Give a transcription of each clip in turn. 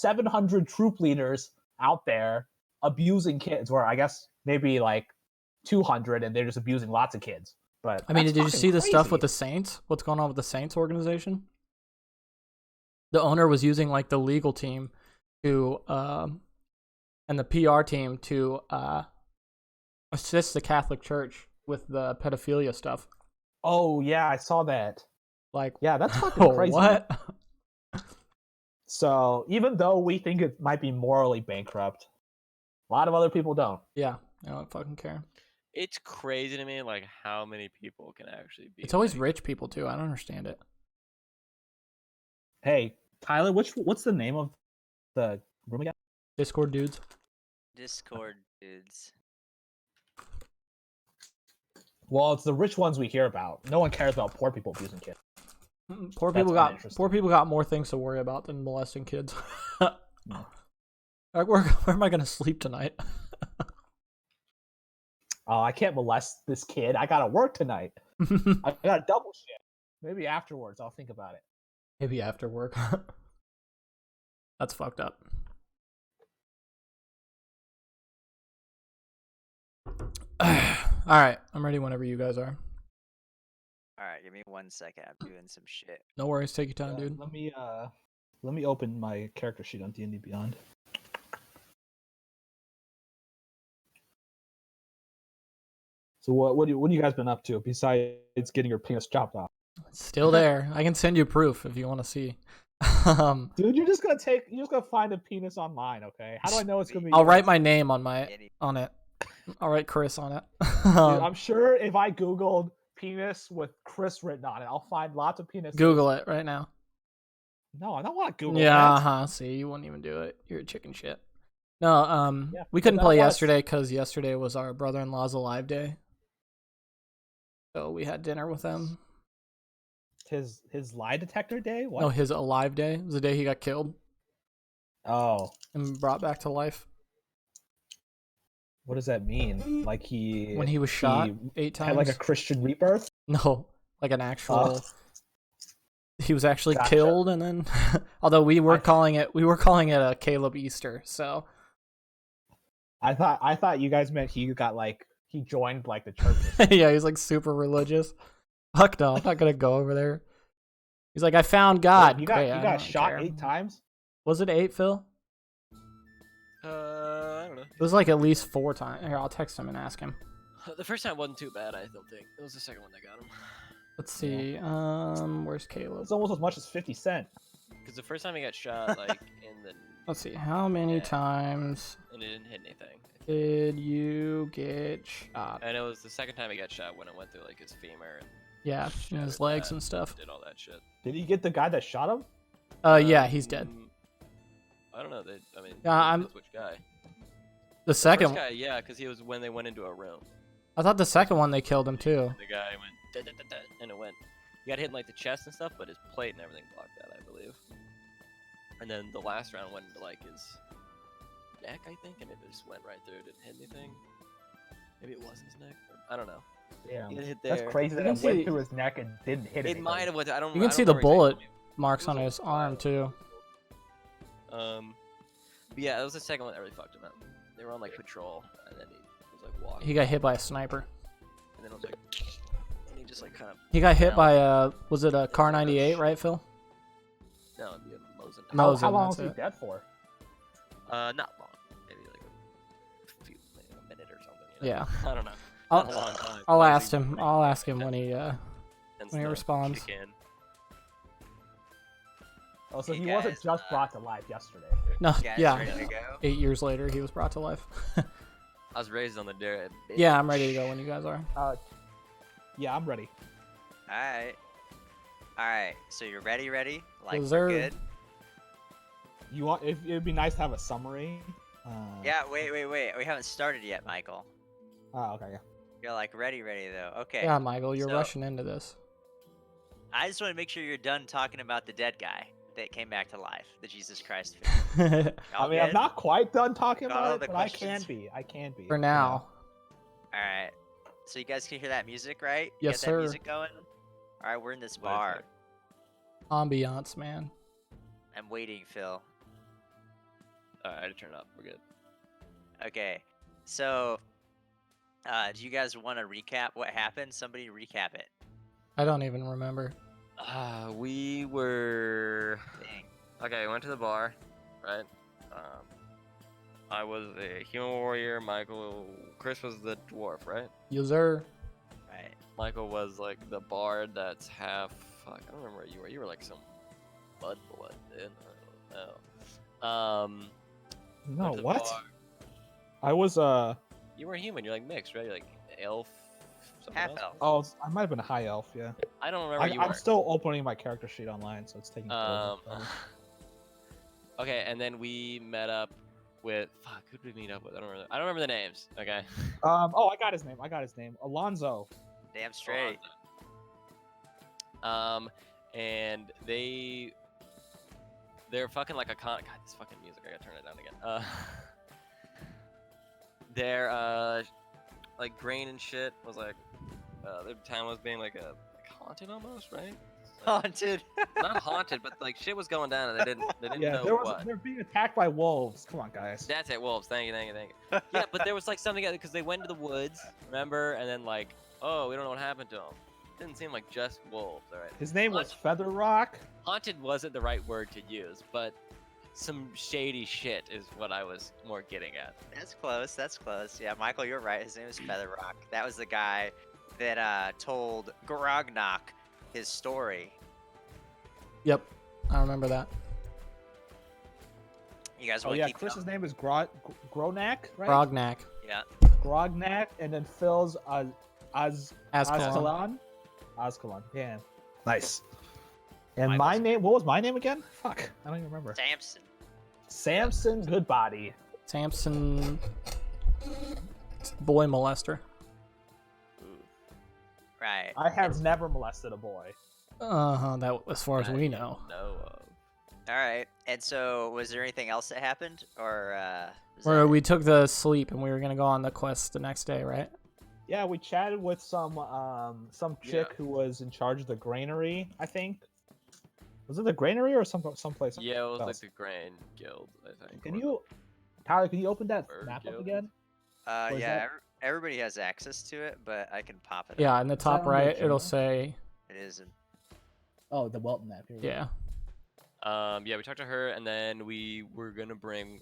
700 troop leaders out there abusing kids, or I guess maybe like 200, and they're just abusing lots of kids. But I mean, did you see the stuff with the the Saints? What's going on with the Saints organization? The owner was using like the legal team to and the PR team to assist the Catholic Church with the pedophilia stuff. Oh yeah, I saw that. Like, yeah, that's fucking crazy. What? So even though we think it might be morally bankrupt, a lot of other people don't. Yeah, I don't fucking care. It's crazy to me, like how many people can actually be. It's always rich people too. I don't understand it. Hey, Tyler, what's the name of the room again? Discord dudes. Discord dudes. Well, it's the rich ones we hear about. No one cares about poor people abusing kids. Poor people got more things to worry about than molesting kids. No. Like, where am I gonna sleep tonight? Oh, I can't molest this kid. I gotta work tonight. I got a double shift. Maybe afterwards I'll think about it. Maybe after work. That's fucked up. Alright, I'm ready whenever you guys are. Alright, give me 1 second. I'm doing some shit. No worries, take your time, dude. Let me open my character sheet on D&D Beyond. So what have you guys been up to besides getting your penis chopped off? It's still there. I can send you proof if you want to see. Dude, you're just gonna find a penis online, okay? How do I know it's gonna be? I'll write my name on it. I'll write Chris on it. Dude, I'm sure if I googled penis with Chris written on it, I'll find lots of penises. Google it right now. No, I don't want to Google that. See, you wouldn't even do it. You're a chicken shit. No, yeah, we couldn't play yesterday because yesterday was our brother-in-law's alive day. So we had dinner with them. His lie detector day? What? No, his alive day. It was the day he got killed. Oh. And brought back to life. What does that mean? Like when he was shot 8 times? Had like a Christian rebirth? No, like an actual... He was actually killed, and then... Although we were calling it a Caleb Easter, so... I thought you guys meant he joined like the church. Yeah, he's like super religious. Fuck no, I'm not gonna go over there. He's like, I found God. You got shot 8 times? Was it 8, Phil? I don't know. It was like at least 4 times. Here, I'll text him and ask him. The first time wasn't too bad, I don't think. It was the second one that got him. Let's see. Where's Caleb? It's almost as much as 50 Cent. Because the first time he got shot, like in the. Let's see. How many times and it didn't hit anything. did you get shot? And it was the second time he got shot when it went through like his femur and. Yeah, and his legs and stuff. Did all that shit. Did he get the guy that shot him? Yeah, he's dead. I don't know. Which guy? The second one. Guy, yeah, because he was when they went into a room. I thought the second one they killed him too. The guy went and it went. He got hit in like the chest and stuff, but his plate and everything blocked that, I believe. And then the last round went into like his neck, I think, and it just went right through. Didn't hit anything. Maybe it was his neck. I don't know. Yeah, hit there. That's crazy that it went through his neck and didn't hit anything. It might have went. I don't. You can see the bullet marks on his arm too. But yeah, that was the second one that really fucked him up. They were on like patrol, and then he was like walking. He got hit by a sniper. And then it was like, and he just like kind of. He got hit by was it a Car 98, right, Phil? No, it'd be a Mosin. How long was he dead for? Not long. Maybe like a minute or something. You know? Yeah. I don't know. I'll ask him. I'll ask him when he responds. Oh, so he wasn't just brought to life yesterday. No, yeah. 8 years later, he was brought to life. I was raised on the dirt. Yeah, I'm ready to go when you guys are. Yeah, I'm ready. Alright. So you're ready? Like, we're good? You want? It'd be nice to have a summary. Yeah. Wait. We haven't started yet, Michael. Oh, okay. Yeah. You're like ready though. Okay. Yeah, Michael, you're rushing into this. I just want to make sure you're done talking about the dead guy that came back to life, the Jesus Christ. I mean, I'm not quite done talking about it, but I can be. For now. All right. So you guys can hear that music, right? Yes, sir. That music going. All right, we're in this bar. Ambiance, man. I'm waiting, Phil. already turned it up. We're good. Okay, so do you guys want to recap what happened? Somebody recap it. I don't even remember. We were Dang. okay. We went to the bar, right? I was a human warrior. Chris was the dwarf, right? User. Right. Michael was like the bard that's half. Fuck, I don't remember what you were. You were like some blood, dude. I don't know. No, went to the what? bar. I was You were human. You're like mixed, right? You're like elf. something Half else? elf. I might have been a high elf, yeah. I don't remember. I'm still opening my character sheet online, so it's taking forever. Okay, and then we met up with fuck. Who did we meet up with? I don't remember the names. Okay. Oh, I got his name. Alonzo. Damn straight. And they're fucking like a God, this fucking music. I gotta turn it down again. Their like grain and shit was like their town was being like haunted almost, right? Haunted. Not haunted, but like shit was going down and they didn't Yeah, know what. they're being attacked by wolves. Come on, guys. That's it, wolves. Thank you. Yeah, but there was like something because they went to the woods, remember? And then like, oh, we don't know what happened to them. Didn't seem like just wolves, all right? His name was Feather Rock. Haunted wasn't the right word to use, but some shady shit is what I was more getting at. That's close. That's close. Yeah, Michael, you're right. His name is Featherrock. That was the guy that told Grognok his story. Yep, I remember that. You guys Oh want to yeah, keep Chris's going? name is Gronak, right? Grognak. Yeah. Grognak, and then Phil's Ascalon. Ascalon. Yeah. Nice. And Mine my was- name, what was my name again? Fuck, I don't even remember. Samson. Samson Goodbody. Samson. Boy molester. Right. I have never molested a boy. That as far as we know. No. All right. And so, was there anything else that happened, or was Where that we it? took the sleep and we were gonna go on the quest the next day, right? Yeah, we chatted with some chick Yeah. who was in charge of the granary, I think. Was it the granary or someplace? Yeah, it was like else? the Grain Guild, I think. Can or you, Tyler? Can you open that Bird map up Guild? again? was Yeah. that- Everybody has access to it, but I can pop it. Yeah, up. in the that top on the right, agenda? it'll say, It is. Oh, the Welton map. Here we go. yeah. Yeah, we talked to her, and then we were gonna bring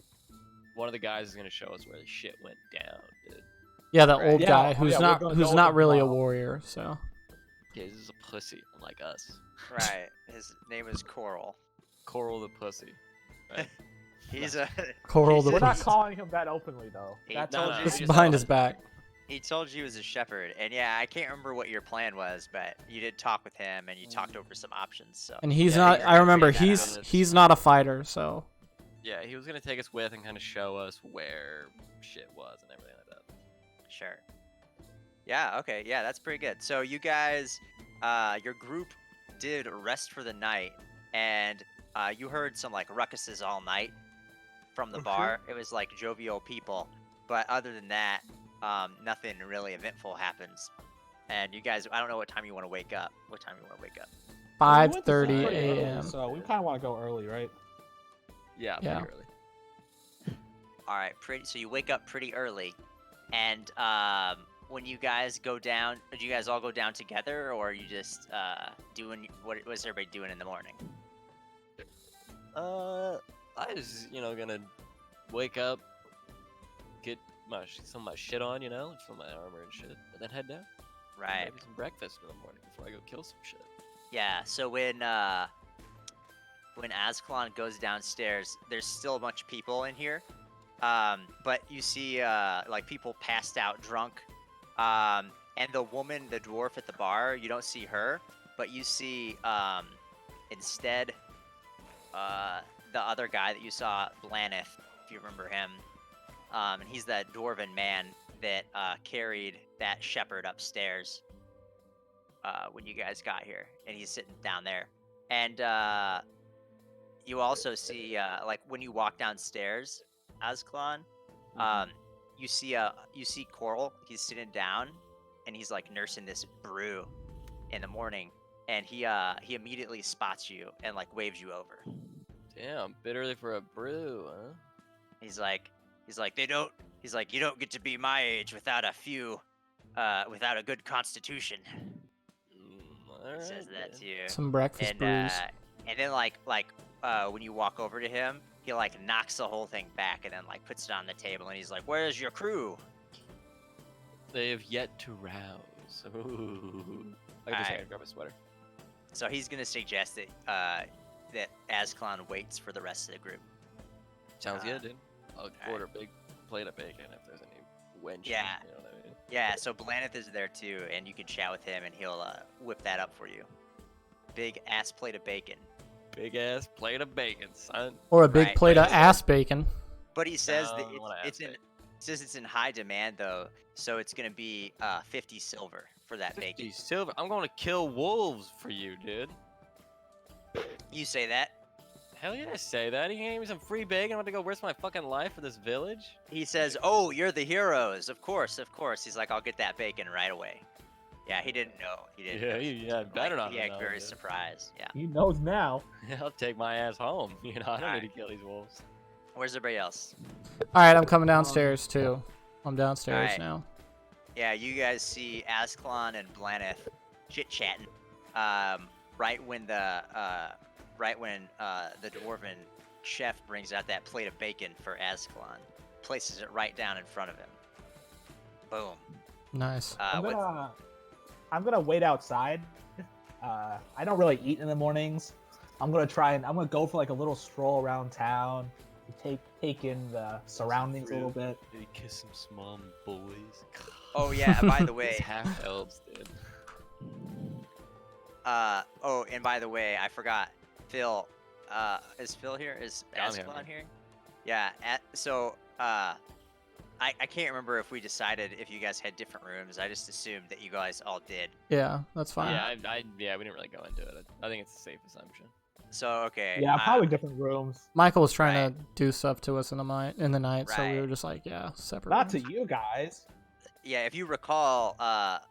one of the guys is gonna show us where the shit went down, dude. Yeah, the Right. old Yeah, guy oh, who's yeah, we're not gonna who's go not with really a Bob. warrior, so Yeah, this is a pussy, unlike us. Right. His name is Coral. Coral the pussy. Right? He's a. Coral the We're not Pussy. calling him that openly, though. He That's told no, you. It's just behind saw his it. back. He told you he was a shepherd, and yeah, I can't remember what your plan was, but you did talk with him, and you talked over some options. So. And he's Yeah, not you're I gonna remember figure that out. he's not a fighter, so Yeah, he was gonna take us with and kind of show us where shit was and everything like that. Sure. Yeah, okay, yeah, that's pretty good. So you guys, your group did rest for the night, and you heard some like ruckuses all night from the Okay. bar. It was like jovial people, but other than that, nothing really eventful happens. And you guys, I don't know what time you want to wake up. What time you want to wake up? Well, we went to 5:30 sleep pretty early, a.m. So we kind of want to go early, right? Yeah, Yeah. pretty early. All right, so you wake up pretty early, and when you guys go down, do you guys all go down together, or are you just doing what was everybody doing in the morning? I was, gonna wake up, get some of my shit on, some of my armor and shit, and then head down. Right. Maybe some breakfast in the morning before I go kill some shit. Yeah. So when Ascalon goes downstairs, there's still a bunch of people in here, but you see like people passed out drunk, and the woman, the dwarf at the bar, you don't see her, but you see instead the other guy that you saw, Blaneth, if you remember him, and he's that dwarven man that carried that shepherd upstairs when you guys got here, and he's sitting down there. And you also see, like when you walk downstairs, Ascalon, you see Coral. He's sitting down, and he's like nursing this brew in the morning, and he immediately spots you and like waves you over. Damn, bit early for a brew, huh? He's like, they don't. He's like, you don't get to be my age without a good constitution. He says that to you. Some breakfast brews. And then like when you walk over to him, he like knocks the whole thing back and then like puts it on the table and he's like, "Where's your crew?" They have yet to rouse. Ooh. I just Alright. grab a sweater. So he's gonna suggest that Azclan waits for the rest of the group. Sounds Uh, good, dude. I'll order a big plate of bacon if there's any wench. Yeah. You know what I mean? Yeah, so Blaneth is there too, and you can chat with him and he'll whip that up for you. Big ass plate of bacon. Big ass plate of bacon, son. Or a big Right, plate but of he ass bacon. But he says No, that I wanna it's ask in it. says it's in high demand though, so it's gonna be 50 silver for that 50 bacon. silver. I'm going to kill wolves for you, dude. You say that. Hell yeah, I say that. You gave me some free bacon. I'm about to go risk my fucking life for this village. He says, "Oh, you're the heroes. Of course, of course." He's like, "I'll get that bacon right away." Yeah, he didn't know. He didn't. know. Yeah, better Like, not He acted know, very dude. surprised. Yeah. He knows now. I'll take my ass home. You know, I don't Alright. need to kill these wolves. Where's everybody else? All right, I'm coming downstairs too. I'm downstairs Alright. now. Yeah, you guys see Azclan and Blaneth chit-chatting. Right when the dwarven chef brings out that plate of bacon for Azclan, places it right down in front of him. Boom. Nice. I'm gonna wait outside. I don't really eat in the mornings. I'm gonna go for like a little stroll around town, take in the surroundings a little bit. Maybe kiss some small boys. Oh yeah, and by the These way, half elves, dude. oh, and by the way, I forgot. Phil, is Phil here? Is Yeah, I'm here, Azclan man. here? Yeah. I can't remember if we decided if you guys had different rooms. I just assumed that you guys all did. Yeah, that's fine. Yeah, we didn't really go into it. I think it's a safe assumption. So okay. Yeah, probably different rooms. Michael was trying Right. to do stuff to us in the night, so we Right. were just like, yeah, separate. Not to rooms. you guys. Yeah, if you recall,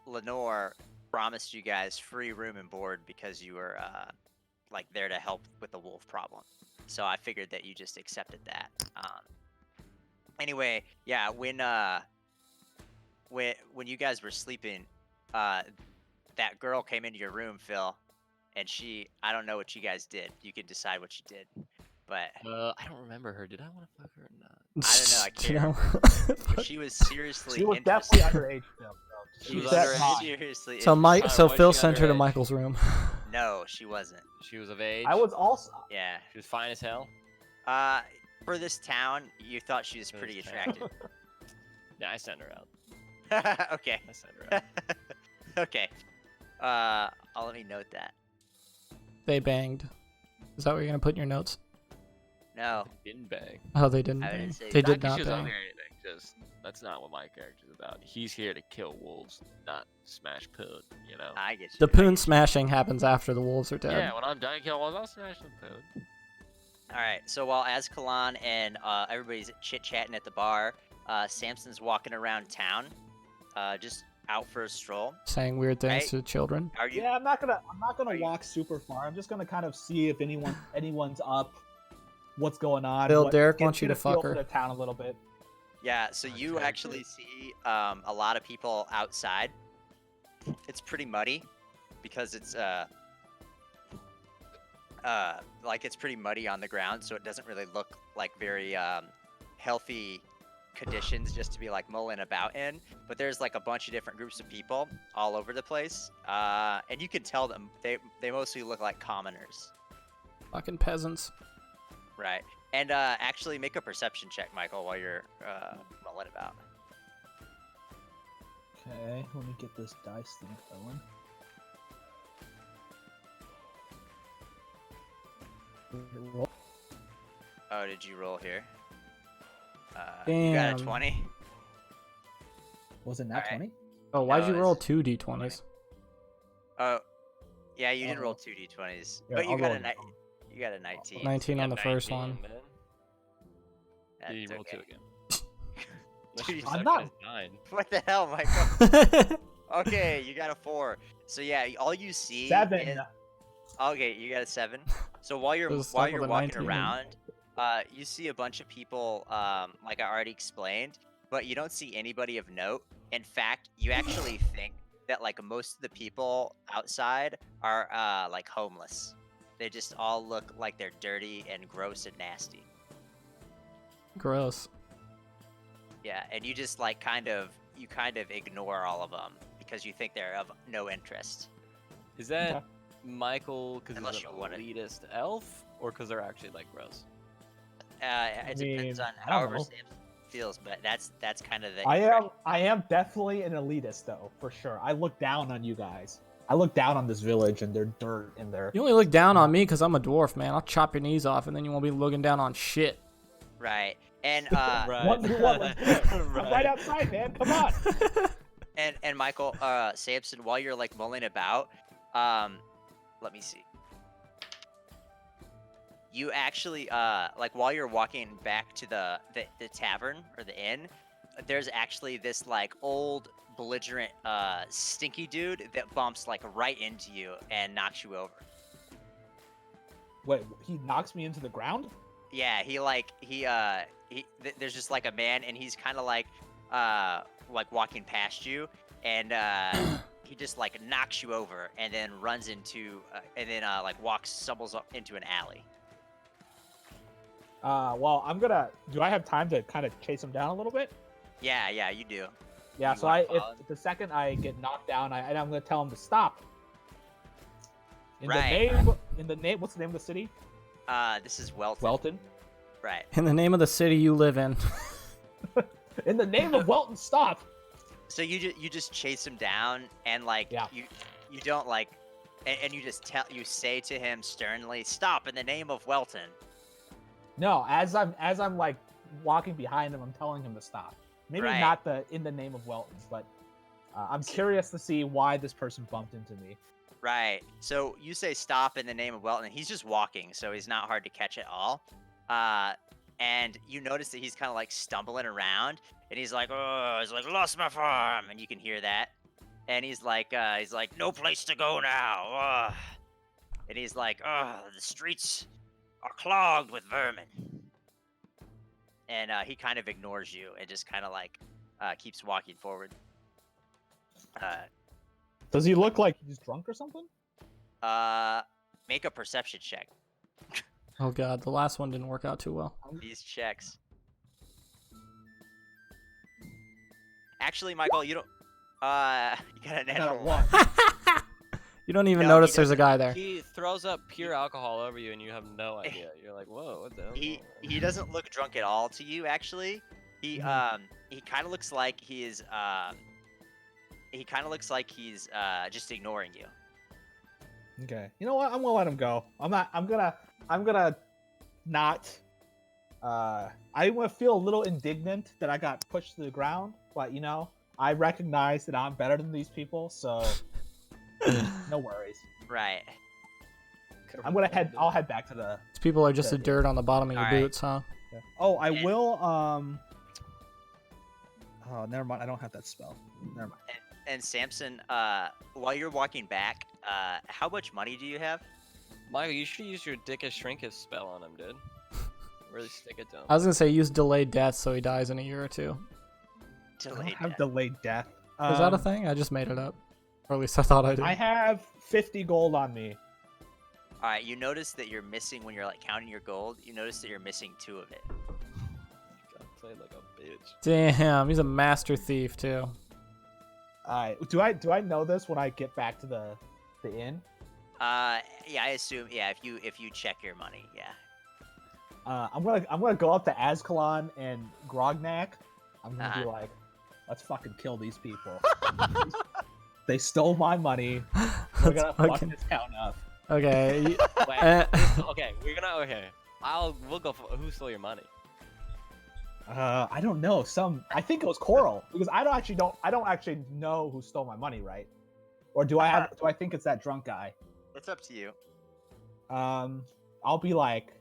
Lenore promised you guys free room and board because you were like there to help with the wolf problem. So I figured that you just accepted that. Anyway, yeah, when you guys were sleeping, that girl came into your room, Phil, and I don't know what you guys did. You can decide what you did, but I don't remember her. Did I want to fuck her or not? I don't know, I You can't know? she was seriously She was interested. definitely underage. Phil. She was that underage. hot. Seriously. So Mike, Alright, so why is Phil she sent her to underage? Michael's room. No, she wasn't. She was of age. I was also. Yeah. She was fine as hell. For this town, you thought she was For pretty this town. attractive. Yeah, I sent her out. Okay. I sent her out. Okay. I'll let me note that. They banged. Is that what you're gonna put in your notes? No. Didn't bang. Oh, they didn't. I Bang. didn't say They that. did Not 'cause not she was bang. ugly or anything. Just that's not what my character's about. He's here to kill wolves, not smash poon. You know. I get you. The I get poon you. smashing happens after the wolves are dead. Yeah, when I'm done killing wolves, I'll smash some poon. All right. So while Azkalan and everybody's chit-chatting at the bar, Samson's walking around town, just out for a stroll. Saying weird things Right. to children. Are you? Yeah, I'm not gonna Are you- walk super far. I'm just gonna kind of see if anyone's up, what's going on. Bill, what- Derek get- wants you get to a feel fuck for her. the town a little bit. Yeah. So you Okay. actually see a lot of people outside. It's pretty muddy because it's like it's pretty muddy on the ground, so it doesn't really look like very healthy conditions just to be like mulling about in. But there's like a bunch of different groups of people all over the place, and you can tell them they mostly look like commoners, Fucking peasants. right? And actually make a perception check, Michael, while you're mulling about. Okay, let me get this dice thing going. Roll. Oh, did you roll here? You got a Damn. 20. Was it nat Alright. 20? Oh, why'd No, you it's- roll 2 d20s? Oh, yeah, you didn't Uh-oh. roll 2d20s, Here, but you I'll got roll a it. you got a 19. 19 on the Yeah, first 19, one. man. That's You roll okay. 2 again. Unless you I'm suck not- at 9. What the hell, Michael? Okay, you got a 4. So yeah, all you see. 7. Is, okay, you got a 7. So while you're Just while start you're with a walking 19 and- around, You see a bunch of people, like I already explained, but you don't see anybody of note. In fact, you actually think that like most of the people outside are like homeless. They just all look like they're dirty and gross and nasty. Gross. Yeah, and you just like kind of ignore all of them because you think they're of no interest. Is that Okay. Michael because Unless he's an you want it. elitist elf, or because they're actually like gross? It depends mean, on I don't however know. Sam feels, but that's kind of the I am definitely an elitist though, for sure. I look down on you guys. I look down on this village and their dirt and their. You only look down on me because I'm a dwarf, man. I'll chop your knees off, and then you won't be looking down on shit. right. And Right. What do you want? Let's do it. I'm right outside, man. Come on. and Michael, Samson, while you're like mulling about, let me see. You actually, like while you're walking back to the tavern or the inn, there's actually this like old belligerent, stinky dude that bumps like right into you and knocks you over. Wait, he knocks me into the ground? Yeah, there's just like a man, and he's kind of like walking past you, and he just like knocks you over, and then runs into, and then stumbles up into an alley. Well, I'm gonna. Do I have time to kind of chase him down a little bit? Yeah, you do. Yeah. You So wanna if follow? the second I get knocked down, I'm gonna tell him to stop. Right. In the name. What's the name of the city? This is Welton. Welton. Right. In the name of the city you live in. In the name of Welton, stop. So you just chase him down, and like Yeah. you don't like, and you just say to him sternly, "Stop in the name of Welton." No, as I'm like walking behind him, I'm telling him to stop. Maybe Right. not in the name of Welton, but I'm curious to see why this person bumped into me. Right. So you say stop in the name of Welton. He's just walking, so he's not hard to catch at all. And you notice that he's kind of like stumbling around, and he's like, "Oh, he's like lost my farm," and you can hear that. And he's like, "No place to go now." And he's like, "Oh, the streets are clogged with vermin." And he kind of ignores you and just kind of like keeps walking forward. Does he look like he's drunk or something? Make a perception check. Oh god, the last one didn't work out too well. These checks. Actually, Michael, you don't. You got a I got a natural one. You don't even No, he notice there's a guy there. He throws up pure alcohol over you, and you have no idea. You're like, whoa, what the hell? He doesn't look drunk at all to you. Actually, he kind of looks like he's just ignoring you. Okay. You know what? I'm gonna let him go. I'm gonna not. I'm gonna feel a little indignant that I got pushed to the ground, but you know, I recognize that I'm better than these people, so no worries. Right. I'll head back to the. These people are just the Yeah. dirt on the bottom of your Alright. boots, huh? Oh, I And- will. Oh, never mind. I don't have that spell. Never mind. And Samson, while you're walking back, how much money do you have? Michael, you should use your Dickus Shrinkus spell on him, dude. Really stick it to him. I was gonna say use delayed death so he dies in a year or two. I don't Delayed have death. delayed death. Is that a thing? I just made it up. Or at least I thought I did. I have 50 gold on me. All right. You notice that you're missing when you're like counting your gold. You notice that you're missing 2 of it. God, played like a bitch. Damn, he's a master thief too. Do I know this when I get back to the inn? Yeah, I assume. Yeah, if you check your money, yeah. I'm gonna go up to Azkalan and Grognak. I'm gonna be Uh-huh. like, let's fucking kill these people. They stole my money. We're Let's gonna fuck fucking- this town up. Okay. Wait, Uh, okay, okay. We'll go for who stole your money. I don't know. I think it was Coral because I don't actually know who stole my money, right? Or do I think it's that drunk guy? It's up to you. I'll be like,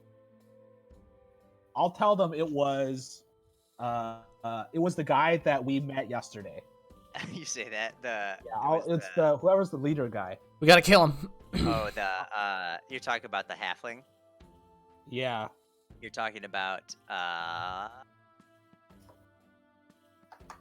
I'll tell them it was the guy that we met yesterday. You say that Yeah, it was whoever's the leader guy. we gotta kill him. you're talking about the halfling. Yeah. You're talking about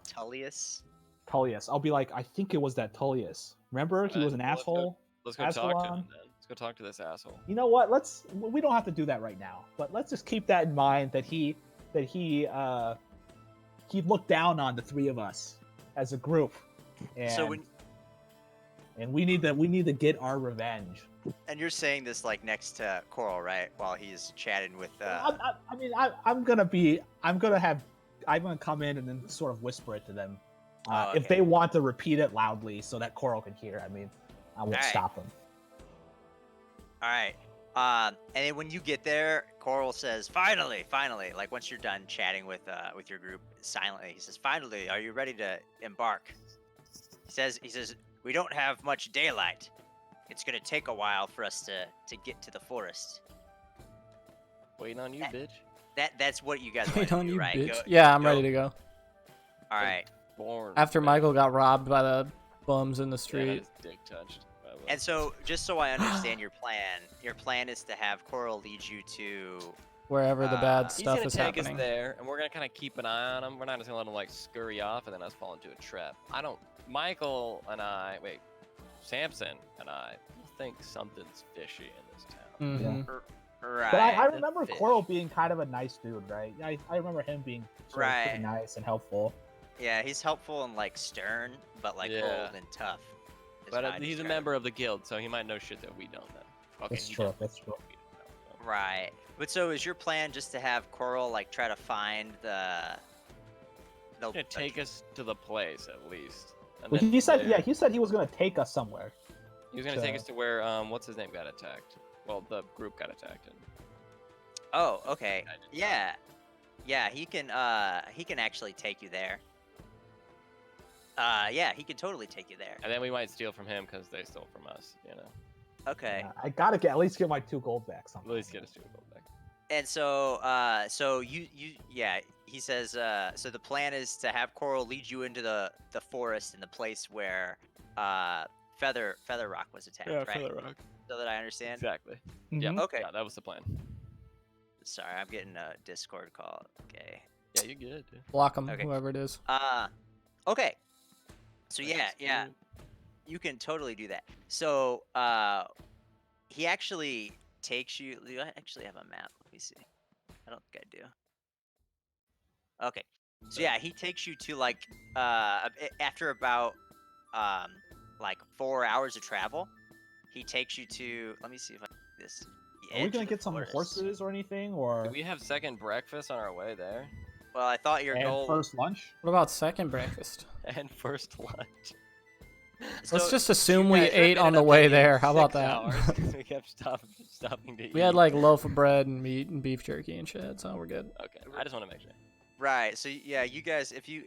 Tullius. Tullius. I'll be like, I think it was that Tullius. Remember, he was an Well, asshole. Let's go talk to him Ascalon. then. Let's go talk to this asshole. You know what? We don't have to do that right now, but let's just keep that in mind that he looked down on the three of us as a group, and So when and we need to get our revenge. and you're saying this like next to Coral, right? While he's chatting with. I'm gonna come in and then sort of whisper it to them. Oh, If okay. they want to repeat it loudly so that Coral can hear, I mean, I won't Alright. stop them. All right. And then when you get there, Coral says, "Finally, finally!" Like once you're done chatting with your group silently, he says, "Finally, are you ready to embark?" He says, "We don't have much daylight. It's gonna take a while for us to get to the forest." Waiting on you, That- bitch. That's what you guys want Wait to on do, you, right? bitch. Go- Yeah, I'm go- ready to go. All right. Born. After bitch. Michael got robbed by the bums in the Yeah, street. his dick touched. by the way. And so, just so I understand your plan is to have Coral lead you to. Wherever the bad He's stuff gonna is take happening. us there, and we're gonna kind of keep an eye on him. We're not just gonna let him like scurry off and then us fall into a trap. Samson and I think something's fishy in this town. Mhm. Right. But I the remember fish. Coral being kind of a nice dude, right? I remember him being sort of pretty Right. nice and helpful. Yeah, he's helpful and like stern, but like Yeah. bold and tough. is But how I he's a describe member of the guild, so he might know shit that we don't know. Okay, That's he true. definitely That's true. we don't know, so. it. Right. But so is your plan just to have Coral like try to find the He's gonna take us to the place at least. And Well, then he from said, there- yeah, he said he was gonna take us somewhere. he was gonna take to- us to where what's his name got attacked. Well, the group got attacked. And Oh, okay. I did not. Yeah. Yeah, he can actually take you there. Yeah, he can totally take you there. And then we might steal from him because they stole from us. You know, Okay. Yeah, I gotta at least get my 2 gold back. at Sometime. least get us to a gold back. And so yeah, he says so the plan is to have Coral lead you into the forest in the place where Feather Rock was attacked, right? Feather Rock. So that I understand. Exactly. Mhm. Yeah. Okay. Yeah, that was the plan. Sorry, I'm getting a Discord call. Okay. Yeah, you good. Dude. Block him, Okay. whoever it is. Okay. So yeah, Nice, yeah, dude. you can totally do that. So he actually takes you. Do I actually have a map? Let me see. I don't think I do. Okay. So yeah, he takes you to like after about like 4 hours of travel, he takes you to. Let me see if I can do this. the Are we edge gonna of the get some forest. horses or anything, or Do we have second breakfast on our way there? Well, I thought your and goal. first lunch? What about second breakfast? And first lunch. Let's So, just assume we guys ate ended on the up way taking there. How about 6 that? hours 'cause we kept stopping to eat. We had like loaf of bread and meat and beef jerky and shit, so we're good. Okay, I just want to make sure. Right. So yeah, you guys, if you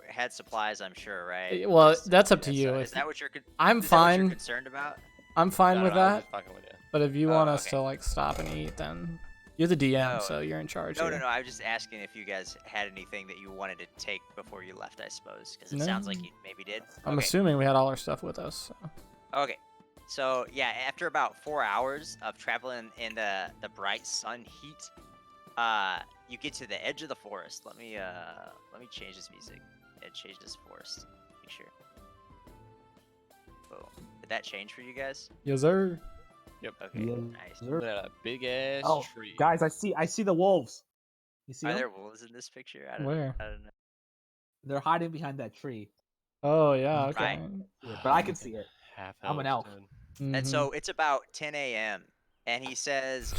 had supplies, I'm sure, right? Well, Just- that's up to yeah, you. so If- is that what you're? I'm is that what you're fine. concerned about? I'm fine No, with no, I was that. just fucking with you. But if you Oh, want us okay. to like stop and eat, then you're the DM, No. so you're in charge. No, here. no, no. I was just asking if you guys had anything that you wanted to take before you left, I suppose, because it No. sounds like you maybe did. I'm Okay. assuming we had all our stuff with us. So. Okay. So yeah, after about 4 hours of traveling in the bright sun heat, you get to the edge of the forest. Let me change this music and change this forest. Make sure. Boom. Did that change for you guys? Yes, sir. Okay. Yes, Nice. sir. Look at that big ass Oh, tree. guys, I see the wolves. You see Are them? there wolves in this picture? I don't Where? I don't know. They're hiding behind that tree. Oh yeah, okay. Right. Yeah, but I can see it. Half I'm an elf, elf. dude. Mhm. And so it's about 10 a.m. and he says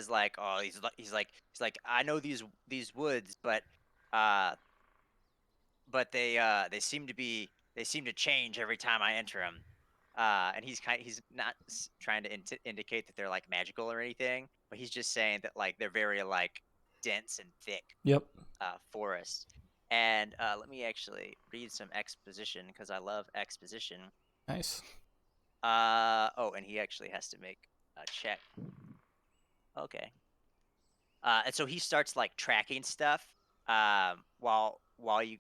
like, oh, he's like, I know these woods, but they seem to change every time I enter them. And he's not trying to indicate that they're like magical or anything, but he's just saying that like they're very like dense and thick Yep. forest. And let me actually read some exposition because I love exposition. Nice. Oh, and he actually has to make a check. Okay. And so he starts like tracking stuff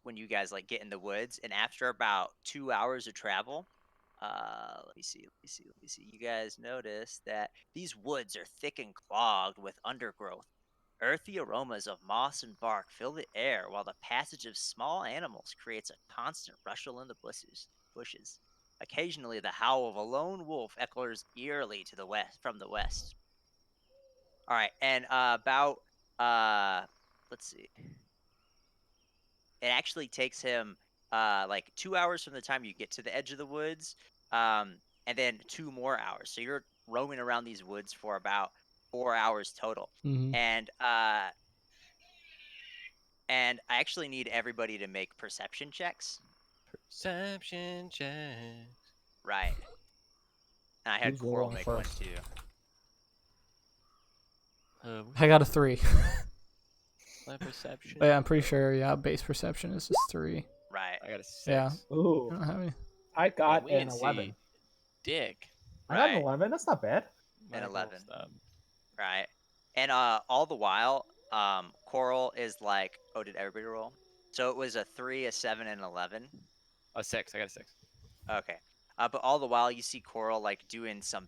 when you guys like get in the woods, and after about 2 hours of travel, Let me see. You guys notice that these woods are thick and clogged with undergrowth. Earthy aromas of moss and bark fill the air, while the passage of small animals creates a constant rustle in the bushes. Occasionally, the howl of a lone wolf echoes eerily to the west from the west. All right, and about let's see. It actually takes him like 2 hours from the time you get to the edge of the woods, and then 2 more hours. So you're roaming around these woods for about 4 hours total. Mm-hmm. And I actually need everybody to make perception checks. Perception check. Right. And I had Who's Coral rolling make one first? too. I got a 3. My perception. But yeah, I'm pretty sure. Yeah, base perception is just 3. Right. I got a 6. Yeah. Ooh, I don't have any. I Man, got we an didn't 11. see Dick. I got an Right. 11. That's not bad. An Michael, 11. stop. Right. And all the while, Coral is like, oh, did everybody roll? So it was a 3, a 7, and an 11. A 6. I got a 6. Okay. But all the while, you see Coral like doing some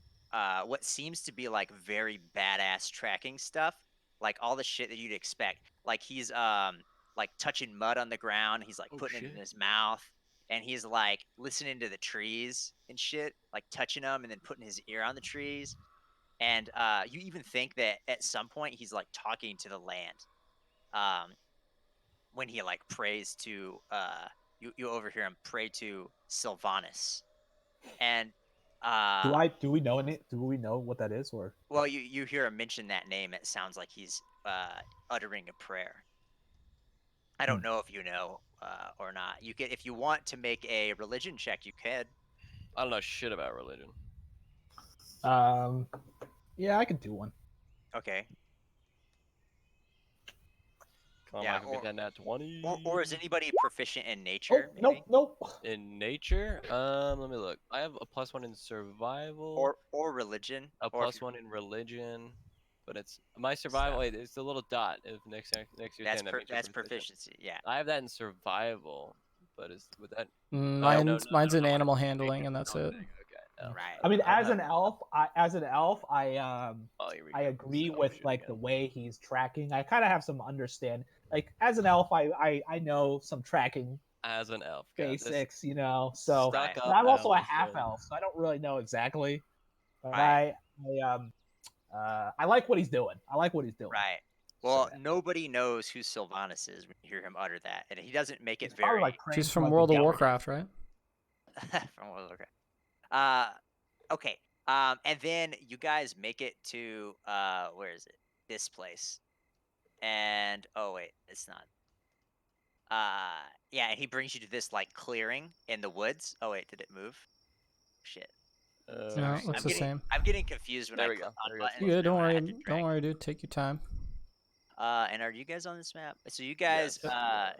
what seems to be like very badass tracking stuff, like all the shit that you'd expect. Like he's like touching mud on the ground. He's like Oh, putting it in shit. his mouth, and he's like listening to the trees and shit, like touching them and then putting his ear on the trees. And you even think that at some point he's like talking to the land. Um, when he like prays to you overhear him pray to Sylvanas. And Do we know any? Do we know what that is or? well, you hear him mention that name. It sounds like he's uttering a prayer. I don't know if you know or not. You can, if you want to make a religion check, you could. I don't know shit about religion. Yeah, I could do one. Okay. Come on, Yeah, Michael, get that nat 20. Or is anybody proficient in Oh, nature? Maybe? nope. In nature? Let me look. I have a +1 in survival. Or religion. a or if +1 in religion. But it's my survival. So- Wait, it's the little dot. If next year's That's thing, that means you're that's proficient. proficiency. Yeah. I have that in survival, but is with that? Mine's no, in no, animal it's handling, nature, and that's no it. thing. Okay. No. Right. I mean, I as don't an have- elf, I Oh, here we I go. agree So with shit like again. the way he's tracking. I kind of have some understand. Like as an elf, I know some tracking As an elf, got this basics, you know. So, stuck but up I'm also a elf half and- elf, so I don't really know exactly. But Right. I like what he's doing. I like what he's doing. Right. So, Well, yeah. nobody knows who Sylvanas is when you hear him utter that, and he doesn't make He's it probably very. like praying She's to, from like, the World of government. Warcraft, right? From World of Warcraft. Okay. And then you guys make it to where is it? This place. And oh wait, it's not. Yeah, and he brings you to this like clearing in the woods. Oh wait, did it move? Shit. No, Sorry. it looks I'm the getting same. I'm getting confused when There I we click go. on There we go. buttons. You good? and Don't when I worry. have to Don't drag. worry, dude. Take your time. And are you guys on this map? So you guys Yes.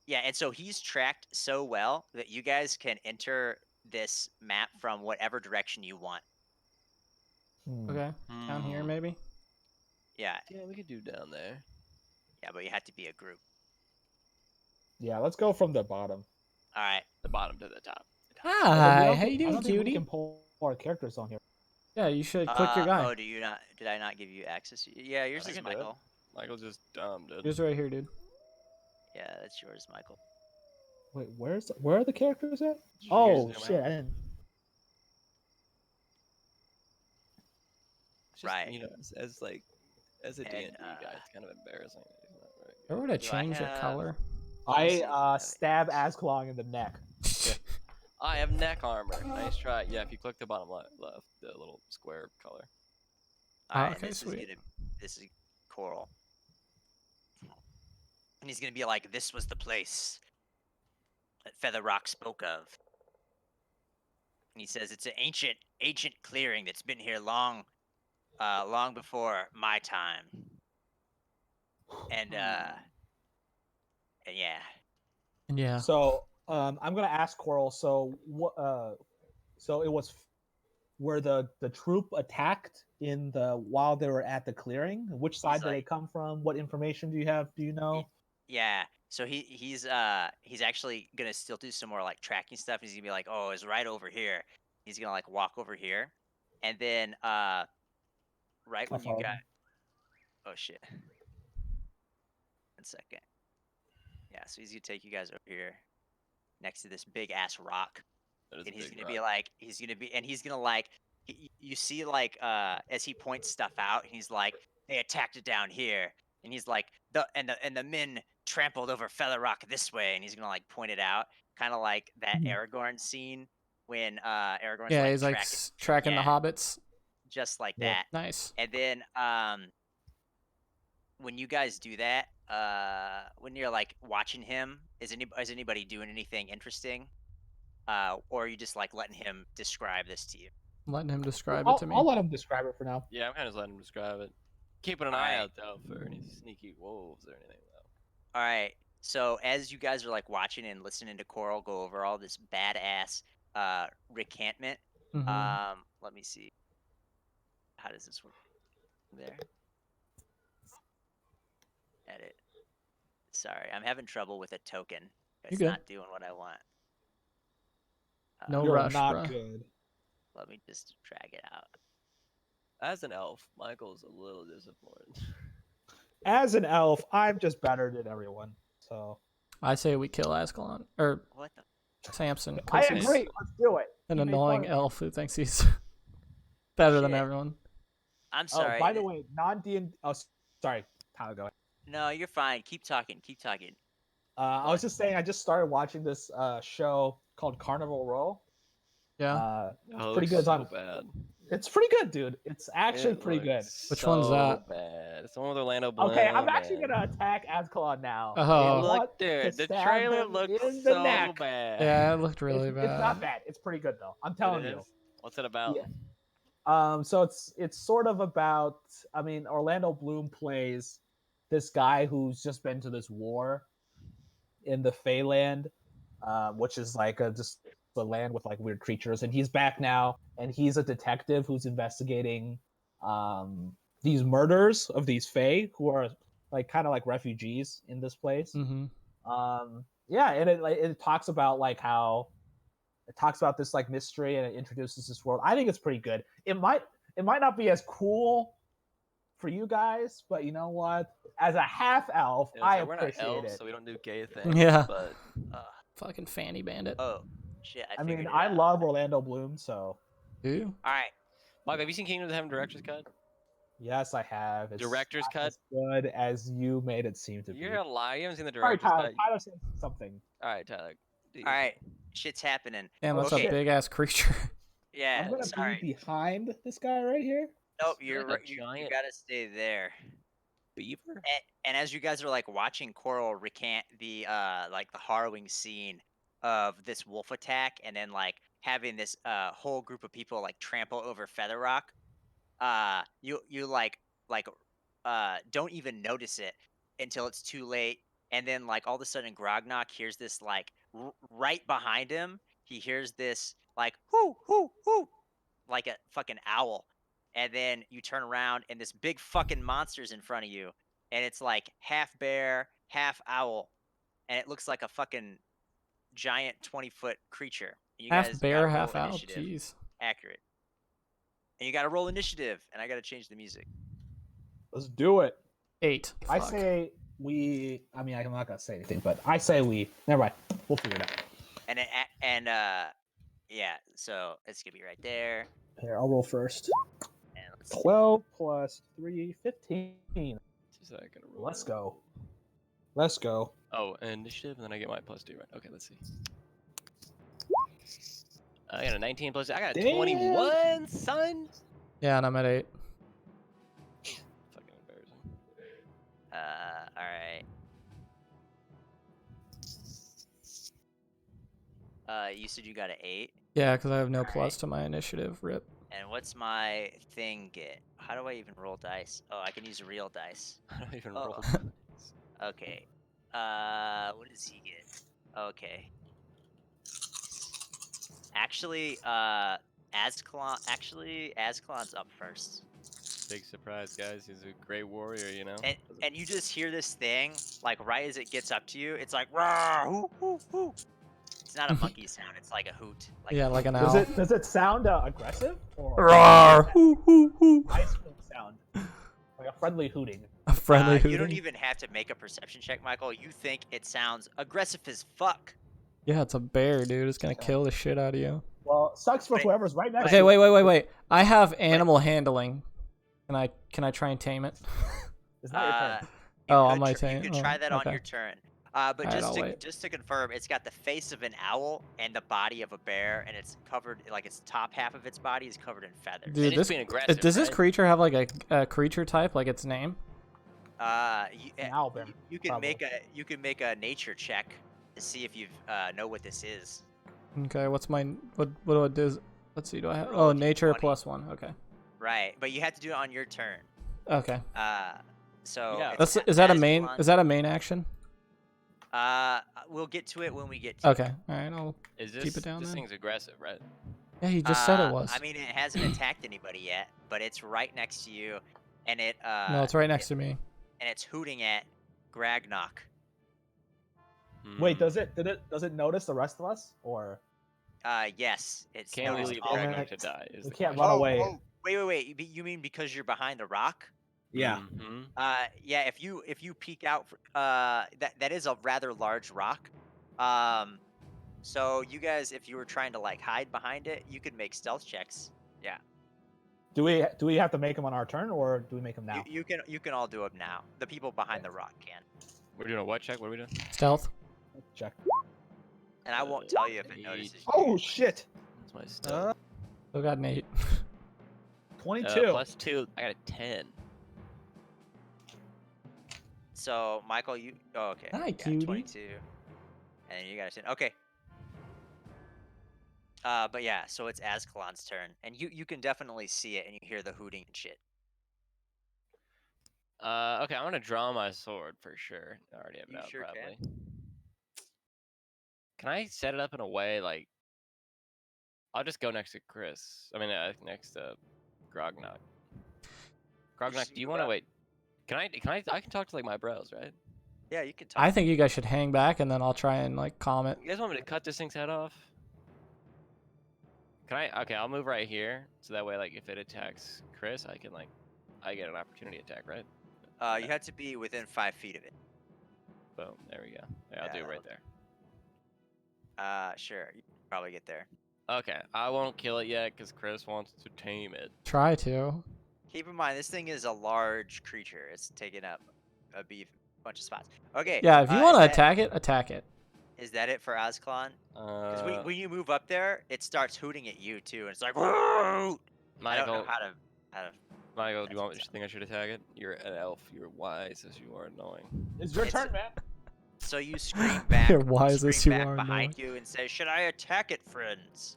yeah, and so he's tracked so well that you guys can enter this map from whatever direction you want. Okay. Down here, Hmm. maybe. Yeah, Yeah, we could do down there. yeah, but you have to be a group. Yeah, let's go from the bottom. All right. The bottom to the top. Hi, how you I doing, don't think we cutie? can pull our characters on here. Yeah, you should click your guy. Oh, do you not? Did I not give you access? Yeah, yours I is can do it. Michael. Michael's just dumb, dude. He's right here, dude. Yeah, that's yours, Michael. Wait, where are the characters at? Did you Oh zoom shit, out? I didn't. It's just, Right. You know, as a D&D And, guy, it's kind of embarrassing that he's not very Where good. would I Do I change the have- color? Let me see if you I have it. stab Ascalon in the neck. I have neck armor. Nice try. Yeah, if you click the bottom left, the little square color. All right, okay, and sweet. this is Coral. And he's gonna be like, "This was the place that Feather Rock spoke of." And he says it's an ancient clearing that's been here long before my time. And yeah. Yeah. So I'm gonna ask Coral. So what? So it was where the troop attacked in the while they were at the clearing. Which side did they like- come from? What information do you have? Do you know? Yeah. So he's actually gonna still do some more like tracking stuff. He's gonna be like, oh, it's right over here. He's gonna like walk over here, and then right I when you follow got him. oh shit, 1 second. Yeah. So he's gonna take you guys over here next to this big ass rock, That is and a he's big gonna rock. be like, he's gonna like, you see like as he points stuff out, he's like, they attacked it down here, and he's like the men trampled over Feather Rock this way, and he's gonna like point it out, kind of like that Mhm. Aragorn scene when Aragorn's Yeah, like he's like tracking, tracking the yeah, hobbits. just like Yeah. that. Nice. And then when you guys do that, when you're like watching him, is anybody doing anything interesting? Or are you just like letting him describe this to you? I'm letting him describe it I'll, to me. I'll let him describe it for now. Yeah, I'm kind of letting him describe it. Keeping an eye Alright. out though for any sneaky wolves or anything though. All right. So as you guys are like watching and listening to Coral go over all this badass recantment, Hmm. let me see. How does this work? There. Edit. Sorry, I'm having trouble with a token. You It's good? not doing what I want. No You're rush, not bruh. good. Let me just drag it out. As an elf, Michael's a little disappointed. As an elf, I'm just better than everyone. So I say we kill Ascalon or What the? Samson I because he's agree. Let's do it. an He made fun annoying of me. elf who thinks he's better than Shit. everyone. I'm Oh, sorry. by the way, non-D. Oh, sorry. Tyler, go ahead. No, you're fine. Keep talking. Keep talking. I was just saying, I just started watching this show called Carnival Row. Yeah. It's Oh, pretty good. It's so on. bad. It's pretty good, dude. It's actually It pretty good. looks Which one's so that? bad. It's the one with Orlando Bloom. Okay, I'm actually and- gonna attack Ascalon now. Oh. They It want looked, to dude. The stab trailer them looked in the so neck. bad. Yeah, it looked really It's not bad. bad. It's pretty good though. I'm It telling you. is? What's it about? Yeah. So it's sort of about. I mean, Orlando Bloom plays this guy who's just been to this war in the Feyland, which is like just the land with like weird creatures, and he's back now, and he's a detective who's investigating these murders of these Fey who are like kind of like refugees in this place. Hmm. Yeah, and it talks about like how it talks about this like mystery and it introduces this world. I think it's pretty good. It might not be as cool for you guys, but you know what? As a half elf, Yeah, I so we're not appreciate elves, it. so we don't do gay things. Yeah. But Fucking fanny bandit. Oh, shit! I I figured mean, it I out. love Orlando Bloom, so Do you? All right. Mike, have you seen Kingdom of Heaven director's cut? yes, I have. It's Director's not cut? as good as you made it seem to be. You're a liar. You haven't seen the Sorry, director's Tyler. cut. Tyler said something. All right, Tyler. do your All right. thing. Shit's happening. Damn, Oh, that's a shit. big ass creature. Yeah. I'm gonna Sorry. be behind this guy right here. Nope. You're You're like a right. You giant- gotta stay there. Beaver? And as you guys are like watching Coral recant the like the harrowing scene of this wolf attack, and then like having this whole group of people like trample over Feather Rock, you don't even notice it until it's too late, and then like all of a sudden Grognak hears this like right behind him. He hears this like whoo whoo whoo like a fucking owl. And then you turn around and this big fucking monster's in front of you. And it's like half bear, half owl. And it looks like a fucking giant 20-foot creature. And you Half guys bear, gotta roll half owl. initiative. Jeez. Accurate. And you gotta roll initiative. And I gotta change the music. Let's do it. 8. I Fuck. say we. I mean, I'm not gonna say anything, but I say we. Never mind. We'll figure it out. And yeah, so it's gonna be right there. Here, I'll roll first. And let's see. 12 plus 3, 15. 2 seconds. Let's go. Let's go. Oh, initiative, and then I get my +2, right? Okay, let's see. I got a 19 plus. I got a Damn. 21, son. Yeah, and I'm at 8. Fucking embarrassing. Alright. You said you got an 8. Yeah, because I have no Alright. plus to my initiative. Rip. And what's my thing get? How do I even roll dice? Oh, I can use real dice. I don't even Oh. roll. Okay. What does he get? Okay. Actually, Ascalon's up first. big surprise, guys. He's a great warrior, you know. And you just hear this thing like right as it gets up to you. It's like rah, hoo, hoo, hoo. It's not a monkey sound. It's like a hoot. Like Yeah, like an Does owl. it sound aggressive or Roar! Hoo, hoo, hoo. nice hoot sound? Like a friendly hooting. A friendly you don't hooting. even have to make a perception check, Michael. You think it sounds aggressive as fuck. Yeah, it's a bear, dude. It's gonna kill the shit out of you. Well, sucks for Wait. whoever's right next Okay, to wait. I have animal handling. Can I try and tame it? It's not your turn. You Oh, could on my you turn. could Oh, try that okay. on your turn. But Alright, I'll wait. just to confirm, it's got the face of an owl and the body of a bear, and it's covered like its top half of its body is covered in feathers. Dude, It is this being aggressive, does this right? creature have like a creature type, like its name? An owl bear, you can probably. make a nature check to see if you know what this is. Okay, what's my what do I do? Let's see, do I have? Roll Oh, a nature d20. +1. Okay. Right, but you have to do it on your turn. Okay. So Yeah. it's Is that a as main? one- Is that a main action? We'll get to it when we get to it. Okay. All right. I'll. Is this Keep it down this then. thing's aggressive, right? Yeah, he just said it was. I mean, it hasn't attacked anybody yet, but it's right next to you, and it no, it's right next to me. and it's hooting at Gragnok. Wait, Hmm. does it notice the rest of us, or Yes, it's Can't we noticed leave all of Gragnar Ragnar you. to die? Is we the can't question. run away? Wait. You mean because you're behind the rock? Mhm. Yeah. If you peek out, that is a rather large rock. So you guys, if you were trying to like hide behind it, you could make stealth checks. Yeah. Do we have to make them on our turn, or do we make them now? You can all do them now. The people behind the rock can. We're doing a what check? What are we doing? Stealth. Check. And I won't tell you if it notices you. Oh shit! What's my stuff? Still got an 8. 22. +2. I got a 10. So Michael, you okay? Hi, you got cutie. 22, and you got a 10. Okay. But yeah, so it's Azkalan's turn, and you can definitely see it, and you hear the hooting and shit. Okay, I'm gonna draw my sword for sure. I already have it You out, sure can. probably. Can I set it up in a way like I'll just go next to Chris? I mean, next to Grognok. Grognok, do you want to wait? I can talk to like my bros, right? Yeah, you can talk. I think you guys should hang back, and then I'll try and like calm it. You guys want me to cut this thing's head off? Can I? Okay, I'll move right here, so that way, like, if it attacks Chris, I can I get an opportunity attack, right? You have to be within 5 feet of it. Boom. There we go. Yeah, I'll do it right there. Sure. You can probably get there. Okay, I won't kill it yet because Chris wants to tame it. Try to. Keep in mind, this thing is a large creature. It's taking up a bunch of spots. Okay. Yeah, if you want is to that- attack it, attack it. Is that it for Azkalan? Because Uh, when you move up there, it starts hooting at you too, and it's like, "Whoa!" I don't know Michael, how to. Michael, do that's you want me what's to think I should attack it? You're an elf. You're wise as you are annoying. It's your It's- turn, man. So you scream back. You're wise as scream you back are behind you and say, "Should I attack it, friends?"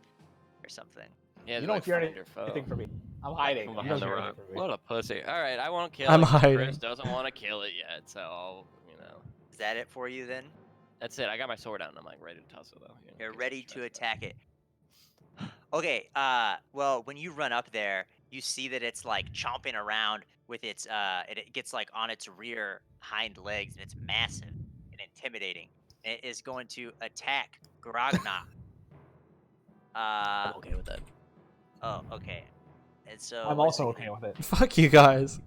Or something. Yeah, You it's don't like hear find your foe. anything from me. I'm hiding. From You behind don't the hear rock. anything from me. What a pussy. All right, I won't kill I'm it. 'cause hiding. Chris doesn't want to kill it yet, so I'll, Is that it for you then? That's it. I got my sword out and I'm like ready to tussle though. You know, You're in case ready he to tries attack it. Okay. Well, when you run up there, you see that it's like chomping around with its it gets like on its rear hind legs, and it's massive and intimidating. And it is going to attack Grognok. I'm okay with that. Oh, okay. And so I'm what is also it okay with it. Fuck you guys.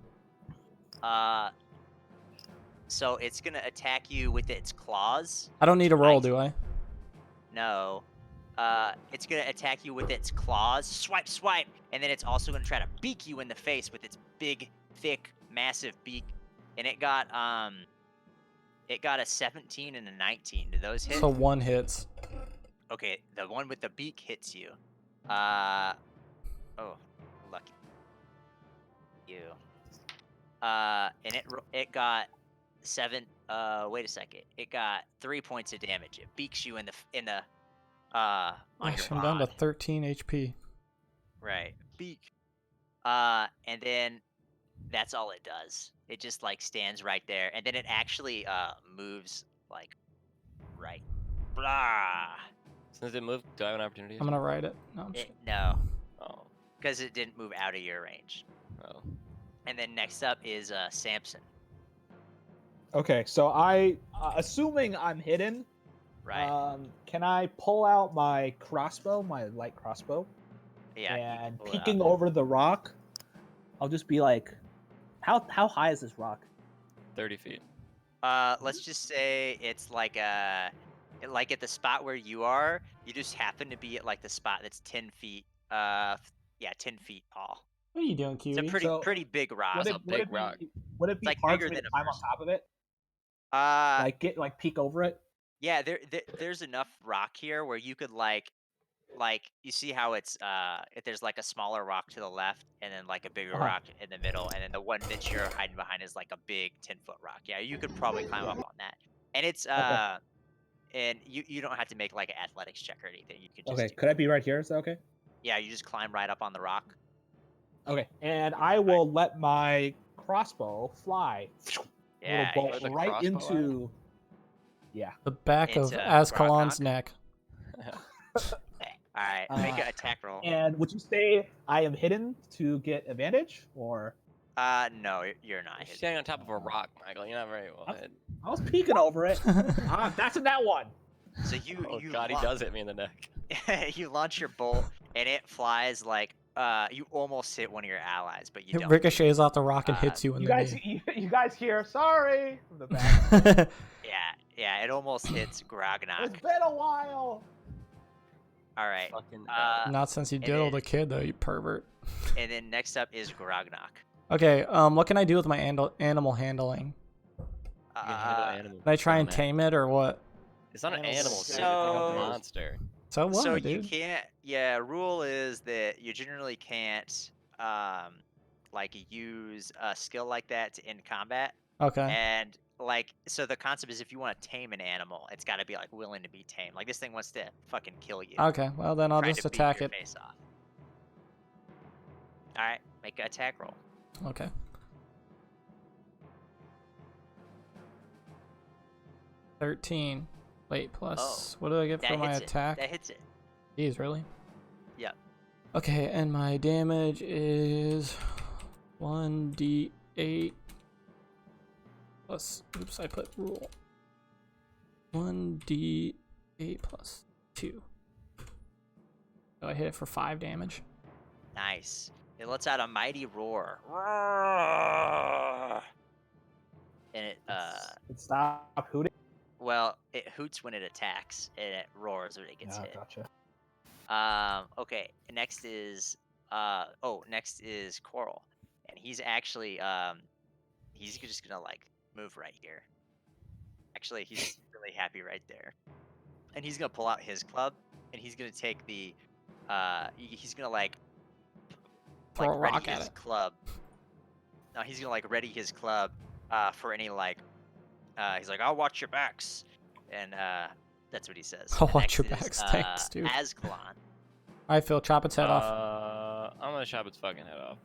So it's gonna attack you with its claws. I don't need a roll, Nice. do I? No. It's gonna attack you with its claws. Swipe, swipe, and then it's also gonna try to beak you in the face with its big, thick, massive beak. And it got a 17 and a 19. Do those hit? So 1 hits. Okay, the one with the beak hits you. Oh, lucky you. And it got 7. Wait a second. It got 3 points of damage. It beaks you on your Gosh, I'm down to rod. 13 HP. Right. Beak. And then that's all it does. It just like stands right there, and then it actually moves like right. Blah. Since it moved, do I have an opportunity? I'm gonna ride it. No, I'm just No, Oh, because it didn't move out of your range. oh. And then next up is Samson, Okay, so I, assuming I'm hidden, right? can I pull out my crossbow, my light crossbow, Yeah, you can and pull it out. peeking over the rock, I'll just be like, how high is this rock? 30 feet. Let's just say it's like like at the spot where you are, you just happen to be at like the spot that's 10 feet. Yeah, 10 feet tall. What are you doing, It's a Cutie? So, pretty big rock. That's a big rock. Would it be like hard bigger for me to than a climb on person. top of it? Uh, Like peek over it? yeah, there's enough rock here where you could like you see how it's if there's like a smaller rock to the left and then like a bigger Uh-huh. rock in the middle, and then the one that you're hiding behind is like a big 10-foot rock. Yeah, you could probably climb up on that. And it's Okay. and you don't have to make like an athletics check or anything. You could just Okay, do could I be right here? Is that okay? yeah, you just climb right up on the rock. Okay, and I will let my crossbow fly. Yeah, Little you bolt should. right Crossbow into. Yeah. The back of It's, Ascalon's Grognak. neck. All right, make an attack roll. And would you say I am hidden to get advantage, or No, you're not You're hidden. standing on top of a rock, Michael. You're not very well Oh. hidden. I was peeking over it? That's in that one. So you Oh you god, he launch- does hit me in the neck. you launch your bolt and it flies like you almost hit one of your allies, but you It don't. ricochets off the rock and hits you in You the guys, knee. you guys hear? Sorry from the back. Yeah, it almost hits Grognak. It's been a while. All right. Fucking Not since you And diddled then- a kid, though, you pervert. And then next up is Grognak. Okay, what can I do with my animal handling? you can handle Uh, animals. Can I try and Don't tame it or what? It's not an Animals. animal, dude. It's like So- a monster. So what, so dude? you can't. Yeah, rule is that you generally can't like use a skill like that to end combat. Okay. And like, so the concept is if you want to tame an animal, it's got to be like willing to be tamed. Like this thing wants to fucking kill you. Okay, well then I'll trying just to beat attack your it. Face off. All right, make an attack roll. Okay. $13. Wait, plus what do I get That for my hits it. attack? That hits it. Jeez, really? Yep. Okay, and my damage is 1d8 plus. Oops, I put rule. 1d8 plus 2. So I hit it for 5 damage. Nice. It lets out a mighty roar. Roar! And it Stop hooting. well, it hoots when it attacks, and it roars when it gets Yeah, hit. gotcha. Okay. Next is next is Coral, and he's actually he's just gonna like move right here. Actually, he's really happy right there, and he's gonna pull out his club, and he's gonna take the he's gonna like Throw a ready rock at his it. club. No, he's gonna like ready his club for any like he's like, I'll watch your backs, and that's what he says. I'll And watch next your is, backs, thanks, dude. Ascalon. Alright, Phil, chop its head off. I'm gonna chop its fucking head off.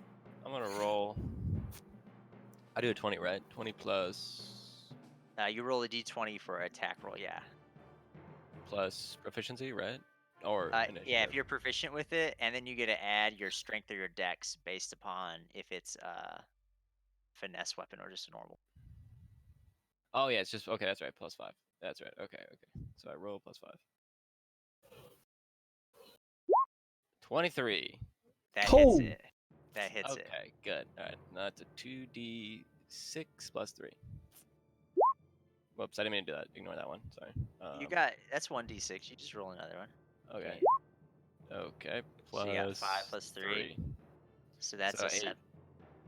I'm gonna roll. I do a 20, right? 20 plus You roll a d20 for attack roll, yeah. plus proficiency, right? Or Yeah, if initiative. you're proficient with it, and then you get to add your strength or your dex based upon if it's finesse weapon or just a normal. Oh yeah, it's just okay. That's right. Plus 5. That's right. Okay. So I roll plus 5. 23. That Oh! hits it. That hits it. Okay, good. All right, now that's a 2d6 plus 3. Whoops, I didn't mean to do that. Ignore that one. Sorry. You got that's 1d6. You just roll another one. Okay. Okay. So you got Plus 5 plus 3. So that's So a 7.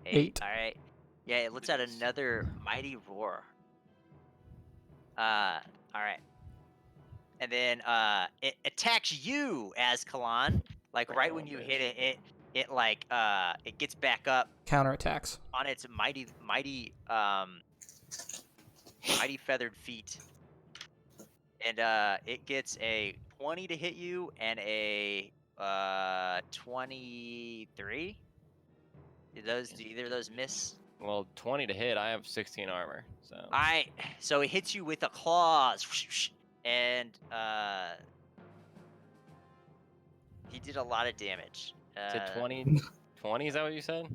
8. All right. Yeah, it lets out another mighty roar. All right. And then it attacks you, Ascalon. Like right when you hit it, it like it gets back up Counterattacks. on its mighty feathered feet, and it gets a 20 to hit you and a 23. Do either of those miss? Well, 20 to hit. I have 16 armor. So. So it hits you with the claws, and he did a lot of damage. Is it 20? 20? Is that what you said?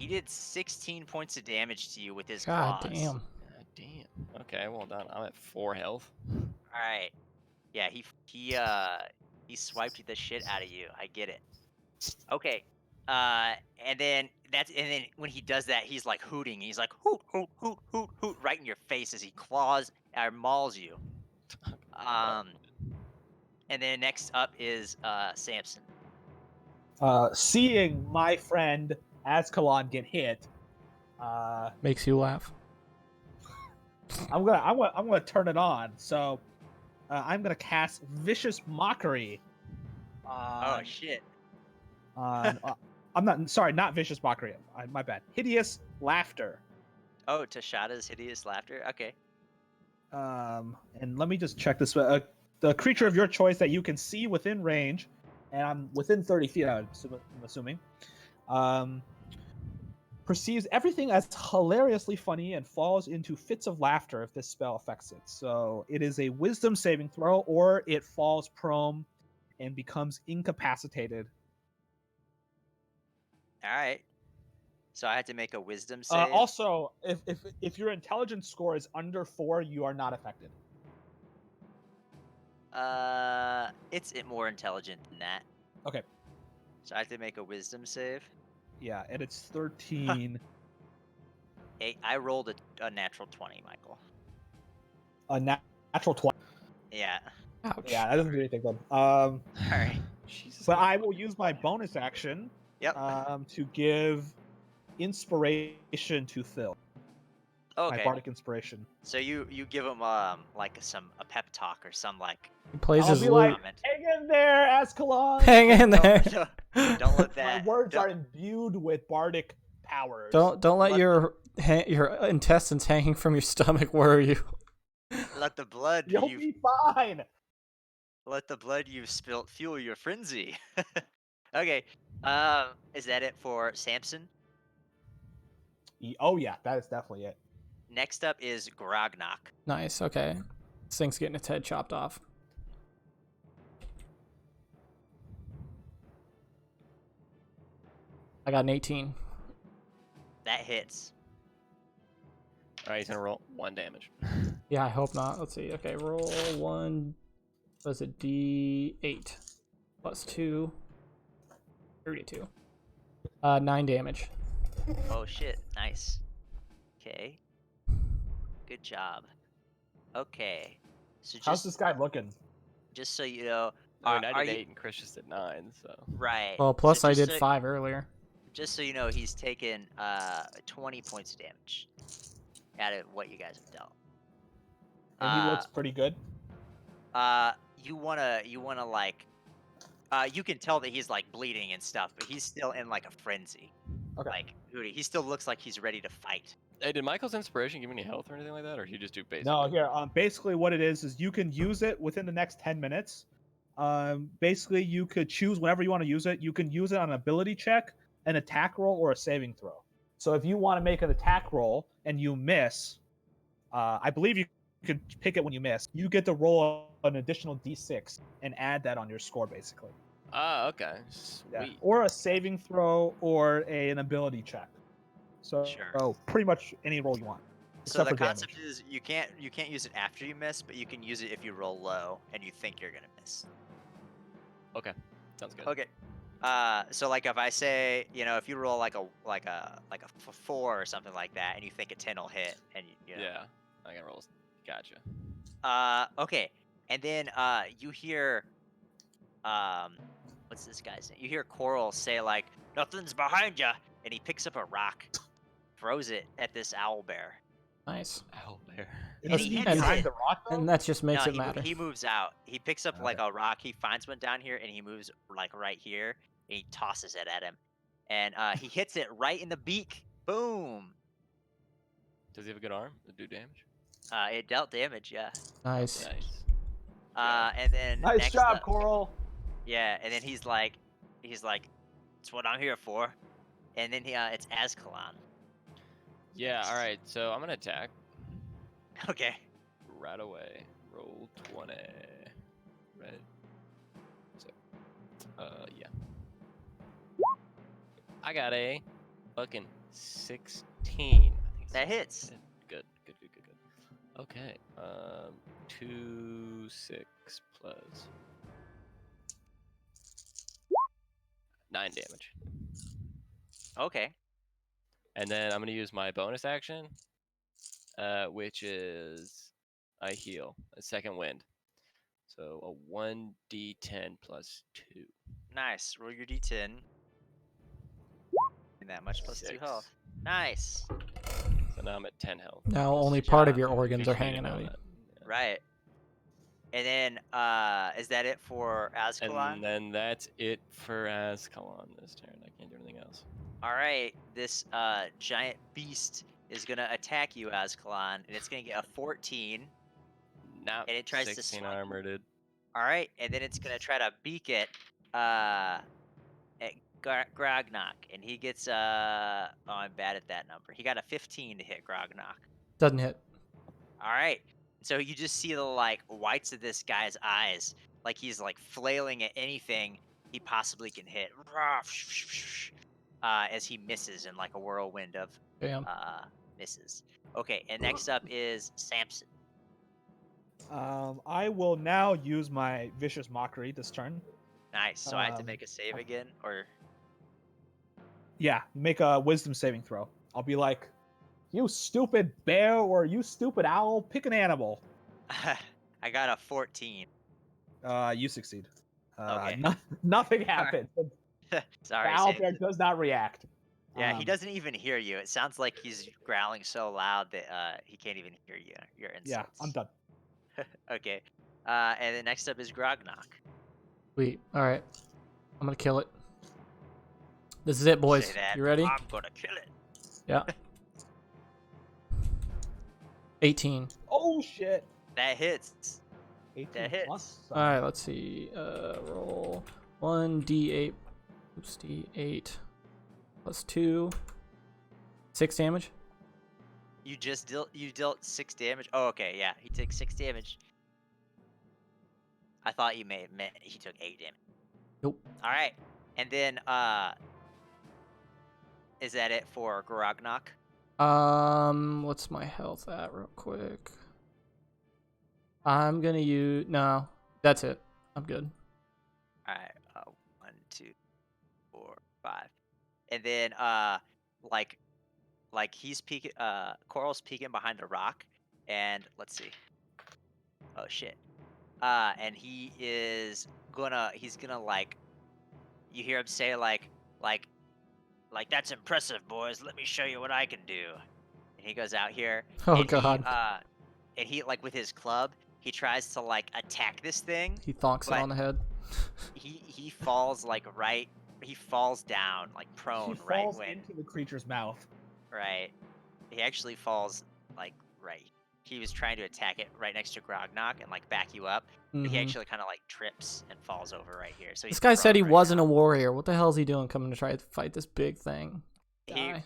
He did 16 points of damage to you with his God claws. damn. God damn. Okay, well done. I'm at 4 health. All right. Yeah, he swiped the shit out of you. I get it. Okay. And then when he does that, he's like hooting. He's like hoot hoot hoot hoot hoot right in your face as he claws or mauls you. And then next up is Samson. Seeing my friend Azkalan get hit, Makes you laugh. I'm gonna turn it on. So I'm gonna cast Vicious Mockery. Oh shit. I'm not Vicious Mockery. My bad. Hideous Laughter. Oh, Tashada's hideous laughter. Okay. And let me just check this. The creature of your choice that you can see within range, and I'm within 30 feet. I'm assuming. Perceives everything as hilariously funny and falls into fits of laughter if this spell affects it. So it is a Wisdom saving throw, or it falls prone and becomes incapacitated. All right. So I had to make a Wisdom save. Also, if your intelligence score is under 4, you are not affected. It's more intelligent than that. Okay. So I have to make a Wisdom save. Yeah, and it's 13. Hey, I rolled a natural 20, Michael. A natural 20. Yeah. Ouch. Yeah, that doesn't do anything good. All right. Jesus. But I will use my bonus action Yep. to give inspiration to Phil. My Okay. bardic inspiration. So you give him like a pep talk or some like. He plays I'll his be lute. like, comment. hang in there, Azkalan. Hang in there. Don't let My that. words don't, are imbued with bardic powers. Don't let Let your intestines hanging from your stomach worry you. let the blood You'll you be fine. let the blood you've spilt fuel your frenzy. Okay. Is that it for Samson? Oh yeah, that is definitely it. Next up is Grognok. Nice. Okay. This thing's getting its head chopped off. I got an 18. That hits. Alright, he's gonna roll 1 damage. Yeah, I hope not. Let's see. Okay, roll 1. What is it? D8 plus 2. 32. 9 damage. Oh shit! Nice. Okay. Good job. Okay. So How's this guy looking? just so you know, I mean, I are did you 8 and Chris just did 9, so. right? Well, so plus I just did so- 5 earlier. Just so you know, he's taken 20 points of damage out of what you guys have dealt. And he looks pretty good. You wanna like, you can tell that he's like bleeding and stuff, but he's still in like a frenzy. Okay. Like, Hootie, he still looks like he's ready to fight. Hey, did Michael's inspiration give any health or anything like that, or did he just do basic? No, here. Basically, what it is you can use it within the next 10 minutes. Basically, you could choose whenever you want to use it. You can use it on an ability check, an attack roll, or a saving throw. So if you want to make an attack roll and you miss, I believe you can pick it when you miss. You get to roll an additional d6 and add that on your score, basically. Ah, okay. Yeah. Sweet. Or a saving throw or an ability check. So Sure. pretty much any roll you want. So Except the for concept damage. is you can't use it after you miss, but you can use it if you roll low and you think you're gonna miss. Okay. Sounds good. Okay. So like if I say, if you roll like a 4 or something like that, and you think a 10 will hit, and you know. Yeah. I got rolls. Gotcha. Okay. And then you hear what's this guy's name? You hear Coral say like, "Nothing's behind you," and he picks up a rock, throws it at this owl bear. Nice. Ow, there. And Is he he hits behind it. the rock though? And that just makes No, it matter. he moves out. He picks up like Okay. a rock. He finds one down here, and he moves like right here, and he tosses it at him, and he hits it right in the beak. Boom! Does he have a good arm to do damage? It dealt damage, yeah. Nice. Nice. And then Nice next job, up, Coral. yeah, and then he's like, "It's what I'm here for." And then it's Azkalan. Yeah, alright, so I'm gonna attack Okay. right away. Roll 20. Right. So, yeah. I got a fucking 16. I think it's That hits. 16. Good. Okay. 2, 6 plus 9 damage. Okay. And then I'm gonna use my bonus action, which is I heal a second wind. So a 1d10 plus 2. Nice. Roll your d10. And that much plus 2 6. health. Nice. So now I'm at 10 health. Now Just only part of job. your organs for are you to hanging know out. that. Yeah. Right. And then, is that it for Azkaban? And then that's it for Azkaban this turn. I can't do anything else. All right. This giant beast is gonna attack you, Azkaban, and it's gonna get a 14. Not And it tries to 16 swing. armor, dude. All right, and then it's gonna try to beak it at Grognock, and he gets oh, I'm bad at that number. He got a 15 to hit Grognock. Doesn't hit. All right, so you just see the like whites of this guy's eyes, like he's like flailing at anything he possibly can hit, as he misses in like a whirlwind of Damn. misses. Okay, and next up is Samson. I will now use my vicious mockery this turn. Nice. So I have to Um, make a save again, or Yeah, make a wisdom saving throw. I'll be like, you stupid bear or you stupid owl, pick an animal. I got a 14. You succeed. Okay. Nothing happens. Sorry, The owl Sam. bear does not react. Yeah, he Um, doesn't even hear you. It sounds like he's growling so loud that he can't even hear you. Your insults. Yeah, I'm done. Okay. And then next up is Grognock. Sweet. All right. I'm gonna kill it. This is it, boys. Say that, You ready? I'm gonna kill it. Yeah. 18. Oh shit! That hits. 18 That hits. plus. All right. Let's see. Roll 1d8. Oops, d8 plus 2. 6 damage. You just dealt 6 damage. Oh, okay, yeah. He took 6 damage. I thought you may have meant he took 8 damage. Nope. All right, and then is that it for Grognock? What's my health at real quick? I'm gonna use no. That's it. I'm good. All right, 1, 2, 4, 5, and then like he's peeking. Coral's peeking behind a rock, and let's see. Oh shit. And he's gonna like. You hear him say like that's impressive, boys. Let me show you what I can do. And he goes out here. Oh and god. And he like with his club, he tries to like attack this thing. He thonks it but- on the head. He falls like right. He falls down like prone He right falls when into the creature's mouth. right. He actually falls like right. He was trying to attack it right next to Grognock and like back you up. But he Mhm. actually kind of like trips and falls over right here. So This guy said he wasn't a warrior. What the hell is he doing coming to try to fight this big thing? guy.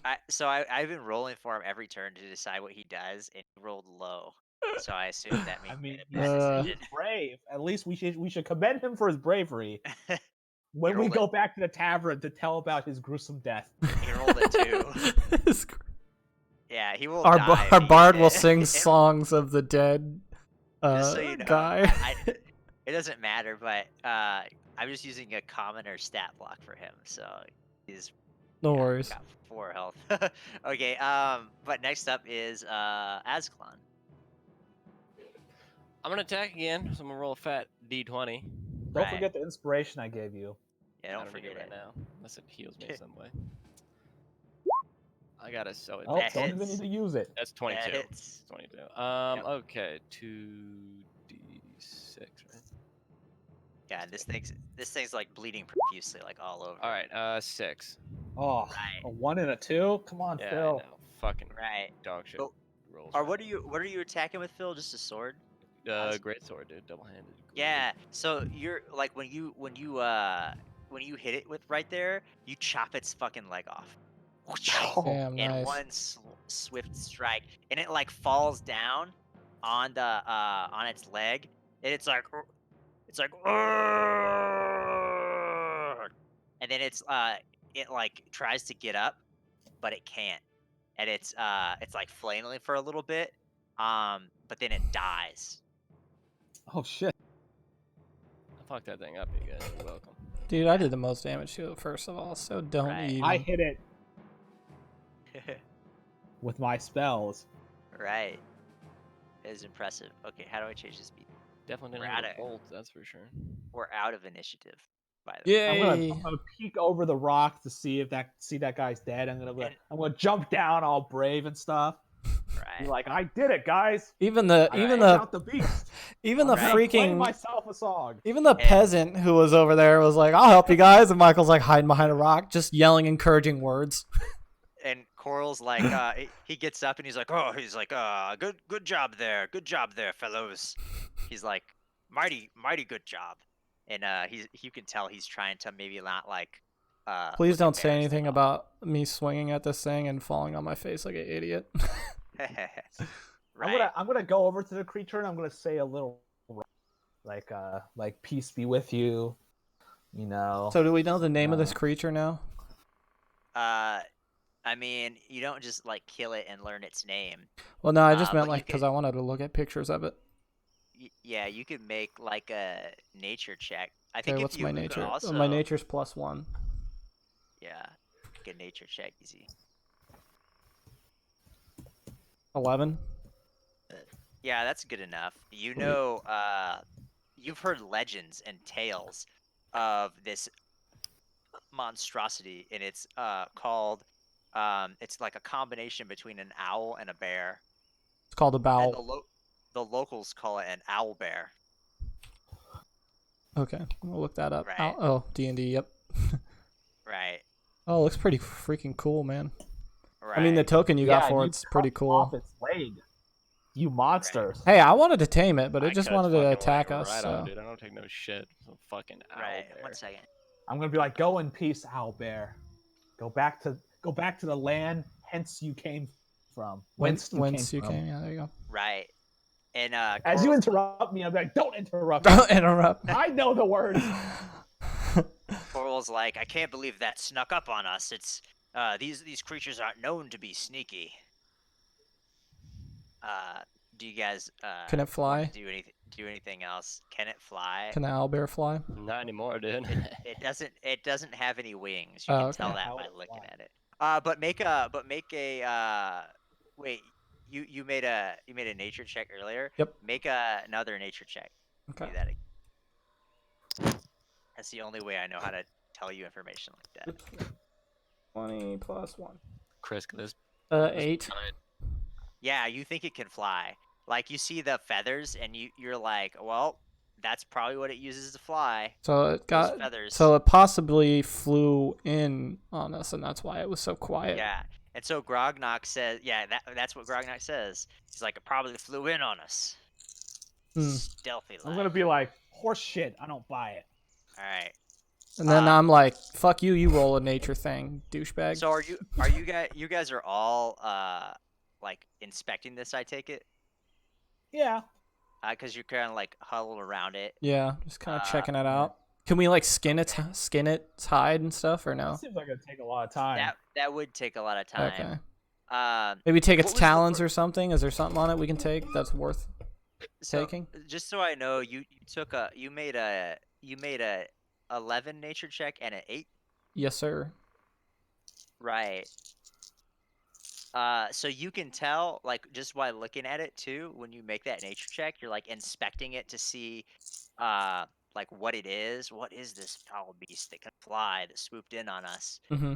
I've been rolling for him every turn to decide what he does, and he rolled low. So I assume that means I mean, he made a bad he's brave. At least we should commend him for his bravery. decision. When we rolled go back to the tavern to tell about his gruesome death. He rolled a 2. This- Yeah, he will our die. our if he- bard will sing songs of the dead Just so you know, guy. it doesn't matter, but I'm just using a commoner stat block for him, so he's No yeah, worries. got 4 health. Okay, but next up is Azclan. I'm gonna attack again, so I'm gonna roll a fat d20. Don't Right. forget the inspiration I gave you. Yeah, I don't need forget it it. right now, unless it heals me some way. I got it. So Oh, That don't even hits. need to use it. that's 22. That hits. 22. Yep. Okay, 2d6, right? Yeah, and this thing's like bleeding profusely, like all over. All right, 6. Oh, Right. a 1 and a 2? Come on, Yeah, I Phil. know. Fucking Right. dog shit Oh, rolls. Or what are you attacking with, Phil? Just a sword? Great sword, dude. Double-handed. Yeah. So you're like when you hit it with right there, you chop its fucking leg off. Damn, In nice. one swift strike, and it like falls down on the on its leg, and it's like "Arrgh!" And then it like tries to get up, but it can't, and it's like flailing for a little bit, but then it dies. Oh shit! I fucked that thing up, you guys. You're welcome. Dude, I did the most damage to it first of all, so don't Right. even. I hit it with my spells. Right. It is impressive. Okay, how do I change the speed? Definitely We're didn't hit at a it. bolt, that's for sure. We're out of initiative, by the way. Yay! I'm gonna peek over the rock to see if that guy's dead. And- I'm gonna jump down all brave and stuff. Be Right. like, I did it, guys. Even the I even took the out the beast. even the I'm gonna play freaking myself a song. even the And- peasant who was over there was like, "I'll help you guys," and Michael's like hiding behind a rock, just yelling encouraging words. And Coral's like, he gets up and he's like, good job there, fellows. He's like, mighty good job. And you can tell he's trying to maybe not like. Please look don't say embarrassed anything at about me swinging at this thing and falling on my face like an idiot. all. I'm gonna go over to the creature and I'm gonna say a little like peace be with you. You know. So do we know the name of this creature now? I mean, you don't just like kill it and learn its name. Well, no, I just but meant you like because can- I wanted to look at pictures of it. Yeah, you could make like a nature check. I think Okay, if what's you my could nature? Also, My nature's +1. Yeah, good nature check, easy. 11. Yeah, that's good enough. You know, you've heard legends and tales of this monstrosity, and it's called it's like a combination between an owl and a bear. It's called a And bowel. the locals call it an owl bear. Okay, we'll look that up. Right. Oh, D&D. Yep. Right. Oh, it looks pretty freaking cool, man. Right. I mean, the token you got Yeah, for you it's pretty cut cool. Off its leg. You monsters. Hey, I wanted to tame it, but it I just cut wanted to fucking attack like us. right So. on, dude. I don't take no shit. Some fucking owl Right. bear. 1 second. I'm gonna be like, go in peace, owlbear. Go back to the land hence you came from. Whence you you from. came? Yeah, there you go. Right. And As you Coral's- interrupt me, I'm like, don't interrupt. me. Don't interrupt. I know the words. Coral's like, I can't believe that snuck up on us. It's these creatures aren't known to be sneaky. Do you guys Can it fly? do anything else? Can it fly? Can the owlbear fly? Not anymore, dude. It doesn't have any wings. You Oh, can okay. tell that How by would it looking fly? at it. But make a wait. You made a nature check earlier. Yep. Make another nature check. Okay. Do that again. That's the only way I know how to tell you information like that. 20 plus 1. Chris, this 8. Yeah, you think it can fly. Like you see the feathers, and you're like, well, that's probably what it uses to fly. So it Those got. feathers. So it possibly flew in on us, and that's why it was so quiet. Yeah. And so Grognak says, yeah, that's what Grognak says. He's like, it probably flew in on us. Stealthy. I'm gonna be like, horse shit. I don't buy it. All right. And then I'm like, "Fuck you! You roll a nature thing, douchebag." So are you guys are all like inspecting this? I take it, Yeah. because you're kind of like huddled around it. Yeah, just kind of checking it out. Can we like skin its hide and stuff, or no? That seems like it'd take a lot of time. That would take a lot of time. Okay. Maybe take its what was the talons fir- or something. Is there something on it we can take that's worth taking? Just so I know, you made a 11 nature check and an 8. Yes, sir. Right. So you can tell, like, just by looking at it too, when you make that nature check, you're like inspecting it to see, like what it is. What is this foul beast that can fly that swooped in on us? Mm-hmm.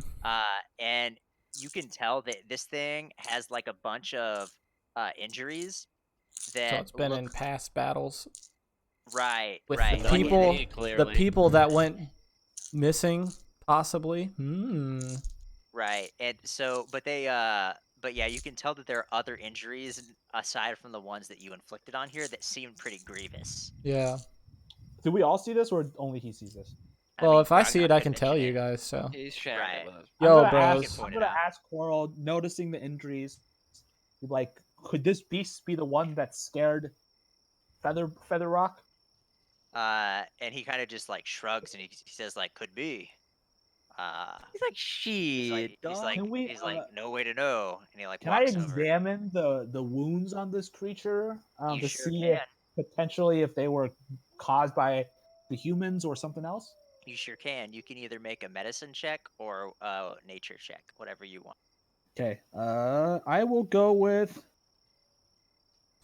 And you can tell that this thing has like a bunch of injuries that So it's been look in past battles right, with right. the Like people. me, clearly. The people that went missing, possibly. Right. And so, but yeah, you can tell that there are other injuries aside from the ones that you inflicted on here that seem pretty grievous. Yeah. Do we all see this, or only he sees this? Well, mean, if I see Grognak it, I could can tell mention you it. guys. So. He's sharing Right. it with us. Yo, I'm gonna bros. Ask, I'm Point it gonna out. ask Coral, noticing the injuries, like, could this beast be the one that scared Feather Rock? And he kind of just like shrugs and he says like, could be. He's like, shit, dog. Can we, he's like, no way to know, and he like can I walks over. examine the wounds on this creature You to sure see can. if potentially if they were caused by the humans or something else? You sure can. You can either make a medicine check or a nature check, whatever you want. Okay. I will go with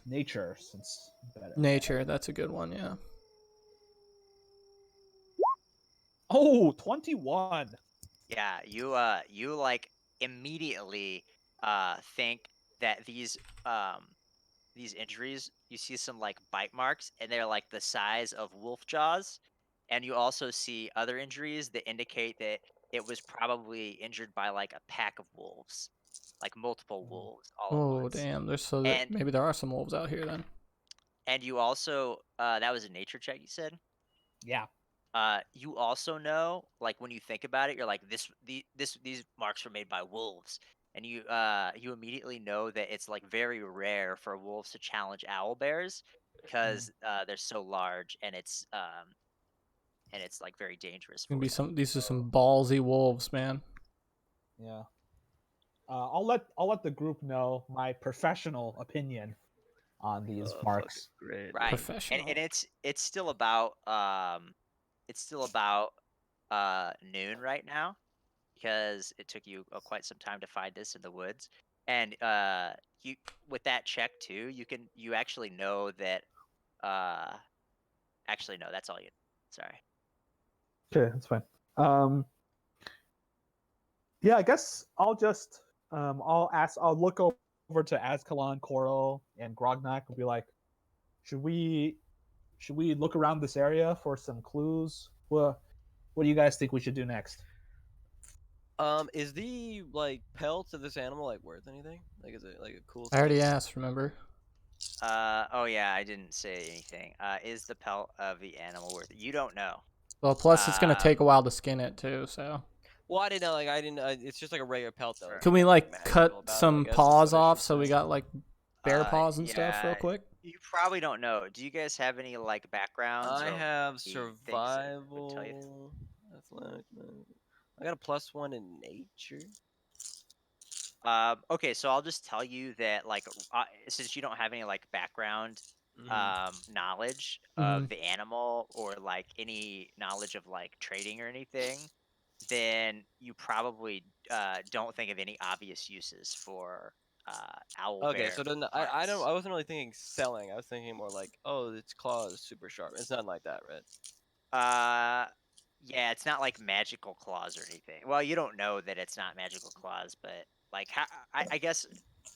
nature since better. Nature, that's a good one. Yeah. Oh, 21. Yeah, you like immediately think that these injuries, you see some like bite marks and they're like the size of wolf jaws, and you also see other injuries that indicate that it was probably injured by like a pack of wolves, like multiple wolves all at Oh once. damn. There's so And maybe there are some wolves out here then. you also that was a nature check you said. Yeah. You also know, like when you think about it, you're like these marks were made by wolves, and you immediately know that it's like very rare for wolves to challenge owl bears because they're so large and it's like very dangerous Gonna for be them. some. These are some ballsy wolves, man. Yeah. I'll let the group know my professional opinion on these marks. Great. Right, Professional. and it's still about noon right now because it took you quite some time to find this in the woods, and you with that check too, you actually know that uh actually no, that's all you. Sorry. Okay, that's fine. Yeah, I guess I'll look over to Azkalan, Coral, and Grognak and be like, should we look around this area for some clues? What do you guys think we should do next? Is the like pelt of this animal like worth anything? Like, is it like a cool I already thing? asked. Remember? Oh yeah, I didn't say anything. Is the pelt of the animal worth it? You don't know. Well, plus it's gonna Uh, take a while to skin it too. So Well, I didn't know. Like, I didn't. It's just like a regular pelt, though. Sure. It's can we nothing like magical cut about it, I some guess, is paws what I off should so we say. got like bear paws and stuff real yeah, quick? you probably don't know. Do you guys have any like backgrounds I or have the things that would tell you? survival, athletic. I got a +1 in nature. Okay, so I'll just tell you that like since you don't have any like background knowledge Mhm. of the animal or like any knowledge of like trading or anything, then you probably don't think of any obvious uses for owl Okay, bear so then I don't. parts. I wasn't really thinking selling. I was thinking more like, oh, its claw is super sharp. It's nothing like that, right? Uh, yeah, it's not like magical claws or anything. Well, you don't know that it's not magical claws, but like, I guess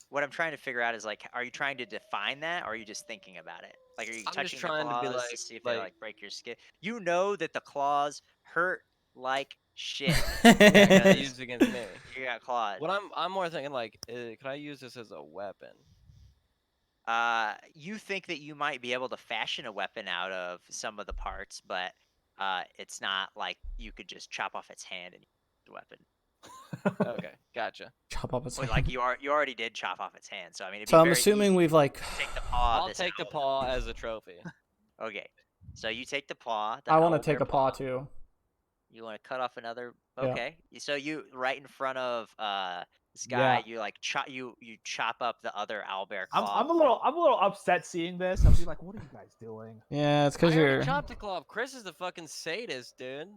what I'm trying to figure out is like, are you trying to define that, or are you just thinking about it? Like, are you I'm just touching the trying to be claws to see if they like, like break your skin? You know that the claws hurt like shit. yeah, because they because use it against me. you got claws. What I'm more thinking like, could I use this as a weapon? You think that you might be able to fashion a weapon out of some of the parts, but it's not like you could just chop off its hand and use the weapon. Okay, gotcha. Chop off its Well, hand. like you already did chop off its hand, so I mean, it'd be So I'm very assuming easy we've like. to take the paw. Of I'll this take the owl. paw as a trophy. Okay, so you take the paw. The I want to owl take bear a paw too. You want to cut off another? Yeah. Okay, so you right in front of this Yeah. guy, you like you chop up the other owlbear I'm claw. a little upset seeing this. I'm like, what are you guys doing? Yeah, it's I because already you're. chopped the claw off. Chris is the fucking sadist, dude.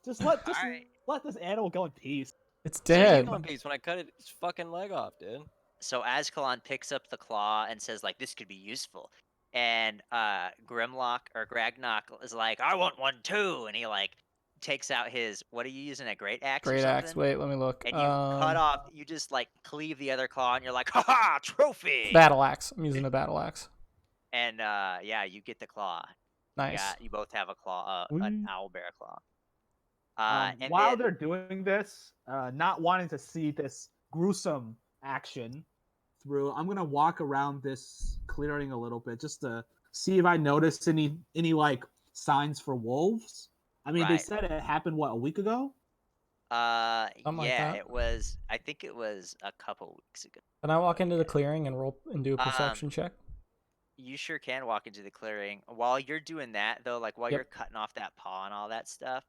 Just Alright. let this animal go in peace. It's So you dead. go in peace when I cut its fucking leg off, dude. So Azkalan picks up the claw and says like this could be useful. And Grimlock or Gragnock is like, I want one too, and he like takes out his what are you using, a great axe or Great something? axe. Wait, let me look. And you cut off, you just like cleave the other claw, and you're like, haha, trophy. Battle axe. I'm using a battle axe. And yeah, you get the claw. Nice. You both have a claw, Woo. an owlbear claw. And while then, they're doing this, not wanting to see this gruesome action through, I'm gonna walk around this clearing a little bit just to see if I notice any like signs for wolves. I mean, they Right. said it happened a week ago. Something like yeah, that. it was. I think it was a couple weeks ago. Can I walk into the clearing and roll and do a perception check? You sure can walk into the clearing. While you're doing that, though, like while Yep. you're cutting off that paw and all that stuff,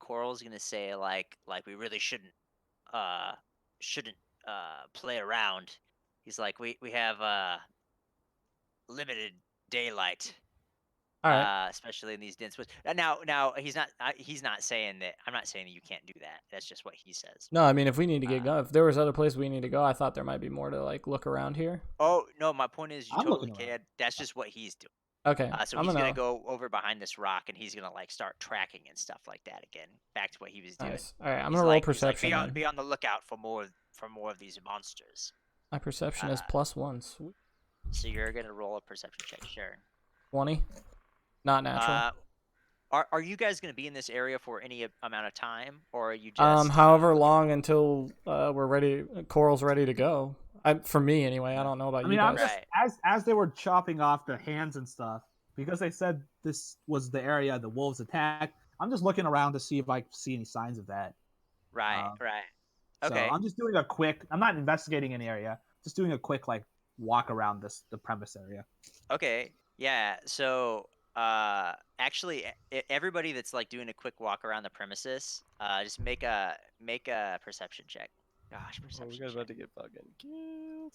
Coral's gonna say like we really shouldn't play around. He's like we have limited daylight. All right. Especially in these dense woods. Now he's not saying that. I'm not saying that you can't do that. That's just what he says. No, I mean if we need to get Uh, going, if there was other places we need to go, I thought there might be more to like look around here. Oh no, my point is you I'm totally looking can. That's just what he's doing. Okay. So I'm he's gonna gonna. go over behind this rock and he's gonna like start tracking and stuff like that again. Back to what he was doing. Nice. All right. I'm He's gonna roll like, perception. then. be on the lookout for more of these monsters. My perception is +1. Sweet. So you're gonna roll a perception check, sure. 20. Not natural. Are you guys gonna be in this area for any amount of time, or are you just However long until we're ready. Coral's ready to go. For me anyway. I don't know about I you mean, guys. I'm just as they were chopping off the hands and stuff, because they said this was the area the wolves attacked. I'm just looking around to see if I see any signs of that. right? So Okay. I'm just doing a quick. I'm not investigating an area. Just doing a quick like walk around the premise area. Okay. Yeah. So, actually, everybody that's like doing a quick walk around the premises, just make a perception check. Gosh, Oh, we perception guys check. about to get fucking killed.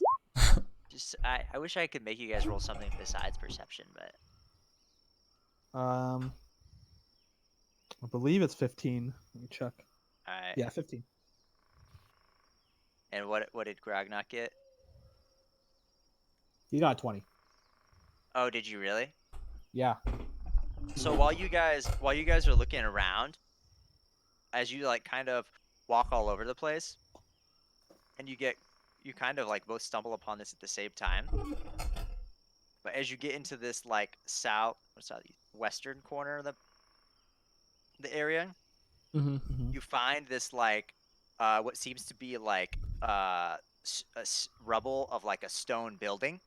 Just, I wish I could make you guys roll something besides perception, but I believe it's 15. Let me check. all right. Yeah, 15. And what did Grognok get? You got 20. Oh, did you really? Yeah. So while you guys are looking around, as you like kind of walk all over the place, and you kind of like both stumble upon this at the same time. But as you get into this like western corner of the area, Mm-hmm. you find this like what seems to be like rubble of like a stone building.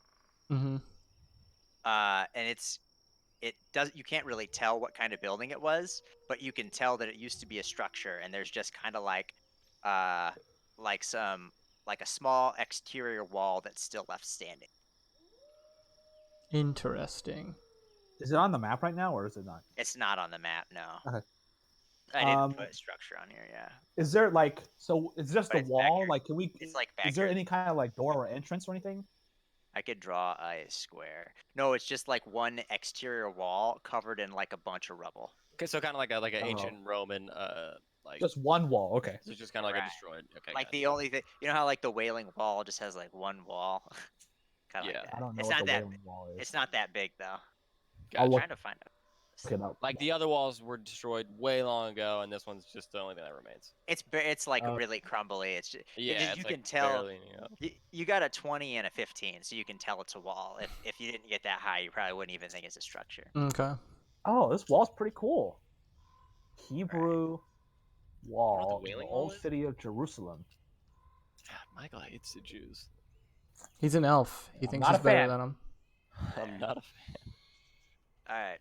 Mm-hmm. And you can't really tell what kind of building it was, but you can tell that it used to be a structure, and there's just kind of like a small exterior wall that's still left standing. Interesting. Is it on the map right now, or is it not? It's not on the map, no. Okay. I didn't put a structure on here, yeah. Is there like so? It's just But a it's back wall. here. Like, can we? It's like back Is there here. any kind of like door or entrance or anything? I could draw a square. No, it's just like one exterior wall covered in like a bunch of rubble. Okay, so kind of like an Oh. ancient Roman like. Just one wall. Okay. So it's just kind of like Right. a destroyed. Okay. Like gotcha. the only thing, you know how like the Wailing Wall just has like one wall, kind of Yeah. like that. I don't know It's what not the that. Wailing Wall is. It's not that big though. I'll Gotcha. I'm look trying to find out. it up. Like the other walls were destroyed way long ago, and this one's just the only thing that remains. It's like Oh. really crumbly. It's just, Yeah, it's you like can tell. barely anything up. You got a 20 and a 15, so you can tell it's a wall. If you didn't get that high, you probably wouldn't even think it's a structure. Okay. Oh, this wall's pretty cool. Hebrew wall, in the Wailing Wall old is? city of Jerusalem. Michael hates the Jews. He's an elf. He I'm thinks not he's a better fan. than him. I'm not a fan. All right.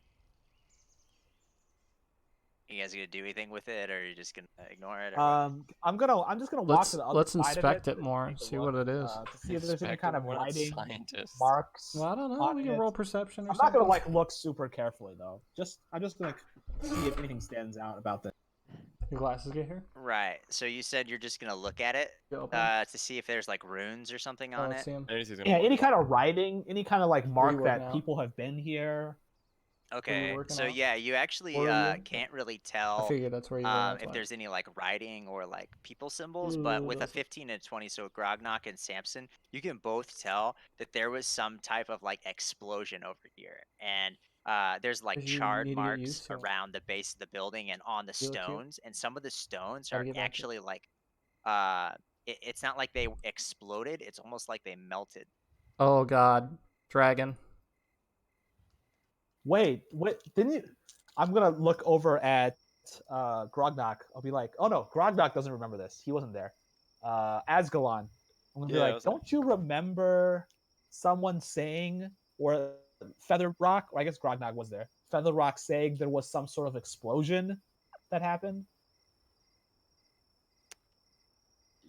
You guys gonna do anything with it, or are you just gonna ignore it? Or what? I'm just gonna walk to the other Let's side inspect of it more, take a see look, what it is. to see if there's any Inspector, kind of we're not writing, scientists. marks. Well, I don't know. on We can it. roll perception or I'm not something. gonna like look super carefully though. I'm just gonna see if anything stands out about this. Your glasses get here. Right. So you said you're just gonna look at it You open. to see if there's like runes or something on let's it. see him. Anything's gonna Yeah, work any out. kind of writing, any kind of like mark working that out? people have been here. Okay. working So out? yeah, you actually Where are you? can't really I tell figured that's where you were. that's if why. there's any like writing or like people symbols, but with a Those- 15 and 20, so Grognok and Samson, you can both tell that there was some type of like explosion over here, and there's like Because you charred need to get marks used to it. around the base of the building and on the You look cute. stones, and some of the stones Gotta are get back to it. actually like it's not like they exploded, it's almost like they melted. Oh God, dragon. Wait, didn't you? I'm gonna look over at Grognok. I'll be like, oh no, Grognok doesn't remember this. He wasn't there. Asgalon. I'm gonna be Yeah, I like, was there. don't you remember someone saying, or Feather Rock, or I guess Grognok was there. Feather Rock saying there was some sort of explosion that happened.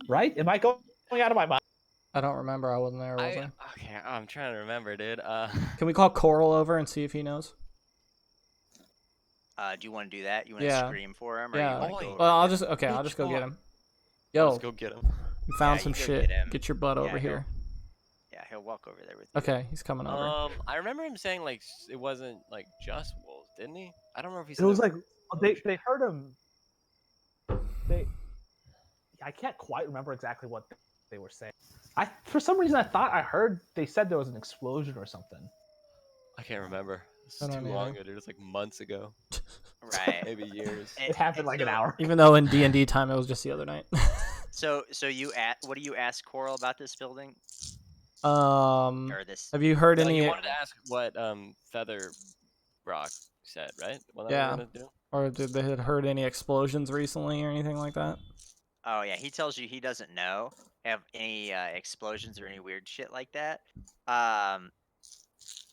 Right? Am I going out of my mind? I don't remember. I wasn't there. Was I? Okay, I'm trying to remember, dude. Can we call Coral over and see if he knows? Do you want to do that? You want to Yeah. scream for him, or Yeah. you want to Oi. go? Well, I'll over just okay. I'll just go get him. Let's Yo, go get him. we found Yeah, some you go shit. get him. Get your butt Yeah, over he'll- here. Yeah, he'll walk over there with you. Okay, he's coming over. I remember him saying like it wasn't like just wolves, didn't he? I don't remember if he It said was there like were they heard him. They, I can't quite remember exactly what they were saying. For some reason I thought I heard they said there was an explosion or something. I can't remember. This I is too don't long either. ago, dude. It's like months ago, Right. maybe years. It happened like an hour. Even though in D&D time it was just the other night. So what do you ask Coral about this building um, or this? have you heard No, any? you wanted to ask what Feather Rock said, right? The one that Yeah. we're gonna do. Or did they had heard any explosions recently or anything like that? Oh yeah, he tells you he doesn't know have any explosions or any weird shit like that.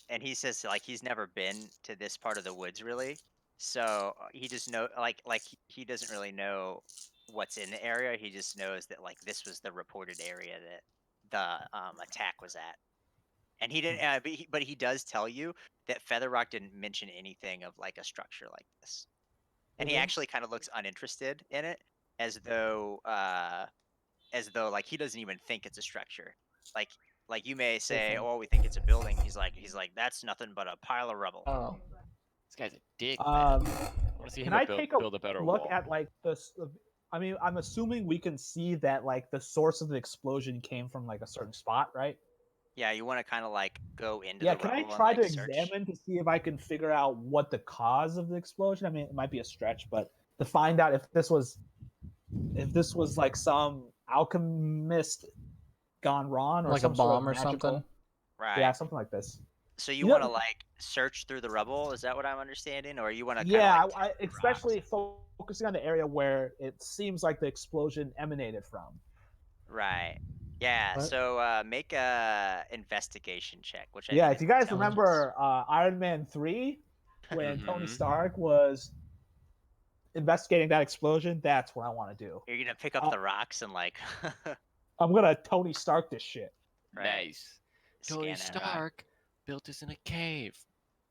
And he says like he's never been to this part of the woods really, so he just know he doesn't really know what's in the area. He just knows that like this was the reported area that the attack was at. And he didn't, but he does tell you that Featherrock didn't mention anything of like a structure like this, and he Mhm. actually kind of looks uninterested in it, as though like he doesn't even think it's a structure. Like you may say, Okay. oh, we think it's a building. He's like that's nothing but a pile of rubble. Oh. This guy's a dick. Um, Man. I want to see can him I build, take a build a better look wall. at like I mean, I'm assuming we can see that like the source of the explosion came from like a certain spot, right? Yeah, you want to kind of like go into Yeah, the can I rubble try and to like search. examine to see if I can figure out what the cause of the explosion? I mean, it might be a stretch, but to find out if this was like some alchemist gone wrong or Like a some sort of bomb or magical- something? Right. Yeah, something like this. So You you want to know- like search through the rubble? Is that what I'm understanding, or you want to? Yeah, like, test the rocks? especially focusing on the area where it seems like the explosion emanated from. Right. Yeah. What? So make a investigation check. Which I Yeah, think if is you guys intelligence. remember Iron Man 3, when Tony Mhm. Stark was investigating that explosion, that's what I want to do. You're gonna pick up I'll- the rocks and like. I'm gonna Tony Stark this shit. Right. Nice. Scan Tony that rock. Stark built this in a cave.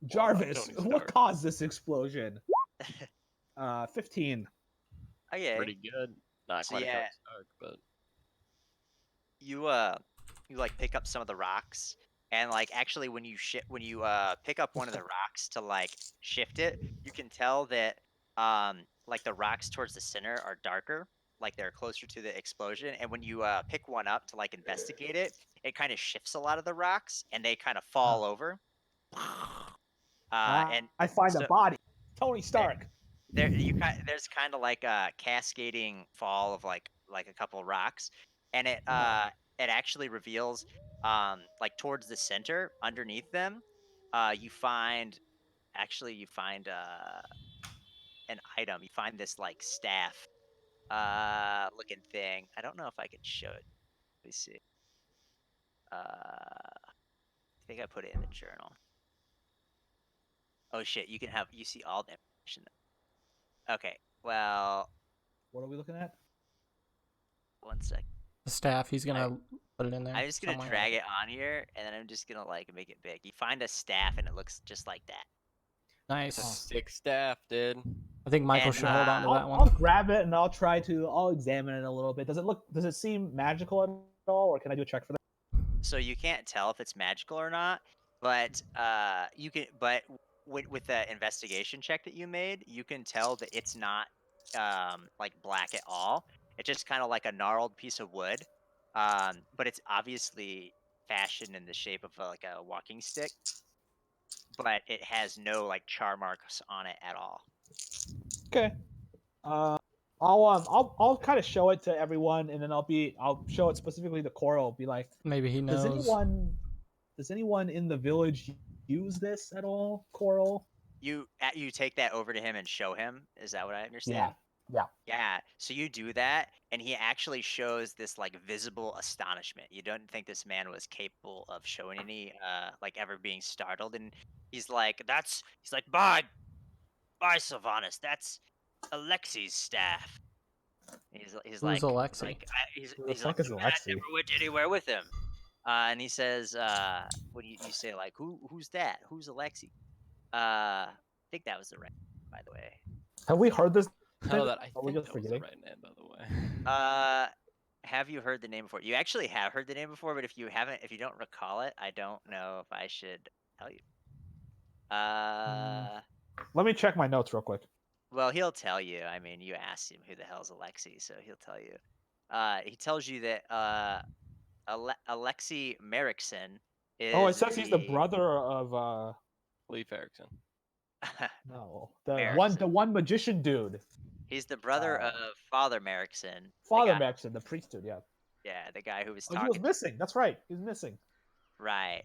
Jarvis, Tony what Stark. caused this explosion? 15. Okay. Pretty good. Not So, quite a Tony yeah. Stark, but You like pick up some of the rocks, and like actually when you pick up one of the rocks to like shift it, you can tell that like the rocks towards the center are darker, like they're closer to the explosion. And when you pick one up to like investigate it, it kind of shifts a lot of the rocks and they kind of fall over. And I find so- a body. Tony Stark. there's kind of like a cascading fall of like a couple rocks, and it actually reveals like towards the center underneath them you find an item. You find this like staff looking thing. I don't know if I can show it. Let me see. I think I put it in the journal. Oh shit, you see all the information. Okay, well, What are we looking at? one sec. The staff, he's gonna put it in there. I'm just gonna somewhere. drag it on here, and then I'm just gonna like make it big. You find a staff, and it looks just like that. it's a Nice. sick staff, dude. I think Michael And, should hold on to that I'll one. grab it and I'll examine it a little bit. Does it seem magical at all, or can I do a check for that? So you can't tell if it's magical or not, but you can. But with the investigation check that you made, you can tell that it's not like black at all. It's just kind of like a gnarled piece of wood, but it's obviously fashioned in the shape of like a walking stick. But it has no like char marks on it at all. Okay. I'll kind of show it to everyone, and then I'll show it specifically to Coral. Be like, Maybe he knows. does anyone in the village use this at all, Coral? You take that over to him and show him. Is that what I understand? Yeah. Yeah. So you do that, and he actually shows this like visible astonishment. You don't think this man was capable of showing any like ever being startled, and he's like, by Sylvanas, that's Alexi's staff. He's Who's like, Alexi? he's Who the like, fuck is "I Alexi?" never went anywhere with him. And he says, when you say like, who's that? Who's Alexi? I think that was the right. by the way. Have we heard this? Oh, that I Are we think just that was the forgetting? right name, by the way. Have you heard the name before? You actually have heard the name before, but if you haven't, if you don't recall it, I don't know if I should tell you. Let me check my notes real quick. Well, he'll tell you. I mean, you asked him who the hell's Alexei, so he'll tell you. He tells you that Alexei Merrickson Oh, it is says he's the the brother of Leif Erikson. no, the Merrickson. one magician dude, He's the brother Uh, of Father Merrickson, the Father guy, Maxon, the priest dude. Yeah. yeah, the guy who was Oh, he was talking. missing. That's right. He was missing. Right.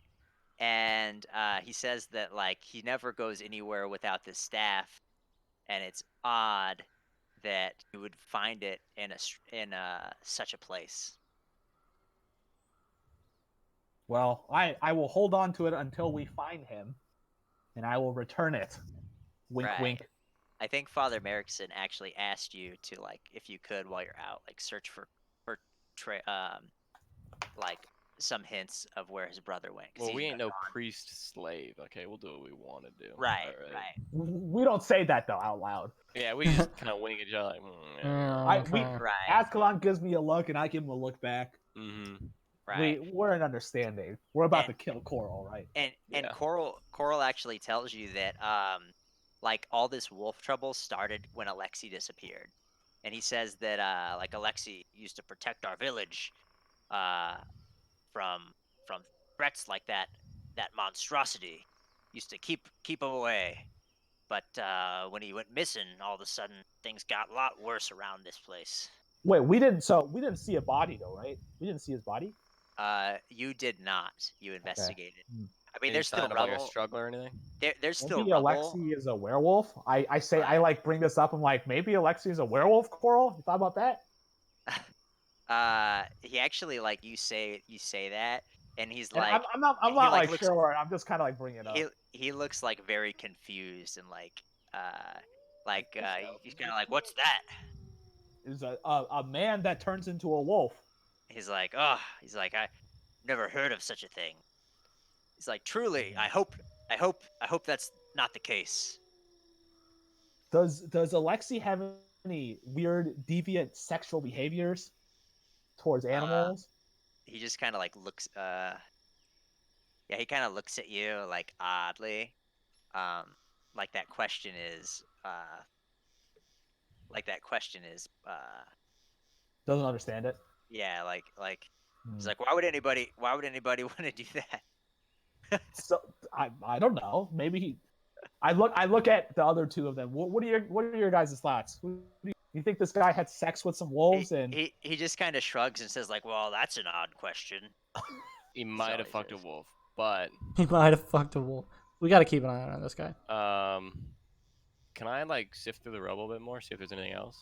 And he says that like he never goes anywhere without the staff, and it's odd that you would find it in such a place. Well, I will hold on to it until we find him, and I will return it. Wink, Right. wink. I think Father Merrickson actually asked you to like, if you could while you're out, like search for like some hints of where his brother went. 'Cause Well, he's we ain't been no gone. priest slave. Okay, we'll do what we want to do. Right, Alright. right, We don't say that though out loud. Yeah, we just kind of wing each other. Like, Yeah, we okay. right, Ascalon gives me a look, and I give him a look back. Mm-hmm. right. We're an understanding. We're about And- to kill Coral, right? And Yeah. Coral actually tells you that like all this wolf trouble started when Alexei disappeared. And he says that like Alexei used to protect our village from threats like that monstrosity. Used to keep him away. But when he went missing, all of a sudden things got a lot worse around this place. Wait, we didn't see a body though, right? We didn't see his body. You did not. You investigated. Hmm. I mean, Any there's still sign of like a rubble. struggle or anything? There's still Maybe rubble. Alexei is a werewolf. I say I Right. like bring this up. I'm like, maybe Alexei is a werewolf. Coral, you thought about that? He actually like you say that, and he's And like, I'm not he, like, looks- sure. I'm just kind of like bringing it up. he looks like very confused and like he's kind of like, what's that? Is a man that turns into a wolf. He's like, oh, he's like, I never heard of such a thing. He's like, truly, I hope that's not the case. Does Alexei have any weird deviant sexual behaviors towards animals? He just kind of like looks, yeah, he kind of looks at you like oddly, like that question is, Doesn't understand it. yeah, like Hmm. he's like, why would anybody want to do that? So I don't know. Maybe he. I look at the other two of them. What are your guys' thoughts? You think this guy had sex with some wolves and He just kind of shrugs and says like, well, that's an odd question. He might all have he fucked a says. wolf, but He might have fucked a wolf. We got to keep an eye on this guy. can I like sift through the rubble a bit more, see if there's anything else?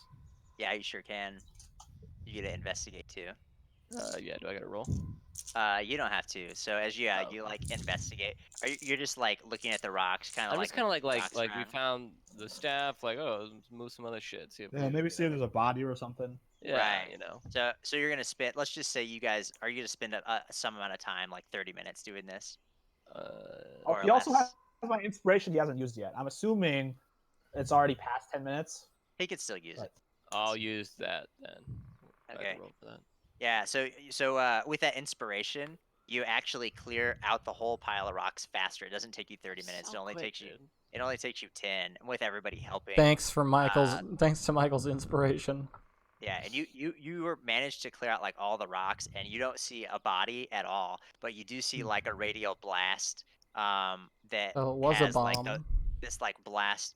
Yeah, you sure can. You get to investigate too. Yeah. Do I got to roll? You don't have to. So as you like investigate, you're just like looking at the rocks, kind of I'm like just kind of like moving rocks we around. found the staff. Like, oh, let's move some other shit. See if yeah, maybe see if there's a body or something. Yeah, Right. you know. So you're gonna spend. Let's just say you guys are you gonna spend some amount of time, like 30 minutes, doing this. Oh, Or he also less. has my inspiration he hasn't used yet. I'm assuming it's already past 10 minutes. He could still use it. I'll use that then. I can Okay. roll for that. Yeah. So with that inspiration, you actually clear out the whole pile of rocks faster. It doesn't take you 30 minutes. So It only quick, takes you. dude. It only takes you 10, with everybody helping. Thanks to Michael's inspiration. Yeah, and you were managed to clear out like all the rocks, and you don't see a body at all, but you do see like a radial blast that So it was a has like bomb. this like blast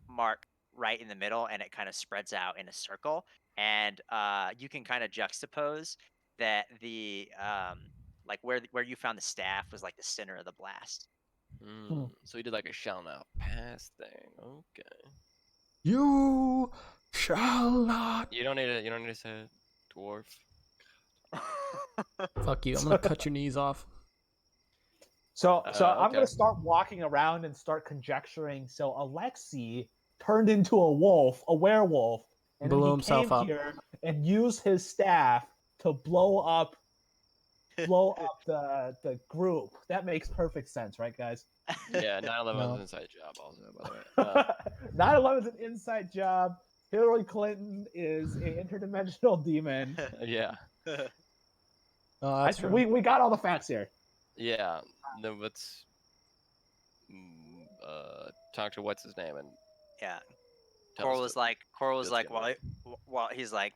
mark right in the middle, and it kind of spreads out in a circle, and you can kind of juxtapose that the like where you found the staff was like the center of the blast. So he did like a shall not pass thing. Okay. You shall not. You don't need to say dwarf. Fuck you. I'm gonna cut your knees off. So I'm okay. gonna start walking around and start conjecturing. So Alexei turned into a wolf, a werewolf, and Blew then he himself came up. here and used his staff to blow up blow up the group. That makes perfect sense, right, guys? Yeah, 9/11 was No. an inside job, also, by the way. 9/11 is an inside job. Hillary Clinton is an interdimensional demon. Yeah, Oh, that's true. We got all the facts here. yeah. Then let's talk to what's his name and Yeah. tell us what Coral was feels like, good. while he's like,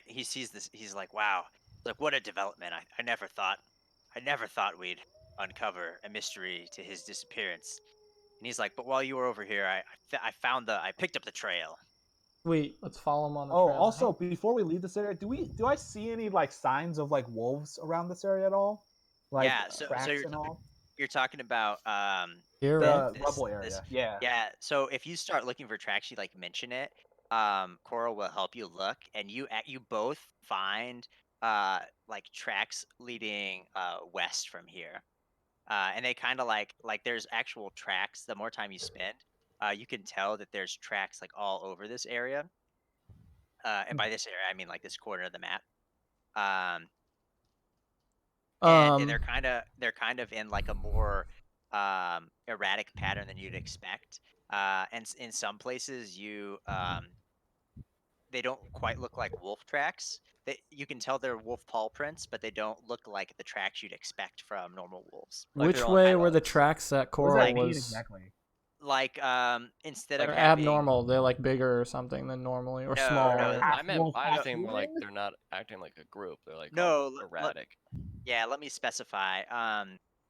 he sees this, he's like, wow, like what a development. I never thought we'd uncover a mystery to his disappearance. And he's like, but while you were over here, I picked up the trail. Sweet. Let's follow him on the Oh, trail. also before we leave this area, do I see any like signs of like wolves around this area at all? Like Yeah, so tracks and all? you're talking about Here, right? The rubble area. this Yeah. yeah. So if you start looking for tracks, you like mention it. Coral will help you look, and you both find like tracks leading west from here. And they kind of like there's actual tracks. The more time you spend, you can tell that there's tracks like all over this area. And by this area, I mean like this corner of the map. Um, and they're kind of in like a more erratic pattern than you'd expect. In some places, they don't quite look like wolf tracks. You can tell they're wolf paw prints, but they don't look like the tracks you'd expect from normal wolves. Like Which they're all way kind were of the tracks that What does Coral that mean was? exactly? like instead of They're having abnormal. They're like bigger or something than normally, or No, smaller. no, I was thinking more like they're not acting like a group. They're like all no. erratic. Yeah, let me specify.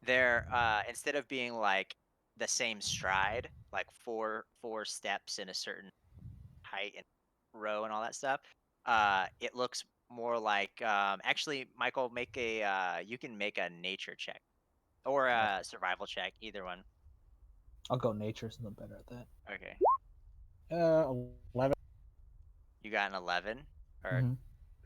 They're instead of being like the same stride, like four steps in a certain height and row and all that stuff, it looks more like actually, Michael, make a you can make a nature check or a survival check, either one. I'll go nature since I'm better at that. Okay, 11. you got an 11 or Mhm.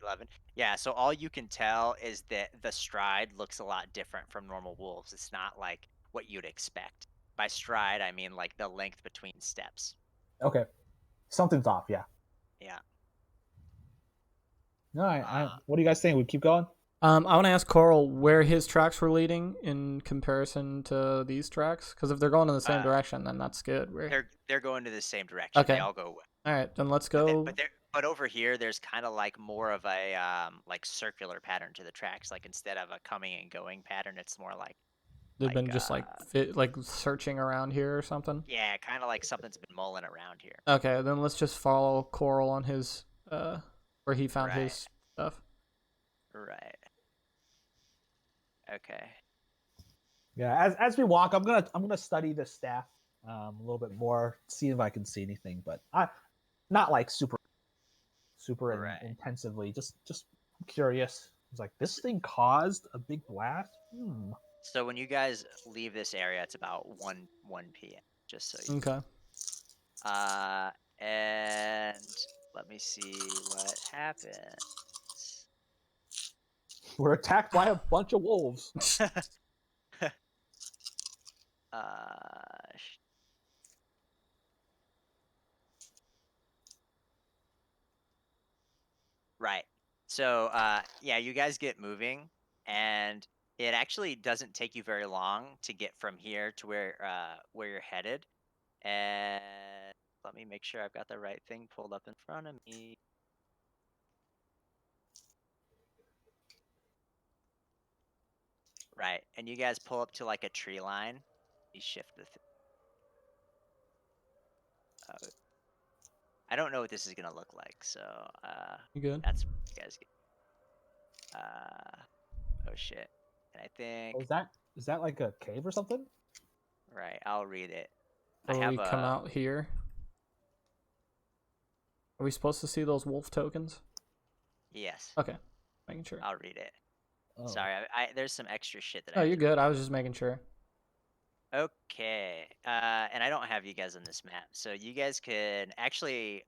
11. Yeah, so all you can tell is that the stride looks a lot different from normal wolves. It's not like what you'd expect. By stride, I mean like the length between steps. Okay. Something's off, yeah. Yeah. All right. Uh, What do you guys think? We keep going? I want to ask Coral where his tracks were leading in comparison to these tracks, because if they're going in the same direction, then that's good. they're going to the same direction. Okay. They all go. All right, then let's But go. but over here, there's kind of like more of a like circular pattern to the tracks. Like instead of a coming and going pattern, it's more like They've been just like searching around here or something. yeah, kind of like something's been mulling around here. Okay, then let's just follow Coral on his where he found Right. his stuff. Right. Okay. Yeah. As we walk, I'm gonna study the staff a little bit more, see if I can see anything, but not like super Right. intensively. Just curious. It's like this thing caused a big blast. So when you guys leave this area, it's about 1 p.m. Just so you. Okay. And let me see what happens. We're attacked by a bunch of wolves. Right. So yeah, you guys get moving, and it actually doesn't take you very long to get from here to where you're headed. And let me make sure I've got the right thing pulled up in front of me. Right. And you guys pull up to like a tree line. You shift the I don't know what this is gonna look like, so You good? that's what you guys get. Oh shit. And I think Is that like a cave or something? right, I'll read it. Or we come out here. Are we supposed to see those wolf tokens? Yes. Okay, making sure. I'll read it. Oh. Sorry, there's some extra shit that Oh, I you're good. I was just making sure. Okay. And I don't have you guys on this map, so you guys can actually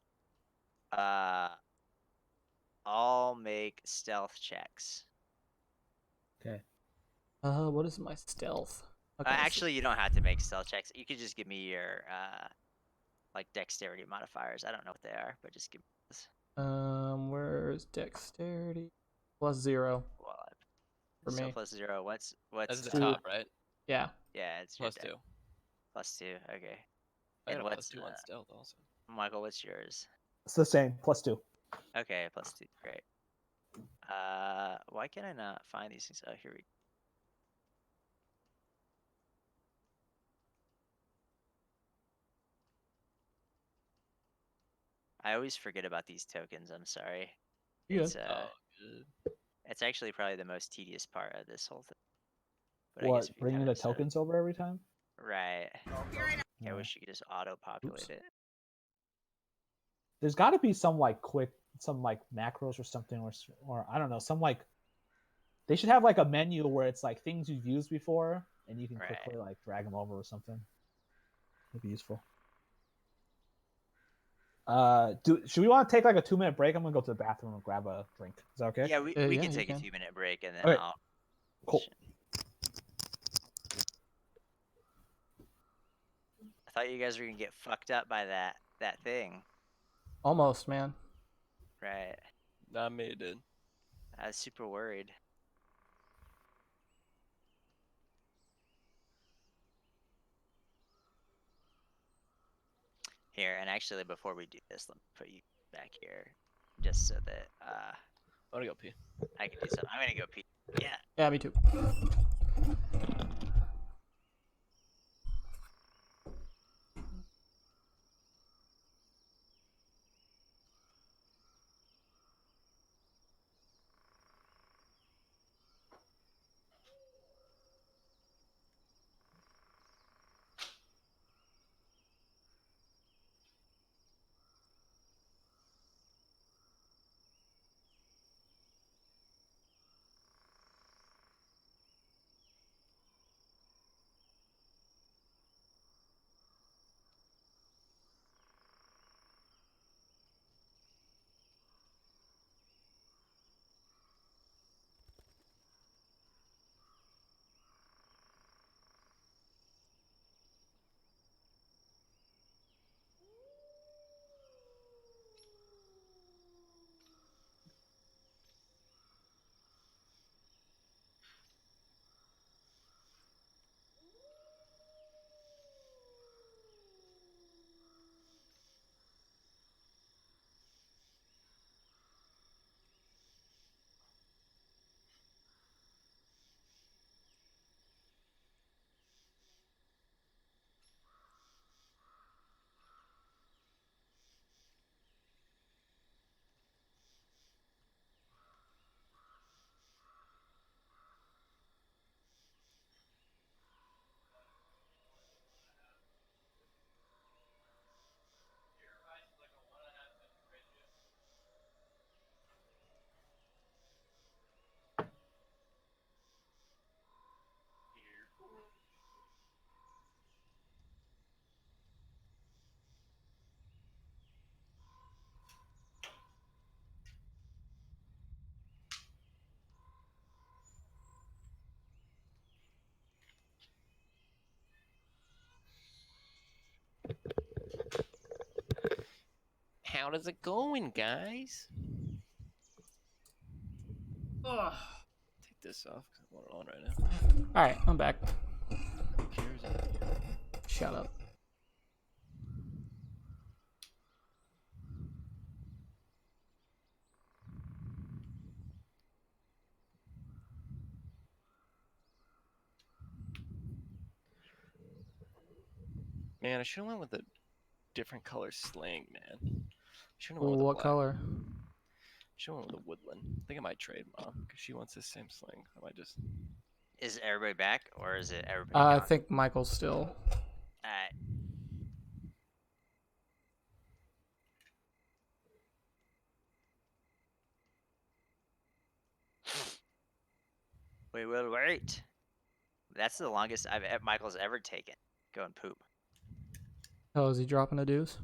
all make stealth checks. Okay. What is my stealth? Okay, Actually, you don't have to make stealth checks. You could just give me your like dexterity modifiers. I don't know what they are, but just give me this. where's dexterity? +0. Well, for So me. +0. What's That's the Two. top, right? Yeah. Yeah, it's your +2. +2. Okay. I And got a what's +2 on stealth also. Michael? What's yours? It's the same. +2. Okay, +2. Great. Why can I not find these things? Oh, here we go. I always forget about these tokens. I'm sorry. You It's good? Oh, good. it's actually probably the most tedious part of this whole thing. But I What? guess we Bringing kind the of said it. tokens over every time? Right. I Yeah. wish you could just auto-populate Oops. it. There's got to be some like some like macros or something, or I don't know, some like they should have like a menu where it's like things you've used before, and you can Right. quickly like drag them over or something. It'd be useful. Should we want to take like a 2-minute break? I'm gonna go to the bathroom and grab a drink. Is that okay? Yeah, we Yeah, can you take a can. 2-minute break and then Okay. I'll. Cool. I thought you guys were gonna get fucked up by that thing. Almost, man. Right. Not me, dude. I was super worried. Here, and actually, before we do this, let me put you back here, just so that I wanna go pee. I can do something. I'm gonna go pee. Yeah. Yeah, me too. How does it going, guys? Take this off because I want it on right now. All right, I'm back. Who cares? Shut up. Man, I should have went with a different color sling, man. Should have went with What a black. color? Should have went with a woodland. I think I might trade Mom because she wants the same sling. I might just. Is everybody back, or is it everybody I gone? think Michael's still. Alright. We will wait. That's the longest Michael's ever taken. Go and poop. Oh, is he dropping the dues?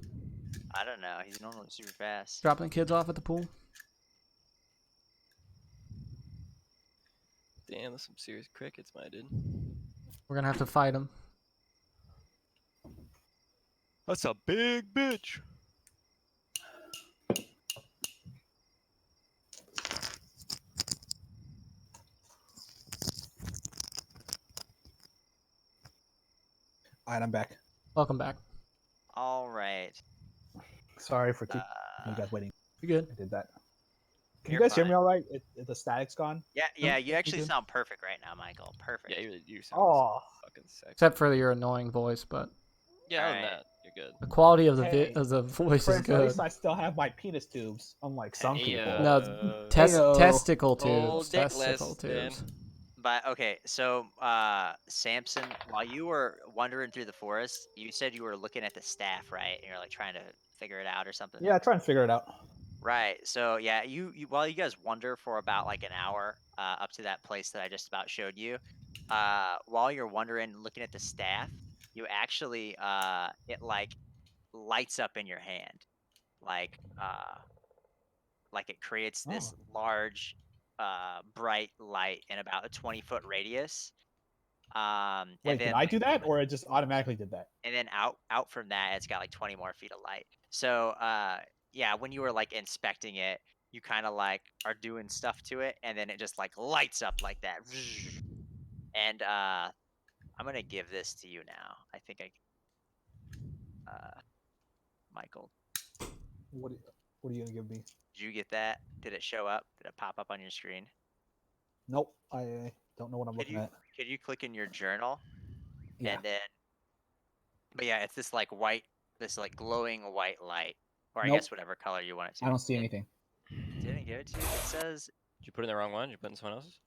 I don't know. He's normally super fast. Dropping the kids off at the pool? Damn, that's some serious crickets, my dude. We're gonna have to fight him. That's a big bitch. Alright, I'm back. Welcome back. All right. Sorry for keeping you Uh, guys waiting. You good? I did that. Can you You're guys hear me fine. all right? The static's gone. Yeah, you you're actually good. sound perfect right now, Michael. Perfect. Yeah, you sound Oh, fucking sick. Except for your annoying voice, but Yeah, other than Alright. that, you're good. the quality of the hey, of the voice is Prince, at good. least I still have my penis tubes, unlike some Hey, people. No, Heyo. testicle tubes. Old dick Testicle list, man. tubes. But okay, so Samson, while you were wandering through the forest, you said you were looking at the staff, right? And you're like trying to figure it out or something. Yeah, try and figure it out. Right. So yeah, you while you guys wander for about like an hour up to that place that I just about showed you, while you're wandering looking at the staff, you actually it like lights up in your hand, like like it creates this Oh. large bright light in about a 20-foot radius. And Wait, did then I like do that, or it just automatically did that? and then out from that it's got like 20 more feet of light. So yeah, when you were like inspecting it, you kind of like are doing stuff to it and then it just like lights up like that. And I'm gonna give this to you now. I think Michael, What? What are you gonna give me? did you get that? Did it show up? Did it pop up on your screen? Nope, I don't know what I'm Could looking you at. could you click in your journal Yeah, and then but yeah, it's this like white, this like glowing white light, or I nope, guess whatever color you want it to I be. don't see anything. Didn't give it to you. It says Did you put in the wrong one? Did you put in someone else's?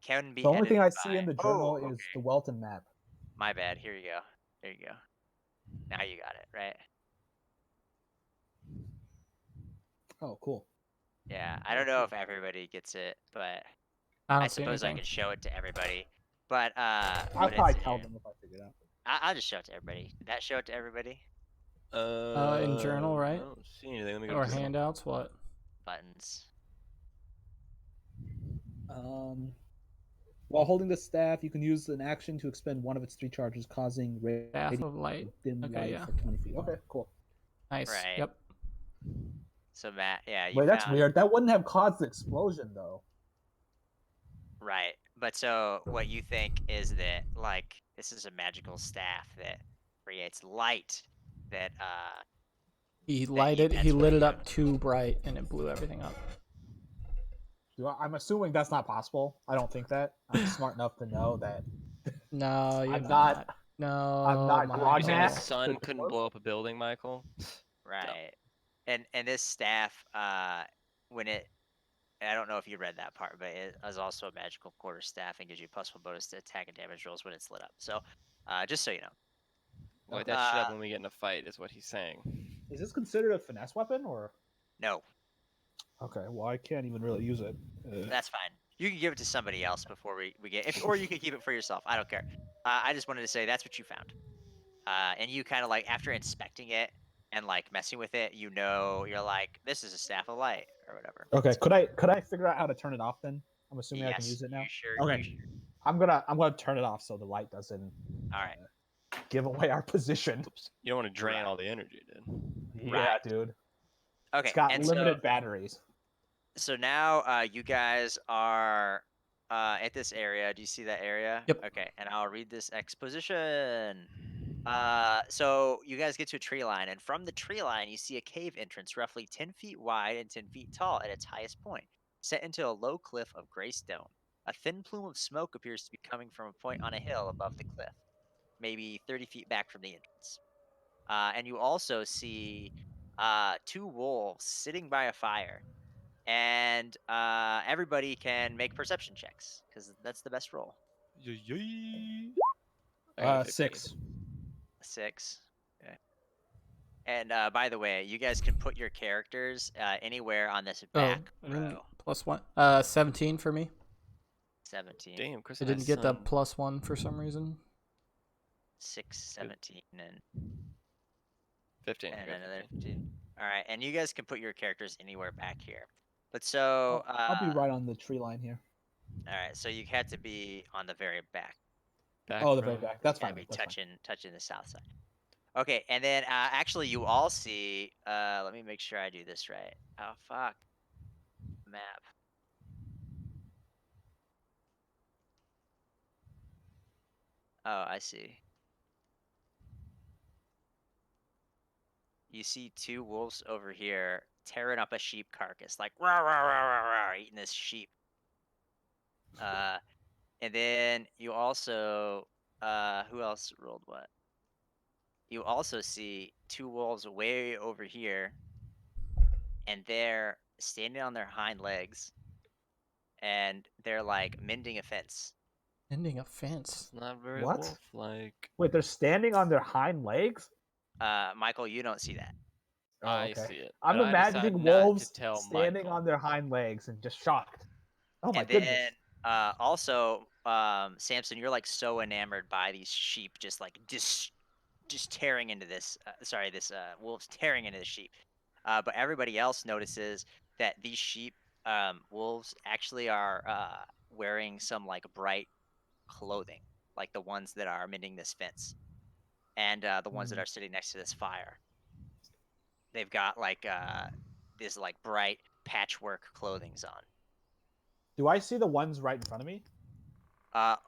can be The only thing edited I see by. in the Oh, journal is okay. the Welton map. My bad. Here you go. There you go. Now you got it, right? Oh, cool. Yeah. I don't know if everybody gets it, but I I don't see suppose I anything. can show it to everybody. But I'll when probably it's tell them if I figure it out. I'll just show it to everybody. Did that show it to everybody? In journal, right? I don't see anything. Let me go Or to journal. handouts? What? Buttons. While holding the staff, you can use an action to expend one of its 3 charges, causing Staff radiant of light. dim Okay, light yeah. for 20 feet. Okay, cool. Nice. Right. Yep. So Matt, yeah, you Wait, that's found weird. That wouldn't have caused the explosion, though. right. But so what you think is that like this is a magical staff that creates light that He that you, lighted. He that's what lit it you up too bright, and it blew everything up. I'm assuming that's not possible. I don't think that. I'm smart enough to know that No, you're I'm not. not. No, I'm not You grog saying the Michael. Michael. sun couldn't blow up a building, Michael? right. And this staff when it I don't know if you read that part, but it is also a magical quarter staff and gives you +1 bonus to attack and damage rolls when it's lit up. So just so you know. Light that shit up when we get in a fight, is what he's saying. Is this considered a finesse weapon, or? No, Okay, well, I can't even really use it. that's fine. You can give it to somebody else before we get or you can keep it for yourself. I don't care. I just wanted to say that's what you found. And you kind of like after inspecting it and like messing with it, you know, you're like, this is a staff of light or whatever. Okay, could I figure out how to turn it off then? I'm assuming I can Yes, use it now. you sure. Okay. You sure. I'm gonna turn it off so the light doesn't All right. give away our position. Oops. You don't want to drain Right. all the energy, dude. Yeah, Right. dude. Okay. It's got And limited batteries. so now you guys are at this area. Do you see that area? Yep. Okay. And I'll read this exposition. So you guys get to a tree line, and from the tree line, you see a cave entrance roughly 10 feet wide and 10 feet tall at its highest point, set into a low cliff of gray stone. A thin plume of smoke appears to be coming from a point on a hill above the cliff, maybe 30 feet back from the entrance. And you also see 2 wolves sitting by a fire. And everybody can make perception checks because that's the best roll. I got a 15. 6. 6. Okay. And by the way, you guys can put your characters anywhere on this back I didn't row. +1. 17 for me. 17, Damn, Chris. I didn't get the +1 for some reason. 6, 17, and 15. I and got another 15. 15. All right, and you guys can put your characters anywhere back here. But so, I'll be right on the tree line here. all right, so you had to be on the very back. Back Oh, the row. very back. That's Gotta fine. be That's fine. touching the south side. Okay, and then actually you all see. Let me make sure I do this right. Oh fuck. Map. Oh, I see. you see two wolves over here tearing up a sheep carcass, like rah, rah, rah, rah, rah, eating this sheep. And then you also, who else rolled what? You also see two wolves way over here, and they're standing on their hind legs, and they're like mending a fence. Ending a fence. It's not very What? wolf-like. Wait, they're standing on their hind legs? Michael, you don't see that. Oh, I okay. see it. I'm but I decide imagining not to wolves tell standing Michael. on their hind legs and just shocked. Oh my And goodness. then also, Samson, you're like so enamored by these sheep just like just tearing into this. This wolves tearing into the sheep. But everybody else notices that these sheep, wolves, actually are wearing some like bright clothing, like the ones that are mending this fence, and the ones that are sitting next to this fire. They've got like this like bright patchwork clothings on. Do I see the ones right in front of me?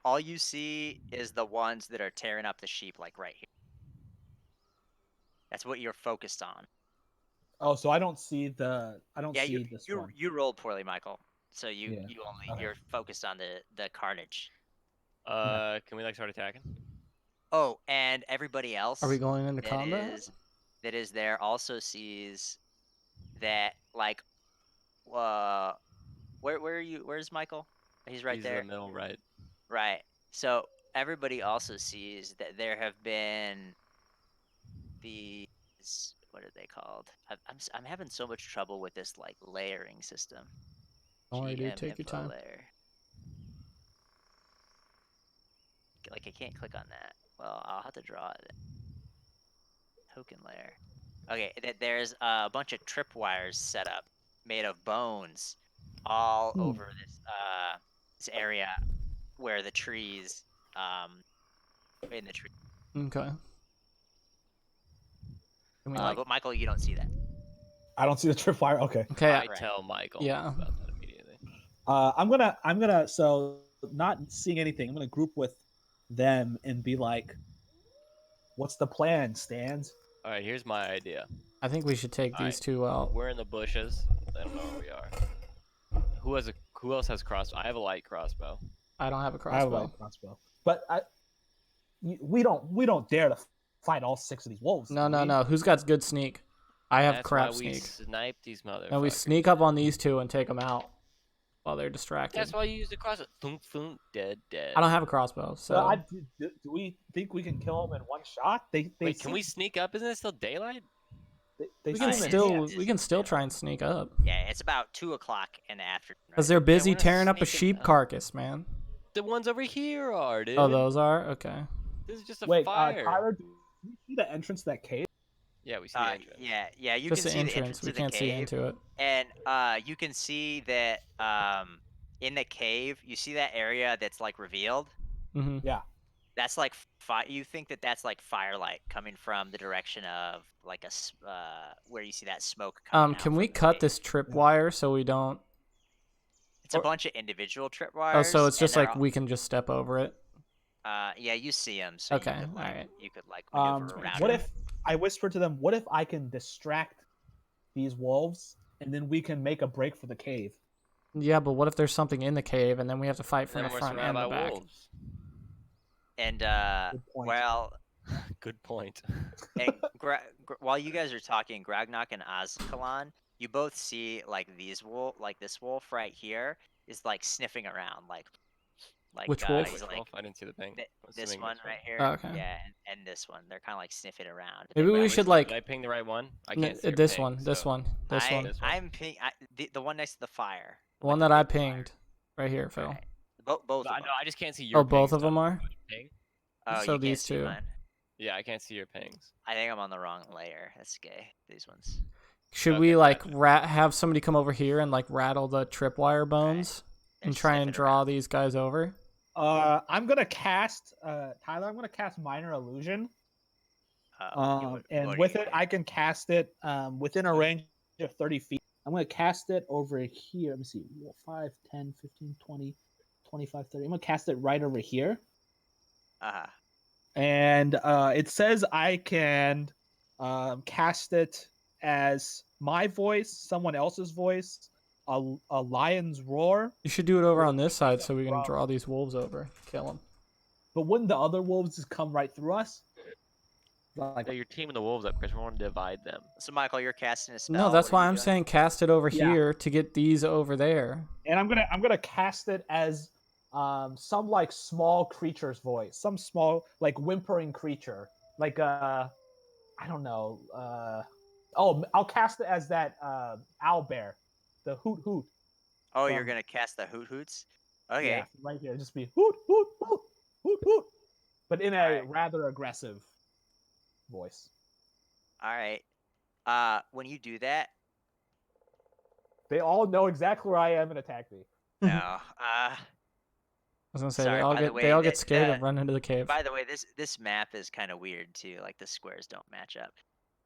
All you see is the ones that are tearing up the sheep, like right here. That's what you're focused on. Oh, so I don't see the. I don't Yeah, see this one. you rolled poorly, Michael. So you Yeah, you only okay. you're focused on the carnage. Can we like start attacking? Oh, and everybody else Are we going into that combat? that is there also sees that like where are you? Where's Michael? He's right He's there. in the middle, right? Right. So everybody also sees that there have been these, what are they called? I'm having so much trouble with this like layering system. Don't worry, dude. GM Take your info time. layer. Like I can't click on that. Well, I'll have to draw it. Token layer. Okay, there's a bunch of tripwires set up made of bones all over this area where the trees in the tree. Okay. Can we like? But Michael, you don't see that. I don't see the tripwire. Okay. Okay. I Right. tell Michael Yeah. about that immediately. I'm gonna. So not seeing anything. I'm gonna group with them and be like, "What's the plan, Stans?" All right, here's my idea. I think we should take these Alright. two out. We're in the bushes. They don't know where we are. Who else has crossbow? I have a light crossbow. I don't have a I have a crossbow. light crossbow, but we don't dare to fight all 6 of these wolves. No, do no, we? no. Who's got good sneak? I have That's crap why we sneak. snipe these motherfuckers. And we sneak up on these two and take them out while they're distracted. That's why you use the crossbow. Thunk, thunk, dead, dead. I don't have a crossbow, so But do we think we can kill them in one shot? They Wait, can seem- we sneak up? Isn't it still daylight? They we can seem still enhanced. we can still try and sneak up Yeah, it's about 2:00 in the afternoon. because Right? they're busy we're not tearing up a sneaking sheep up. carcass, man. The ones over here are, dude. Oh, those are okay. This is just a Wait, fire. Tyler, do you see the entrance to that cave? Yeah, we see the entrance. Yeah, you Just can the see entrance. the entrance We to the can't see cave, into it. and you can see that in the cave, you see that area that's like revealed. Hmm. That's like you think that that's like firelight coming from the direction of like where you see that smoke coming out Can we from the cut cave. this tripwire so we don't? It's a or- bunch of individual tripwires. Oh, so it's and just they're like we can just step over it. yeah, you see them. So Okay, you could, like, alright. you could like maneuver make around. sure. What them. if I whisper to them? What if I can distract these wolves, and then we can make a break for the cave? Yeah, but what if there's something in the cave and then we have to fight from Then the we're front surrounded and the by back? wolves. And Good point. well, Good point. and while you guys are talking, Gragnok and Azkalan, you both see like this wolf right here is like sniffing around, like Which wolf? he's like Wolf? I didn't see the ping. I'm this assuming one right here. Oh, okay. Yeah, and this one. They're kind of like sniffing around. Maybe we Wait, should did like I ping the right one? I can't see your this ping, one, this so- one, this one, This one. I'm the one next to the fire. the one that I pinged, right here, Phil. Right. Both of I them. know. I just can't see your. Oh, both pings, of them though. are. Ping? Oh, so you these can't see two. mine. Yeah, I can't see your pings. I think I'm on the wrong layer. That's gay. These ones. Should Okay, we like gotcha. have somebody come over here and like rattle the tripwire bones They're and try and sniffing draw around. these guys over? I'm gonna cast Tyler. I'm gonna cast minor illusion. And what with do you it, do? I can cast it within a range of 30 feet. I'm going to cast it over here. Let me see. 5, 10, 15, 20, 25, 30. I'm going to cast it right over here. Uh-huh. And it says I can cast it as my voice, someone else's voice, a lion's roar. You should do it over Or on this side the so we can drum. draw these wolves over, kill them. But wouldn't the other wolves just come right through us? Like, So you're teaming the wolves up because we want to divide them. So Michael, you're casting a spell. No, that's What are why you I'm doing? saying cast it over Yeah. here to get these over there. and I'm gonna cast it as some like small creature's voice, some small like whimpering creature, like I don't know. I'll cast it as that owl bear, the hoot hoot. Oh, you're from- gonna cast the hoot hoots. Okay. Yeah, right here, just be hoot hoot hoot hoot hoot, but in a Alright. rather aggressive voice. All right. When you do that, They all know exactly where I am and attack me. no. I was gonna say Sorry, they all by the get way, they all get the- scared the- and run into the cave. By the way, this map is kind of weird too. Like the squares don't match up.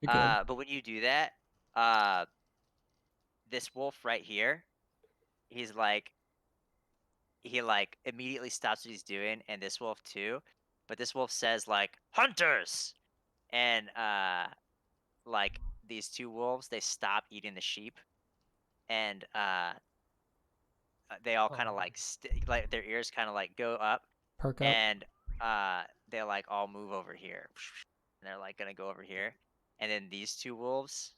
You good. But when you do that, this wolf right here, he immediately stops what he's doing, and this wolf too. But this wolf says like hunters, and like these two wolves, they stop eating the sheep, and they all kind of Oh. like like their ears kind of like go up, Perk up. and they like all move over here, and they're like gonna go over here, and then these two wolves,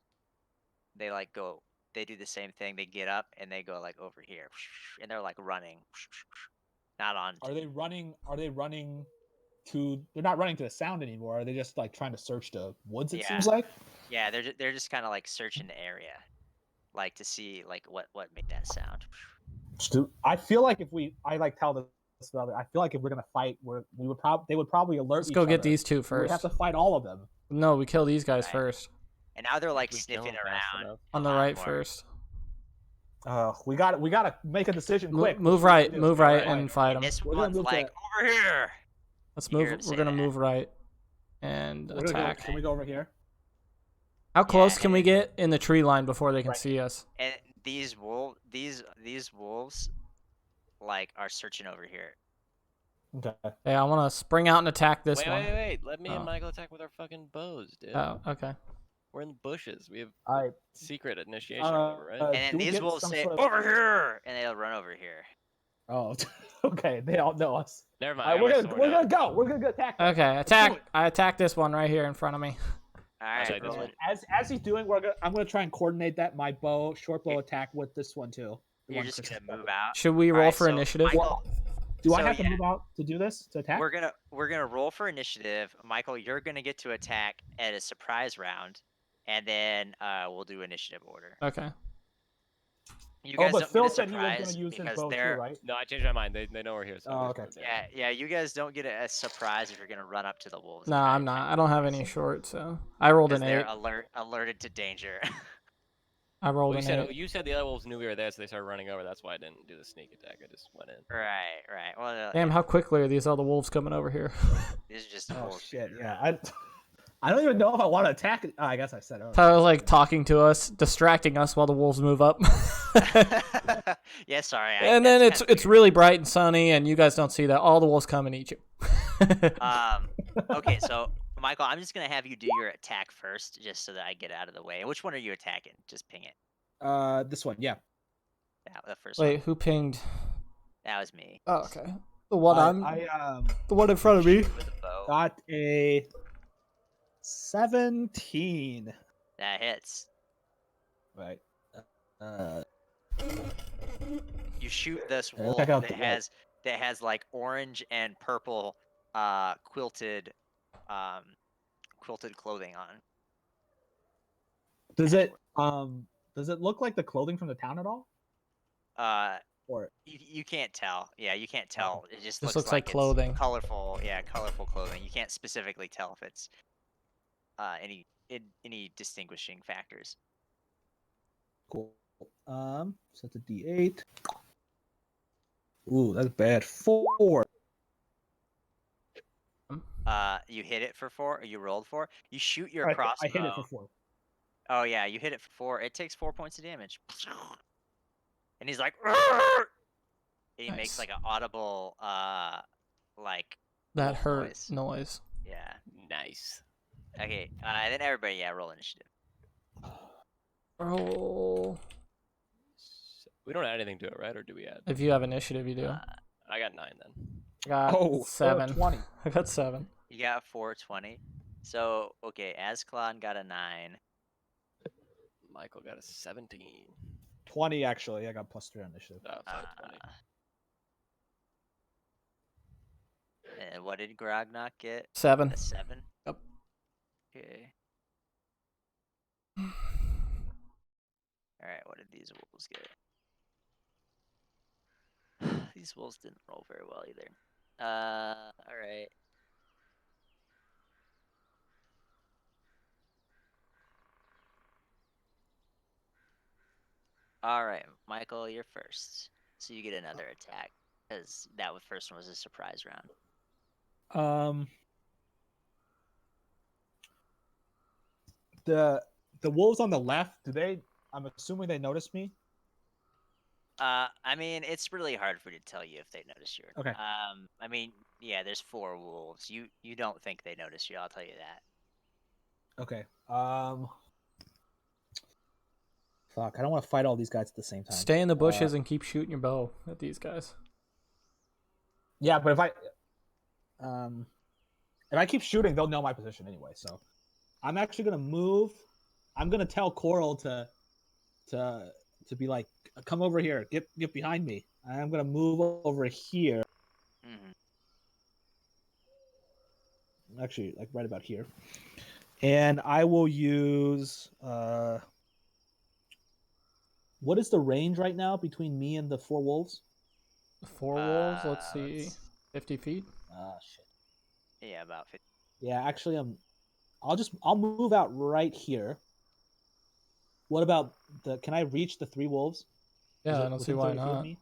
they like go, they do the same thing. They get up and they go like over here, and they're like running, not on. Are they running? Are they running to? They're not running to the sound anymore. Are they just like trying to search the woods? It Yeah. seems like. Yeah, they're just kind of like searching the area, like to see like what made that sound. I feel like if I like tell this to other, I feel like if we're gonna fight, they would probably alert. Let's each go get other. these two We first. have to fight all of them. No, we kill these guys Right. first. And now they're like We kill sniffing them fast around. enough. On the a lot right more. first. We gotta make a decision quick. Move What right, should we do? move Go right, right. and fight them. This We're gonna one's move to- like over here. Let's you hear move. him We're say gonna that. move right and We're gonna go- attack. Can we go over here? How close Yeah, can we and- get in the tree line before they can Right. see us? And these wolves, like are searching over here. Okay. Hey, I want to spring out and attack this wait, one. wait. Let me Oh. and Michael attack with our fucking bows, dude. Oh, okay. We're in the bushes. We have All right. secret initiation, or whatever, right? uh, And do then we these get wolves some say sort of- over here, and they'll run over here. Oh, okay. They all know us. Never mind. All right, I we're got my gonna sword we're out. gonna go. We're gonna go attack. them. Okay, do attack. it. I attack this one right here in front of me. All right, like this roll one. it. As he's doing, I'm gonna try and coordinate that my short bow attack with this one too. The You're one just Chris- gonna move out. Should we roll Alright, for so initiative? Michael, Do I So, have to yeah. move out to do this to attack? we're gonna roll for initiative. Michael, you're gonna get to attack at a surprise round, and then we'll do initiative order. Okay. You Oh, guys but don't Phil get a said he was surprise gonna use his because bow too, they're right? No, I changed my mind. They know we're here. So Oh, I'm okay. just- yeah. You guys don't get a surprise if you're gonna run up to the wolves. and No, try I'm to not. attack I don't have them, any short, so I rolled 'cause an they're 8. alerted to danger. I rolled Well, an you said 8. you said the other wolves knew we were there, so they started running over. That's why I didn't do the sneak attack. I just went in. right. Well, Damn, how quickly are these other wolves coming over here? these are just Oh wolves. shit! Yeah, I don't even know if I want to attack it. Oh, I guess I said earlier. Tyler's like talking to us, distracting us while the wolves move up. Yeah, sorry. And then that's kinda it's really bright and sunny, and you guys don't see that. All the wolves come and eat you. weird. Okay, so Michael, I'm just gonna have you do your attack first, just so that I get out of the way. Which one are you attacking? Just ping it. This one, yeah. The first Wait, one. who pinged? That was me. Oh, okay. The one I the one in front of me. With a bow. got a 17. That hits. Right. Uh, You shoot this Yeah, wolf check out that the- has like orange and purple quilted clothing on. does it look like the clothing from the town at all? Or You can't tell. Yeah, you can't tell. It just This looks, looks like it's clothing. Colorful. Yeah, colorful clothing. You can't specifically tell if it's any distinguishing factors. cool. So it's a D8. Ooh, that's bad. 4. You hit it for 4, or you rolled 4. You shoot your I crossbow. hit it for 4. Oh yeah, you hit it for 4. It takes 4 points of damage. And he's like, "Arr!" And he makes Nice. like an audible, like That wolf hurt noise. noise. Yeah. Nice. Okay, and then everybody, roll initiative. Roll. We don't add anything to it, right? Or do we add? If you have initiative, you do. I got 9 then. I got Oh, 7. 20. I got 7. You got 420. So, okay, Ascalon got a 9. Michael got a 17. 20 actually. I got +3 on initiative. Oh, sorry, 20. And what did Grognok get? 7. A 7? Yep. Okay. Alright, what did these wolves get? These wolves didn't roll very well either. Alright. Alright, Michael, you're first. So you get another attack. Because that first one was a surprise round. The wolves on the left, I'm assuming they noticed me. I mean, it's really hard for me to tell you if they notice you or not. Okay. I mean, yeah, there's 4 wolves. You don't think they notice you, I'll tell you that. Okay. Fuck, I don't want to fight all these guys at the same time. Stay in the bushes and keep shooting your bow at these guys. Yeah, but if I keep shooting, they'll know my position anyway. So I'm actually gonna move. I'm gonna tell Coral to be like, come over here, get behind me. I'm gonna move over here. Mm-hmm. Actually, like right about here, and I will use. What is the range right now between me and the 4 wolves? 4 wolves, let's see. 50 feet? Ah, shit. Yeah, about 50. Yeah, actually, I'll move out right here. What about can I reach the 3 wolves? Yeah, I don't see why not. Me?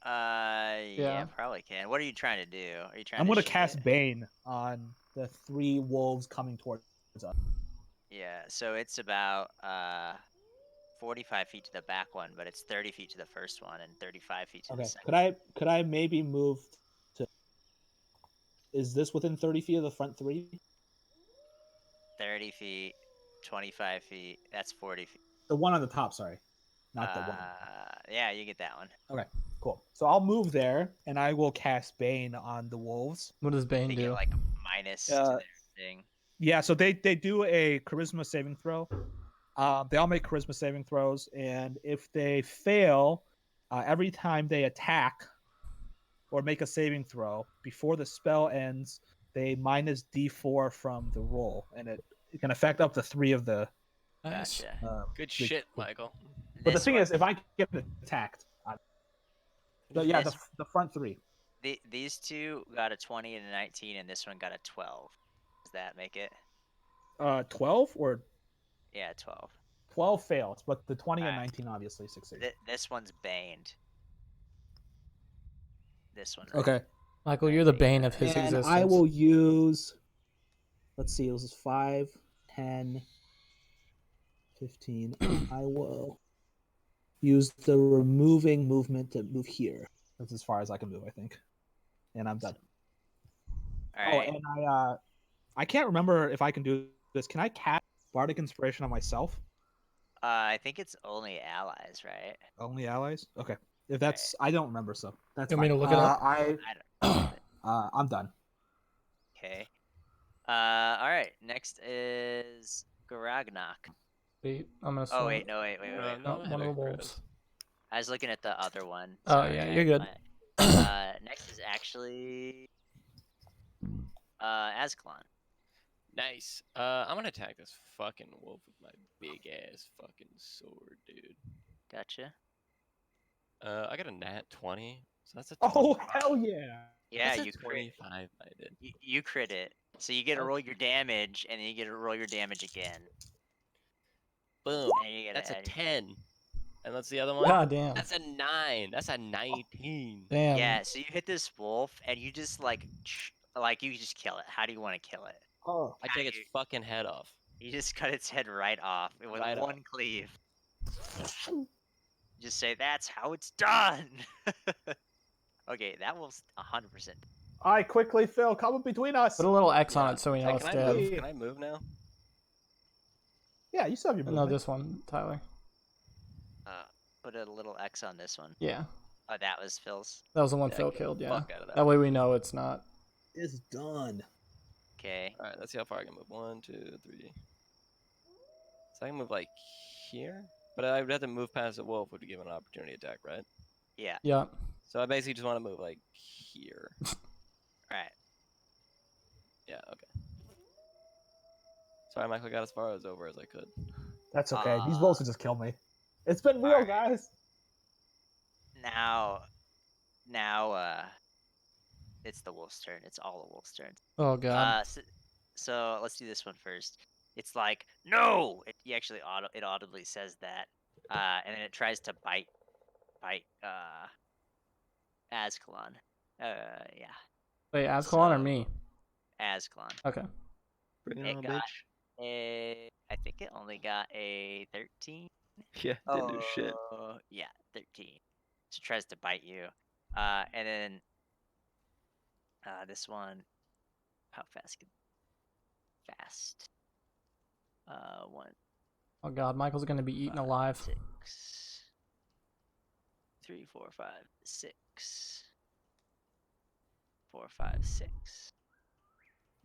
Yeah, probably can. What are you trying to do? Are you trying I'm to gonna shoot cast it? Bane on the 3 wolves coming towards us. Yeah, so it's about 45 feet to the back one, but it's 30 feet to the first one and 35 feet to the Okay. second. Could I maybe move to? Is this within 30 feet of the front 3? 30 feet, 25 feet. That's 40 feet. The one on the top, sorry, not the one. Yeah, you get that one. Okay, cool. So I'll move there, and I will cast Bane on the wolves. What does Bane They do? get like a minus to their thing. Yeah, so they do a charisma saving throw. They all make charisma saving throws, and if they fail, every time they attack or make a saving throw before the spell ends, they minus D4 from the roll, and it can affect up to 3 of the. Nice. Gotcha. Good shit, Michael. But the This thing one- is, if I get attacked, yeah, This- the front 3. these two got a 20 and a 19, and this one got a 12. Does that make it? 12 or Yeah, 12. 12 fails, but the 20 and Alright. 19 obviously succeed. This one's baned. This one. Okay. Michael, you're the bane of his And existence. I will use. Let's see, this is 5, 10, 15. I will use the removing movement to move here. That's as far as I can move, I think. And I'm done. All right. Oh, and I can't remember if I can do this. Can I cast Bardic Inspiration on myself? I think it's only allies, right? Only allies? Okay. If that's, I don't remember, so that's You want me fine. to look it up? I don't. I'm done. Okay. All right. Next is Garagnok. Wait, I'm gonna. Oh wait, no, wait. No, one of the wolves. I was looking at the other one. Oh, Sorry, yeah, you're good. Next is actually Ascalon. Nice. I'm gonna attack this fucking wolf with my big ass fucking sword, dude. Gotcha. I got a nat 20, so that's a. Oh, 25. hell yeah. Yeah, That's a you crit. 25. I did. You crit it. So you get to roll your damage, and then you get to roll your damage again. Boom. And you get That's a add- 10. And that's the other one. God damn. That's a 9. That's a 19. Damn. Yeah, so you hit this wolf, and you just like you just kill it. How do you want to kill it? Oh. I take its fucking head off. You just cut its head right off with Right one off. cleave. Just say that's how it's done. Okay, that was 100%. I quickly, Phil, come in between us. Put a little X on Yeah. it so we know Hey, it's can I dead. move? Can I move now? Yeah, you still have your No, movement. this one, Tyler. Put a little X on this one. Yeah, Oh, that was Phil's. that was the one Yeah, Phil get the killed. Yeah, fuck out of that. that way we know it's not. It's done. Okay. All right, let's see how far I can move. 1, 2, 3. So I can move like here, but I would have to move past the wolf would give an opportunity attack, right? Yeah. Yeah. So I basically just want to move like here. Right. Yeah. Okay. Sorry, Michael. I got as far as over as I could. That's okay. These wolves will just kill me. It's been real, Alright. guys. Now, it's the wolf's turn. It's all the wolf's turn. Oh god. So let's do this one first. It's like no. It actually it audibly says that, and then it tries to bite Ascalon. Yeah, Wait, Ascalon or so- me? Ascalon. Okay. Bring It on, got bitch. I think it only got a 13. Yeah, didn't do shit. Yeah, 13. So it tries to bite you. And then this one, how fast can fast? 1, Oh god, Michael's gonna be eaten 5, alive. 6, 3, 4, 5, 6, 4, 5, 6,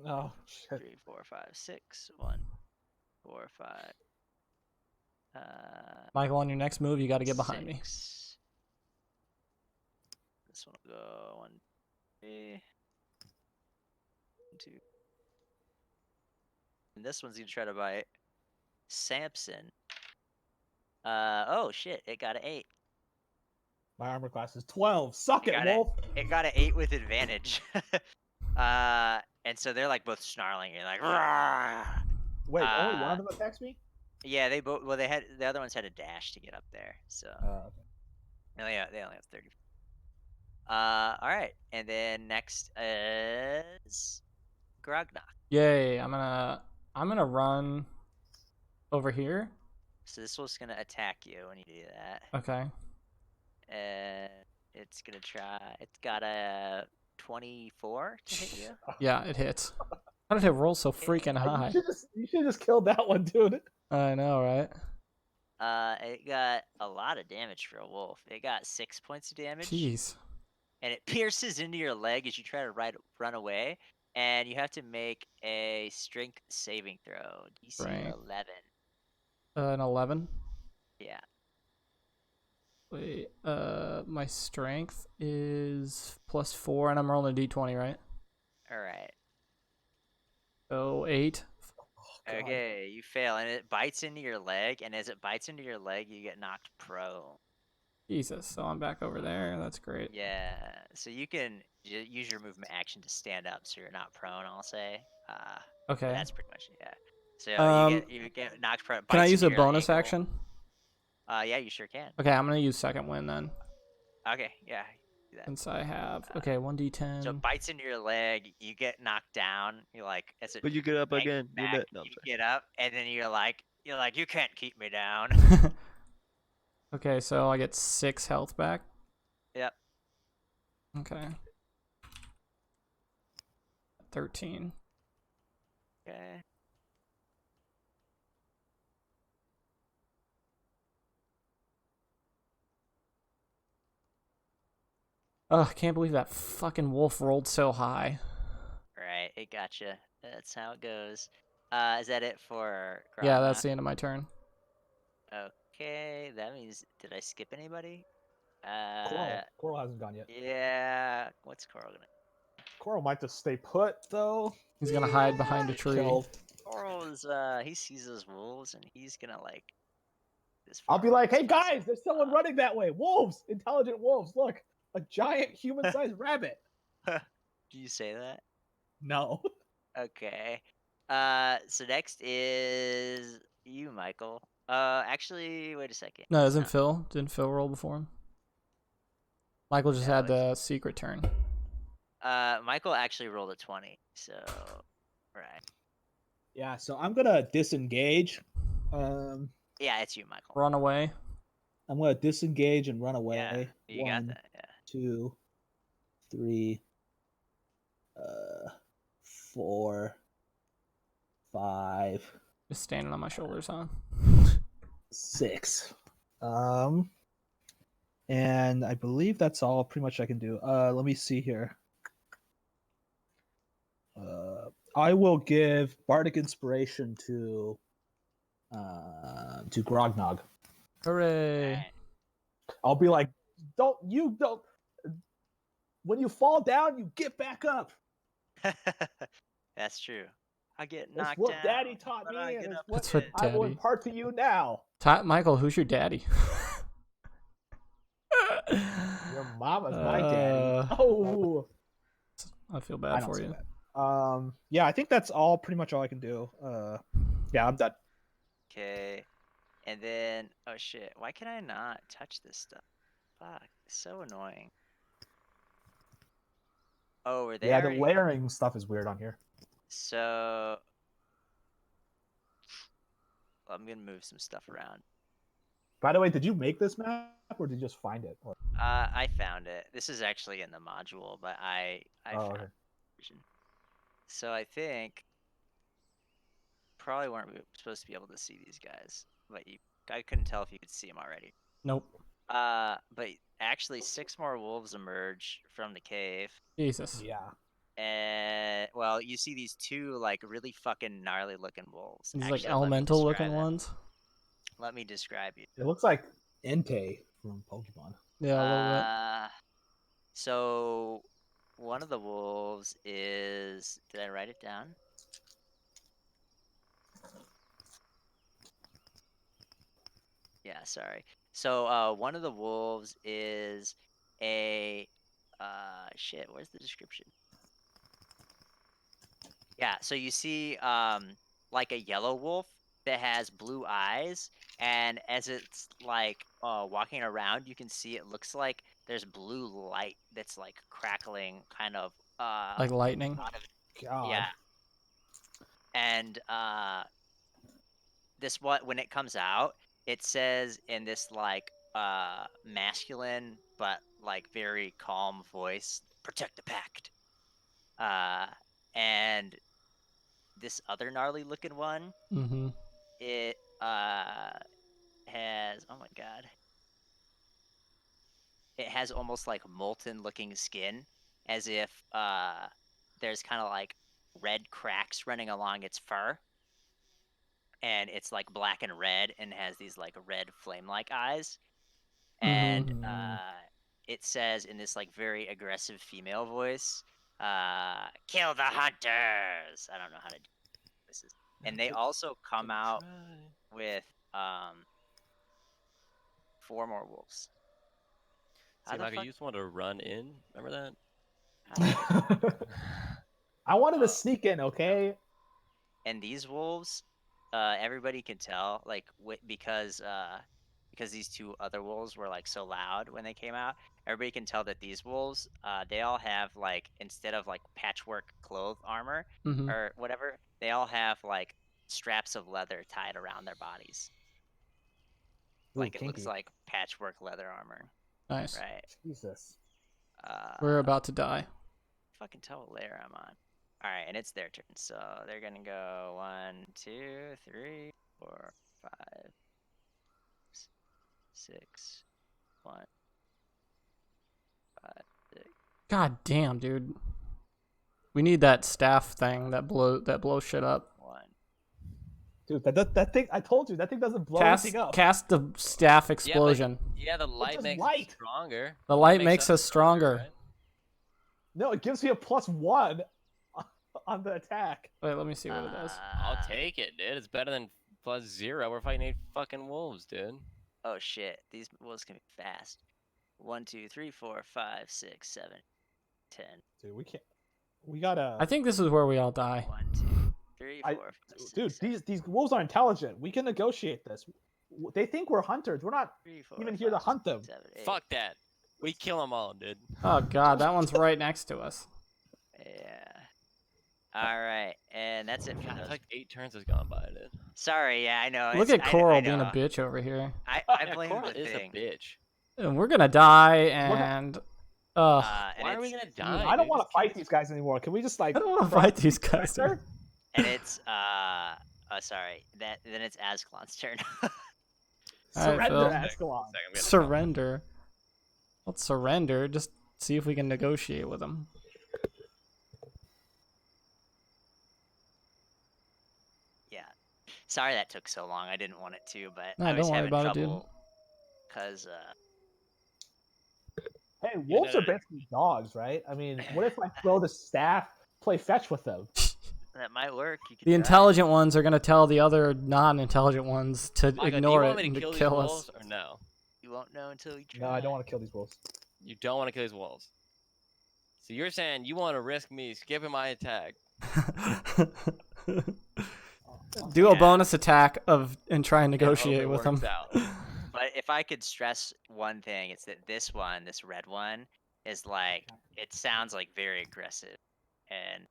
Oh shit. 3, 4, 5, 6, 1, 4, 5. Michael, on your next move, you got to get behind me. 6. This one will go 1, 3, 2. And this one's gonna try to bite Samson. Oh shit! It got an 8. My armor class is 12. Suck It it, got wolf. It got an 8 with advantage. And so they're like both snarling. You're like, "Rawr!" Wait, only one of them attacks me? Yeah, they both. Well, they had the other ones had a dash to get up there, so Okay. they only have 30. All right, and then next is Grognak. Yay! I'm gonna run over here. So this one's gonna attack you when you do that. Okay. And it's gonna try. It's got a 24 to hit you. Yeah, it hits. How did it roll so freaking high? You should just killed that one, dude. I know, right? It got a lot of damage for a wolf. It got 6 points of damage, Jeez. and it pierces into your leg as you try to run away. And you have to make a strength saving throw. DC Right. 11. An 11. Yeah. Wait. My strength is +4, and I'm rolling a d20, right? All right. So 8. God. Okay, you fail, and it bites into your leg. And as it bites into your leg, you get knocked prone. Jesus. So I'm back over there. That's great. Yeah. So you can use your movement action to stand up, so you're not prone. I'll say. Okay. That's pretty much it. Yeah. So you get knocked prone. Can I bites use a into your bonus ankle. action? Yeah, you sure can. Okay, I'm gonna use second wind then, Okay, yeah. Do that. since I have. Okay, 1d10. So it bites into your leg, you get knocked down. You're like, as it But you get up yanks again. You back, bet. No, I'm you sorry. get up, and then you're like, you can't keep me down. Okay, so I get 6 health back. Yep. Okay. 13. Okay. Ugh, I can't believe that fucking wolf rolled so high. Right, it gotcha. That's how it goes. Is that it for? Yeah, that's Grognak? the end of my turn. Okay, that means did I skip anybody? Coral hasn't gone yet. Yeah. What's Coral gonna? Coral might just stay put, though. He's gonna hide behind a tree. Killed. Coral is he sees those wolves and he's gonna like. I'll be like, hey guys, there's someone running that way. Wolves, intelligent wolves. Look, a giant human-sized rabbit. Do you say that? No. Okay. So next is you, Michael. Actually, wait a second. No, It's isn't not- Phil? Didn't Phil roll before him? Michael just No, had the secret turn. Michael actually rolled a 20. So, right. Yeah, so I'm gonna disengage. Yeah, it's you, Michael. Run away. I'm gonna disengage and run away. Yeah, you got 1, that. Yeah. 2, 3, 4, 5, Just standing on my shoulders, huh? 6. And I believe that's all pretty much I can do. Let me see here. I will give Bardic Inspiration to Grognog. Hooray! Alright. I'll be like, don't. When you fall down, you get back up. That's true. I get That's knocked what down. Daddy taught but me, I and get it's up what That's what again. I will Daddy. impart to you now. Michael, who's your daddy? Your mama's my daddy. Uh, Oh, I feel I bad don't for say you. that. Yeah, I think that's all. Pretty much all I can do. Yeah, I'm done. Okay. And then, oh shit, why can I not touch this stuff? Fuck, it's so annoying. Over there. Yeah, the layering stuff is weird on here. So I'm gonna move some stuff around. By the way, did you make this map or did you just find it? Or... I found it. This is actually in the module, but I Oh, found okay. the version. So I think probably weren't supposed to be able to see these guys, but I couldn't tell if you could see them already. Nope. But actually 6 more wolves emerge from the cave. Jesus. Yeah. And well, you see these 2 like really fucking gnarly looking wolves. These Actually, like let me elemental describe looking them. ones. Let me describe you. It looks like Entei from Pokemon. Yeah, a little bit. So one of the wolves is. Did I write it down? Yeah, sorry. So one of the wolves is a shit. Where's the description? Yeah, so you see like a yellow wolf that has blue eyes, and as it's like walking around, you can see it looks like there's blue light that's like crackling, kind of Like lightning. out of God. yeah. And this when it comes out, it says in this like masculine but like very calm voice, "Protect the pact." And this other gnarly looking one, Mm-hmm. it has, oh my god, it has almost like molten looking skin, as if there's kind of like red cracks running along its fur, and it's like black and red and has these like red flame like eyes. And Mhm. it says in this like very aggressive female voice, "Kill the hunters." I don't know how to do this. And they also come out with 4 more wolves. How See, the Michael, fuck? you just want to run in. Remember I wanted to sneak in, okay? And these wolves, everybody can tell, like because these 2 other wolves were like so loud when they came out. Everybody can tell that these wolves, they all have like, instead of like patchwork cloth armor Mhm. or whatever, they all have like straps of leather tied around their bodies. Ooh, Like it looks kinky. like patchwork leather armor, Nice. right? Jesus. We're about to die. Fucking tell what layer I'm on. All right, and it's their turn, so they're gonna go 1, 2, 3, 4, 5, 6, 1, 5, 6. God damn, dude. We need that staff thing that blows shit up. 1. Dude, that thing, I told you, that thing doesn't blow anything up. Cast the staff explosion. Yeah, the light just makes light. us stronger. The light makes us stronger. right? No, it gives me a +1 on the attack. Wait, let me see what it does. I'll take it, dude. It's better than +0. We're fighting 8 fucking wolves, dude. Oh shit, these wolves can be fast. 1, 2, 3, 4, 5, 6, 7, 10. Dude, we can't. We gotta. I think this is where we all die. 1, 2, 3, 4, I- 5, 6, Dude, 7, these wolves are intelligent. We can negotiate this. They think we're hunters. We're not 3, 4, even here to 5, hunt them. 7, 8. Fuck that. We kill them all, dude. Oh god, that one's right next to us. Yeah. All right, and that's it for God, those. it's like 8 turns has gone by, dude. Sorry, yeah, I know. Look it's- at Coral I being a know. bitch over here. I Yeah, blame Coral the is thing. a bitch. And we're gonna die, and And Why are we it's- gonna die? I don't dude? want Just to fight kill these guys anymore. Can we just like? I don't want to fight these guys. Sir? And it's Oh, sorry. Then it's Ascalon's turn. Alright, Surrender, Phil. Ascalon. Second, we gotta go. Surrender. Let's surrender. Just see if we can negotiate with him. Yeah. Sorry that took so long. I didn't want it to, but Nah, I was don't worry having about it, dude. trouble because Hey, wolves no, are no. basically dogs, right? I mean, what if I throw the staff, play fetch with them? that might work. You could The try. intelligent ones are gonna tell the other non-intelligent ones to Micah, ignore do you it want me and to to kill these kill wolves us. or no? You won't know until you try. No, I don't want to kill these wolves. You don't want to kill these wolves. So you're saying you want to risk me skipping my attack? Do a Yeah. bonus attack and try and and hope negotiate it with him. works out. But if I could stress one thing, it's that this red one, is like it sounds like very aggressive and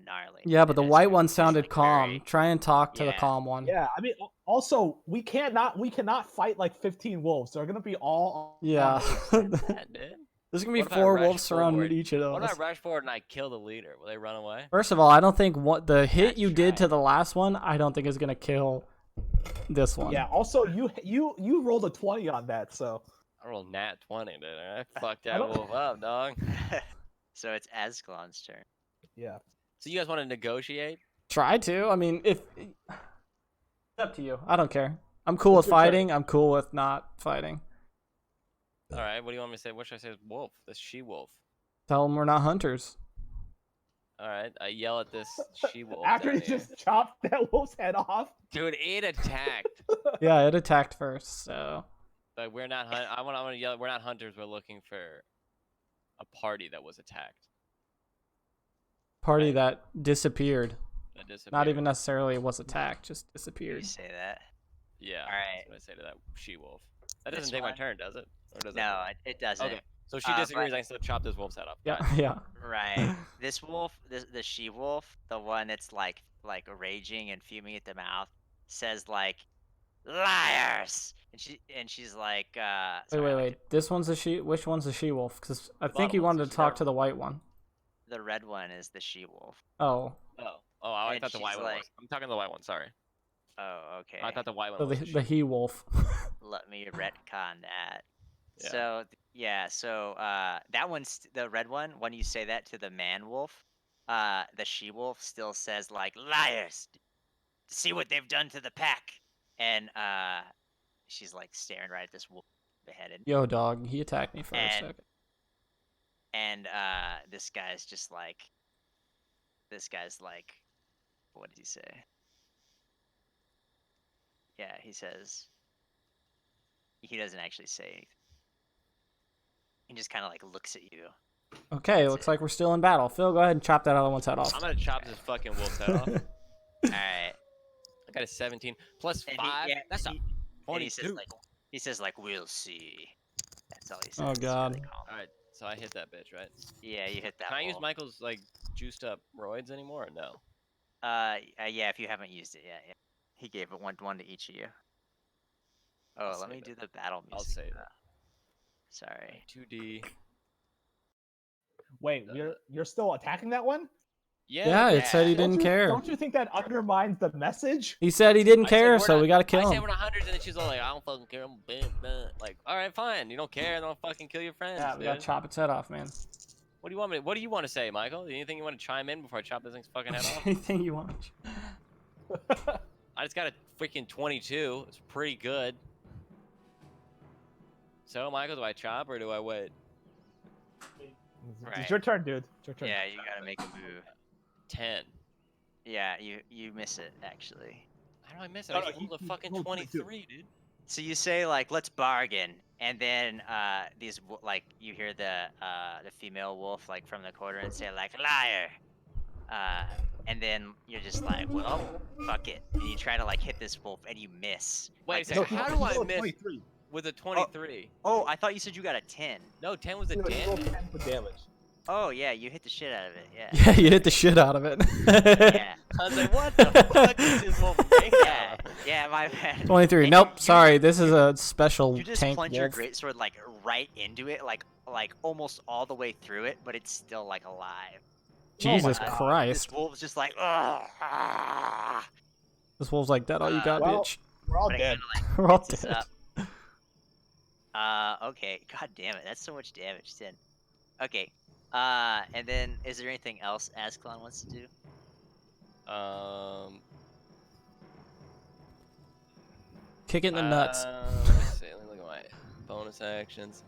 gnarly. Yeah, but the and white it's one sounded like calm. very- Try and talk to the Yeah. calm one. Yeah, I mean, also we cannot fight like 15 wolves. They're gonna be all. Yeah. Yeah, dude. There's gonna be What if I 4 rush wolves surrounding forward? each of What if those. I rush forward and I kill the leader? Will they run away? First of all, I don't think what the hit That's you did to right. the last one, I don't think is gonna kill this one. Yeah. Also, you rolled a 20 on that, so I rolled nat 20, dude. I fucked I that don't- wolf up, dog. So it's Ascalon's turn. yeah. So you guys want to negotiate? Try to. I mean, if it's up to you. I don't care. I'm cool What's with your turn? fighting. I'm cool with not fighting. All right. What do you want me to say? What should I say? Is wolf? This she wolf. Tell them we're not hunters. All right. I yell at this she wolf. After down he here. just chopped that wolf's head off. Dude, it attacked. Yeah, it attacked first, so But we're not. I want to yell. We're not hunters. We're looking for a party that was attacked. party Right. that disappeared. That disappeared. Not even necessarily was attacked, just You disappeared. say that? Yeah. Alright. That's what I say to that she wolf. That This doesn't take my one? turn, does it? Or does No, it doesn't. Okay. So if she but- disagrees. I can still chop this wolf's head off. Yeah, Fine. yeah. Right. This wolf, the she wolf, the one that's like raging and fuming at the mouth, says like, "Liars!" And she's like, Wait, sorry, wait, like, wait. This one's a she. Which one's a she wolf? Because I think bottom you one's wanted a to talk she- to the white one. The red one is the she wolf. Oh, Oh, I And thought the white she's one like- was. I'm talking to the white one. Sorry. Oh, okay. I thought the white one so was. the, a the she. he wolf. Let me retcon that. Yeah. So so that one's the red one. When you say that to the man wolf, the she wolf still says like, "Liars! See what they've done to the pack." And she's like staring right at this wolf beheaded. Yo, dog. He attacked me for a And- second. And this guy's like, what did he say? Yeah, he says. He doesn't actually say anything. He just kind of like looks at you. Okay, that's looks it. like we're still in battle. Phil, go ahead and chop that other one's head off. I'm gonna chop this fucking wolf's head off. All right. I got a 17 plus And 5. That's a and he says 22. like, "We'll see." That's all he says. Oh, It's God. really calm. All right, so I hit that bitch, right? Yeah, you hit that. Can I use wall. Michael's like juiced up roids anymore or no? Yeah, if you haven't used it yet. Yeah. He gave it one to each of you. Oh, I'll let save me it. do the battle music. I'll save it. Sorry. 2D. Wait, you're still attacking that one? Yeah, it said he Yeah. didn't care. Don't you think that undermines the message? He said he didn't I said care, we're so not- we gotta I kill said him. we're not hundreds, and then she's all like, I don't fucking care. I'm like, all right, fine. You don't care, then I'll fucking kill your friends. Yeah, we gotta dude. chop its head off, man. What do you want me? What do you want to say, Michael? Anything you want to chime in before I chop this thing's fucking head off? Anything you want. I just got a freaking 22. It's pretty good. So, Michael, do I chop or do I wait? It's Right. your turn, dude. It's your turn. Yeah, you gotta make a move. 10. Yeah, you miss it actually. How do I miss it? No, I no, just rolled a he fucking rolled 22. 23, dude. So you say like, "Let's bargain," and then like you hear the female wolf like from the corner and say like, "Liar," and then you're just like, "Well, fuck it," and you try to like hit this wolf and you miss. Wait Like, a second, the- how he do I rolled miss? 23. With a 23. Oh, I thought you said you got a 10. No, 10 was a He rolled damage. 10 for damage. Oh yeah, you hit the shit out of it. Yeah. Yeah, you hit the shit out of it. Yeah. I was like, what the fuck is this wolf made Yeah. out of? Yeah. My bad. 23. And Nope, you- sorry. This is a special You just tank plunge your wolf. greatsword like right into it, like almost all the way through it, but it's still like alive. Jesus Oh my God. Christ. This wolf's just like, ugh, ah. This wolf's like, that all you got, well, bitch. We're all But it dead. kinda, like, We're all hits us dead. up. Okay. God damn it. That's so much damage. 10. Okay. And then is there anything else Ascalon wants to do? Kick it in the nuts. Let me see. Let me look at my bonus actions.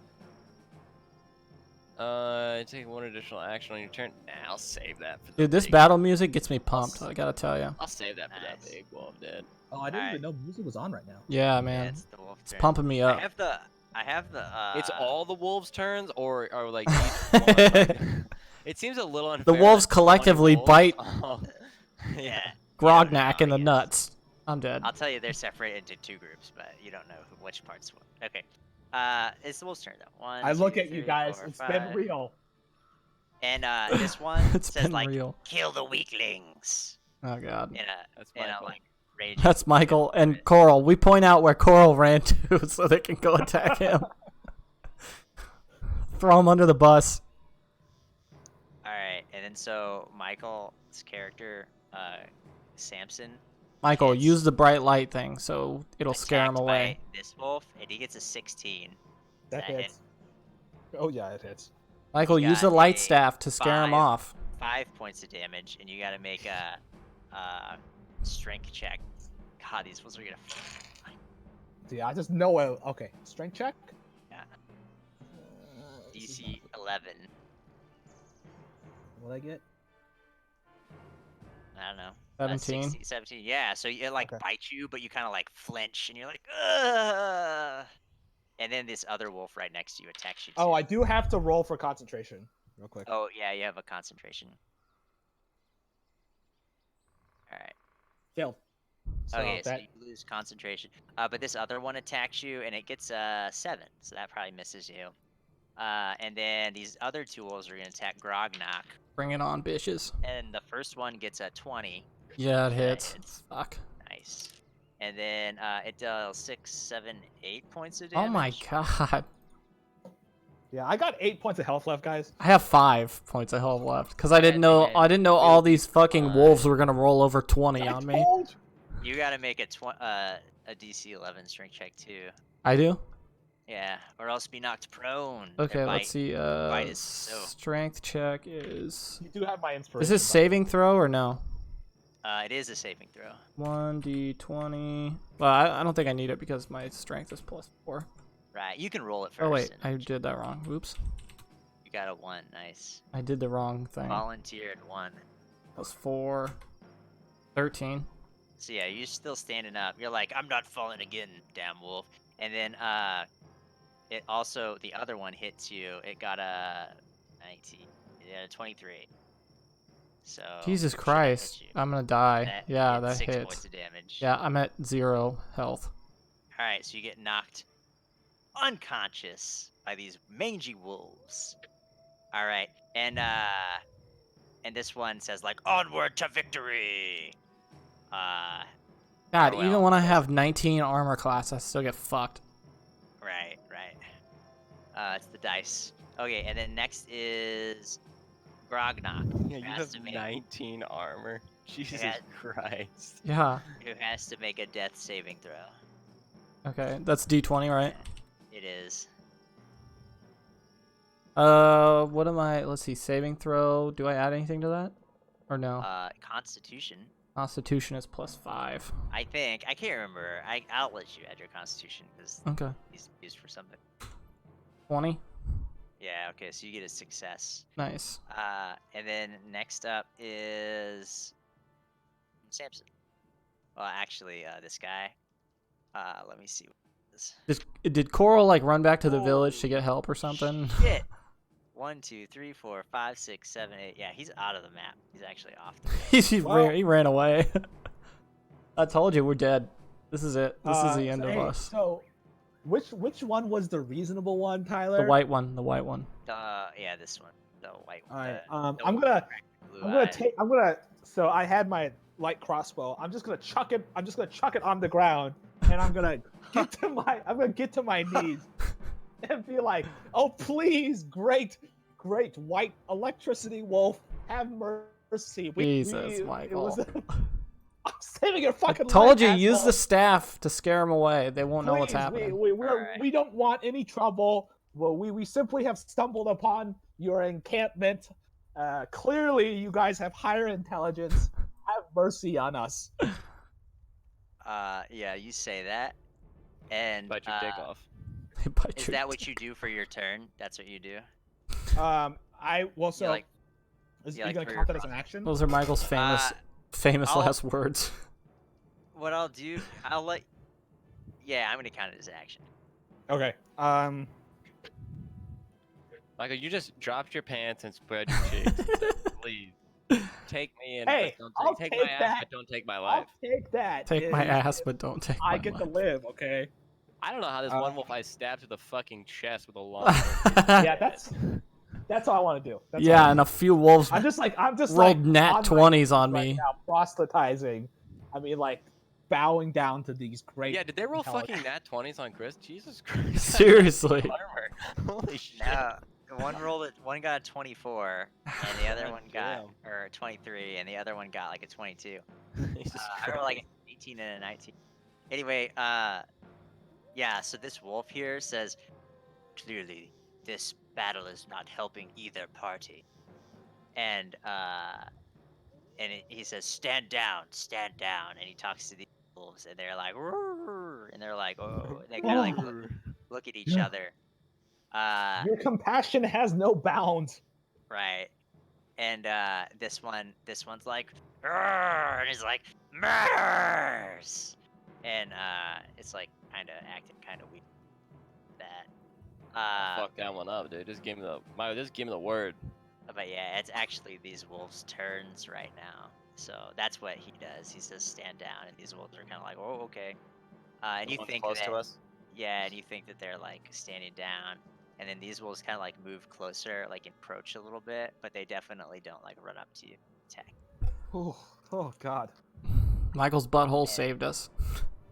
Take one additional action on your turn. Nah, I'll save that for the Dude, this big- battle music gets me pumped. I gotta tell you. I'll save that for that Nice. big wolf, dude. Oh, I didn't Alright. even know music was on right now. Yeah, Yeah, man. it's the wolf It's turn. pumping me I up. have the. It's all the wolves' turns, or like each one? Like, it seems a little unfair. The wolves that 20 collectively wolves- bite Oh, Yeah. Grognak in I the guess. nuts. I'm dead. I'll tell you, they're separated into 2 groups, but you don't know which part's what. Okay. It's the wolf's turn though. 1, I look 2, at you 3, guys. 4, It's 5. been real. And this one It's says been like, real. "Kill the weaklings." Oh god. That's In a Michael. like rage. That's Michael and Coral. We point out where Coral ran to so they can go attack him. Throw him under the bus. All right, and then so Michael's character, Samson, Michael, Yes. use the bright light thing so it'll scare him attacked away. by this wolf, and he gets a 16. That That hit. hits. Oh yeah, it hits. Michael, He's use the got light a staff to scare him 5. off. 5 points of damage, and you got to make a strength check. God, these ones are gonna. Yeah, I just know it. Okay, strength check. Yeah. This is DC 11. What I get? I don't know. 17. 16, 17. Yeah, so it like Okay. bites you, but you kind of like flinch, and you're like, ugh. And then this other wolf right next to you attacks you. Oh, too. I do have to roll for concentration, real quick. Oh yeah, you have a concentration. All right. Failed. So Okay, so that you lose concentration. But this other one attacks you, and it gets 7, so that probably misses you. And then these other 2 wolves are gonna attack Grognak, Bring it on, bitches. and the first one gets a 20. Yeah, it That hits. hits. Fuck. Nice. And then it does 6, 7, 8 points of damage. Oh my god. yeah, I got 8 points of health left, guys. I have 5 points of health left because I didn't And know then I didn't know all these fucking five. wolves were gonna roll over 20 I on me. told you. You gotta make a DC 11 strength check too. I do. Yeah, or else be knocked prone. Okay, Their let's bite- see. bite is so. Strength check is. You do have my inspiration. Is this saving throw or no? It is a saving throw. 1d20. Well, I don't think I need it because my strength is +4. Right, you can roll it first. Oh wait, and I did that wrong. Oops. You got a 1. Nice. I did the wrong thing. Volunteered 1. +4. 13. So yeah, you're still standing up. You're like, I'm not falling again, damn wolf. And then it also the other one hits you. It got a 19. It got a 23. So Jesus should have hit Christ. you. I'm gonna die. That Yeah, hit that 6 hits. points of damage. Yeah, I'm at 0 health. All right, so you get knocked unconscious by these mangy wolves. All right, and this one says like onward to victory. God, Farewell. even when I have 19 armor class, I still get fucked. Right. It's the dice. Okay, and then next is Grognak, Yeah, you has have to make- 19 armor. Jesus Yeah. Christ. Yeah. who has to make a death saving throw. Okay, that's D20, right? It is. What am I? Let's see. Saving throw. Do I add anything to that? Or no? Constitution. Constitution is +5. I think. I can't remember. I'll let you add your Constitution because Okay. he's used for something. 20. Yeah. Okay. So you get a success. Nice. And then next up is Samson. Well, actually, this guy. Let me see. What this. Did Coral like run back to the village to get help or something? Shit. 1, 2, 3, 4, 5, 6, 7, 8. Yeah, he's out of the map. He's actually off the map. he ran away. I told you we're dead. This is it. This is the end of hey, us. So, which one was the reasonable one, Tyler? The white one. The white one. Yeah, this one. The white All one. right. the I'm one gonna. with the blue eye. I'm gonna. So I had my light crossbow. I'm just gonna chuck it. I'm just gonna chuck it on the ground, and I'm gonna get to my knees, and be like, "Oh please, great white electricity wolf, have mercy." Jesus, Michael. I'm saving your fucking Told you, life, use asshole. the staff to scare them away. They won't know what's Please, happening. Alright. we don't want any trouble. Well, we simply have stumbled upon your encampment. Clearly, you guys have higher intelligence. Have mercy on us. Yeah, you say that. And Bite your dick off. They bite is your that what dick. you do for your turn? That's what you do? So like- is you you like gonna throw count your that as an action? Those are Michael's famous I'll- last words. What I'll do, I'll let. Yeah, I'm gonna count it as action. Okay. Michael, you just dropped your pants and spread your cheeks. Please take me in. Hey, but don't I'll take take my ass, that. but don't take my I'll life. take that. Take my is ass, if but don't take I my get to life. live. Okay. I don't know how this Uh, one wolf I stabbed through the fucking chest with a long. Yeah, that's all I want to do. That's all I Yeah, wanna and do. a few wolves I'm just rolled like nat on my 20s knees on right me. now, proselytizing. I mean, like bowing down to these great. Yeah, did they roll intelligent- fucking nat 20s on Chris? Jesus Christ. Seriously. Armor. Holy shit. No, one got a 24, and the other God one got damn. or 23, and the other one got like a 22. Jesus I rolled like an 18 and a 19. Anyway, yeah. So this wolf here says, clearly, this battle is not helping either party, and he says, stand down, and he talks to the wolves, and they're like, "Roar," and they're like, oh, and they kind of like look at each Yeah. other. Your compassion has no bounds. Right. And this one's like, "Roar," and he's like, murders, and it's like kind of acting kind of weird. That. Fuck that one up, dude. Just give me the word. But yeah, it's actually these wolves' turns right now. So that's what he does. He says stand down, and these wolves are kind of like, oh, okay. And The you one think close that, to us? yeah, and you think that they're like standing down, and then these wolves kind of like move closer, like encroach a little bit, but they definitely don't like run up to you, attack. Oh God. Michael's butthole saved us.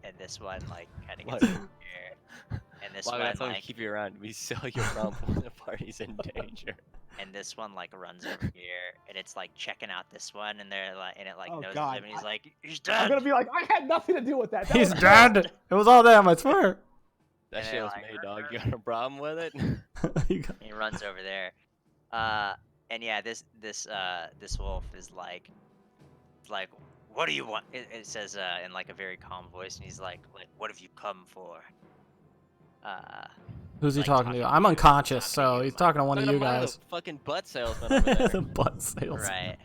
And this one like kind of What? gets over here, and this Why one that's why we like, keep you around. We sell you around when the party's in danger. and this one like runs over here, and it's like checking out this one, and they're like, and it like Oh, knows God. him, and he's like, he's I'm dead. gonna be like, I had nothing to do with that. That He's was dead. It was all them, I swear. That And shit they're was like, me, dog. You got a problem with it? You got- And he runs over there. And yeah, this wolf is like, what do you want? It says in like a very calm voice, and he's like, what have you come for? Who's he Like, talking talking to? to I'm you, unconscious, talking to so you, he's talking to one of Talking you to Milo, guys. fucking butt salesman over there. The butt sales. Right.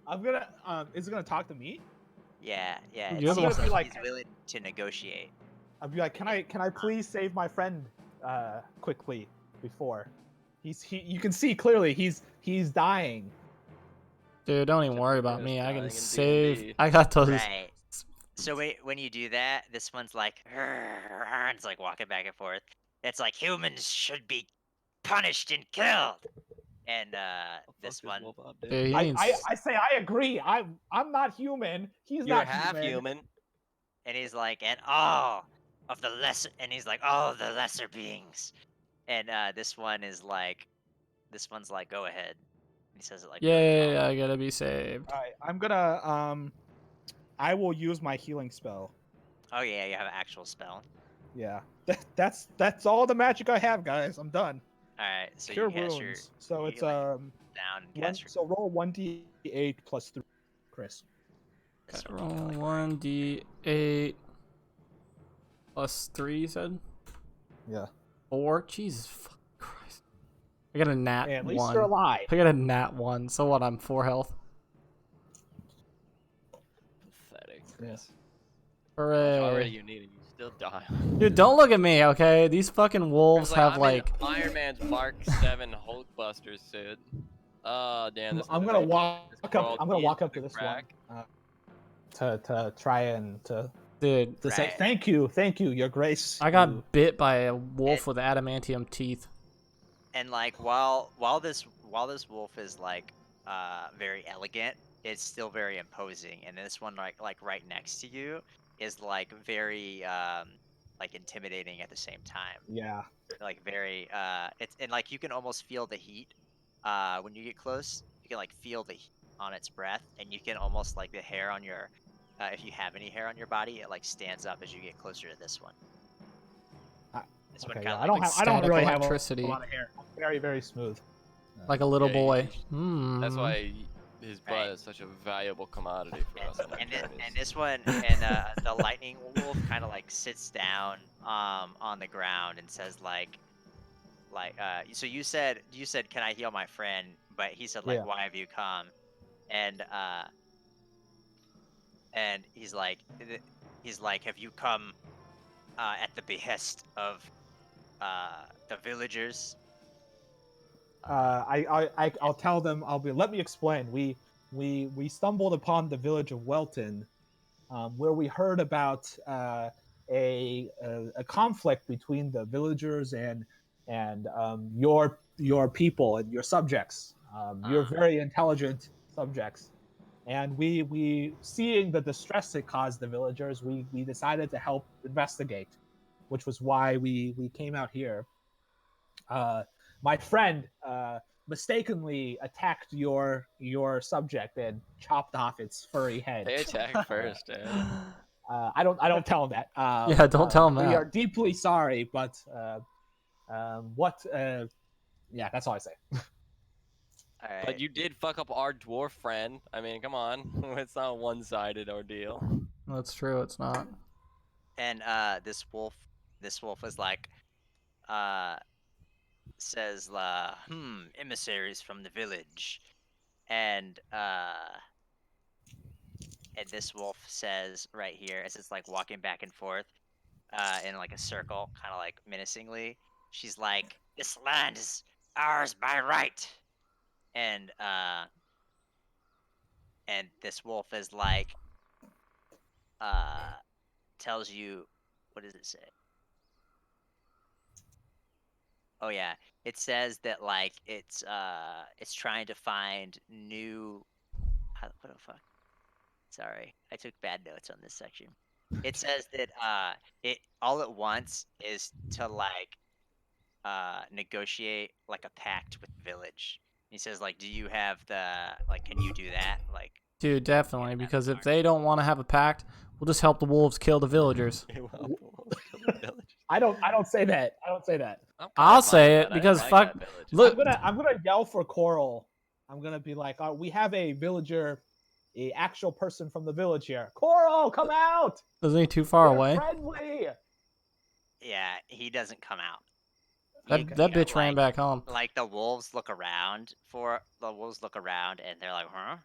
I'm gonna. Is it gonna talk to me? Yeah. It You're the seems one- like he's willing to negotiate. I'll be like, can I please save my friend quickly before you can see clearly he's dying. Dude, don't even worry about Just me. I dying can in save. D&D. I got those. Right. So when you do that, this one's like, and it's like walking back and forth. It's like humans should be punished and killed. And Fuck this one, wolf up, dude. Dude, he I, needs- I say I agree. I'm not human. He's You're not half human. and he's like, and all of the lesser, and he's like, all the lesser beings. And this one's like, go ahead. He says it like, really Yeah, calm. I gotta be saved. All right, I'm gonna I will use my healing spell. Oh yeah, you have an actual spell. Yeah, that's all the magic I have, guys. I'm done. All right, so Cure you cast your wounds. So it's healing. down and cast your. so roll 1d8 plus 3, Chris. this Roll one, like, 1d8 plus 3, you said? Yeah. 4? Jesus fucking Christ. I got a nat Hey, at least 1. you're alive. I got a nat 1, so what? I'm 4 health. Pathetic. Yes. Hooray. Already you need it. You still die. Dude, don't look at me, okay? These fucking wolves It's have I'm like. in Iron Man's Mark 7 Hulkbuster suit. Oh damn! This I'm is gonna like- walk this up. crawled I'm gonna walk into up to the this crack. one to try and to Dude, say Right. thank you, Your Grace. I You- got bit by a wolf with adamantium teeth. And like while this wolf is like very elegant, it's still very imposing. And this one like right next to you is like very like intimidating at the same time. Yeah. Like very it's, and like you can almost feel the heat when you get close. You can like feel the heat on its breath, and you can almost like the hair on your if you have any hair on your body, it like stands up as you get closer to this one. I- This one Okay, kind yeah, of like I don't static really have electricity. a lot of hair. I'm very, very smooth. Like a little Yeah, boy. That's Hmm. why his butt Right. is such a valuable commodity for us on our and journeys. this one and the lightning wolf kind of like sits down on the ground and says so you said can I heal my friend, but he said like Yeah. why have you come, and he's like have you come at the behest of the villagers. I'll tell them. Let me explain. We stumbled upon the village of Welton, where we heard about a conflict between the villagers and your people and your subjects. You're very intelligent subjects, and we seeing the distress it caused the villagers, we decided to help investigate, which was why we came out here. My friend mistakenly attacked your subject and chopped off its furry head. They attacked first, dude. I don't tell him that. Yeah, don't tell him We that. are deeply sorry, but what? Yeah, that's all I say. All right. But you did fuck up our dwarf friend. I mean, come on. It's not a one-sided ordeal. That's true. It's not. And this wolf is like says emissaries from the village, and this wolf says right here as it's like walking back and forth in like a circle, kind of like menacingly, she's like, this land is ours by right. And this wolf is like tells you, what does it say? Oh yeah, it says that like it's trying to find new. What the fuck? Sorry, I took bad notes on this section. It says that it all it wants is to like negotiate like a pact with the village. He says like, do you have the like? Can you do that? Like, Dude, definitely. that Because if far. they don't want to have a pact, we'll just help the wolves kill the villagers. I don't say that. I don't say that. I'll say it because fuck. Look, I'm gonna yell for Coral. I'm gonna be like, we have a villager, a actual person from the village here. Coral, come out! isn't he too far They're away? friendly. Yeah, he doesn't come out. That bitch ran back home. Like the wolves look around and they're like, huh?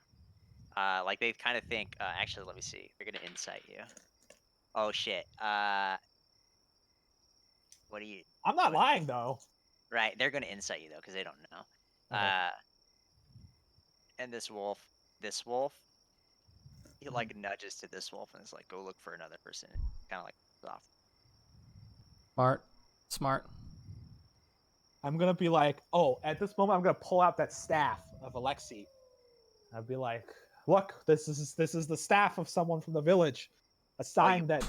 Like they kind of think. Actually, let me see. They're gonna insight you. Oh shit. What do you? I'm not lying though. Right, they're gonna insight you though, because they don't know. Okay. And this wolf, he like nudges to this wolf and is like, "Go look for another person." Kind of like off. Smart. I'm gonna be like, oh, at this moment, I'm gonna pull out that staff of Alexi. I'll be like, look, this is the staff of someone from the village. A sign that.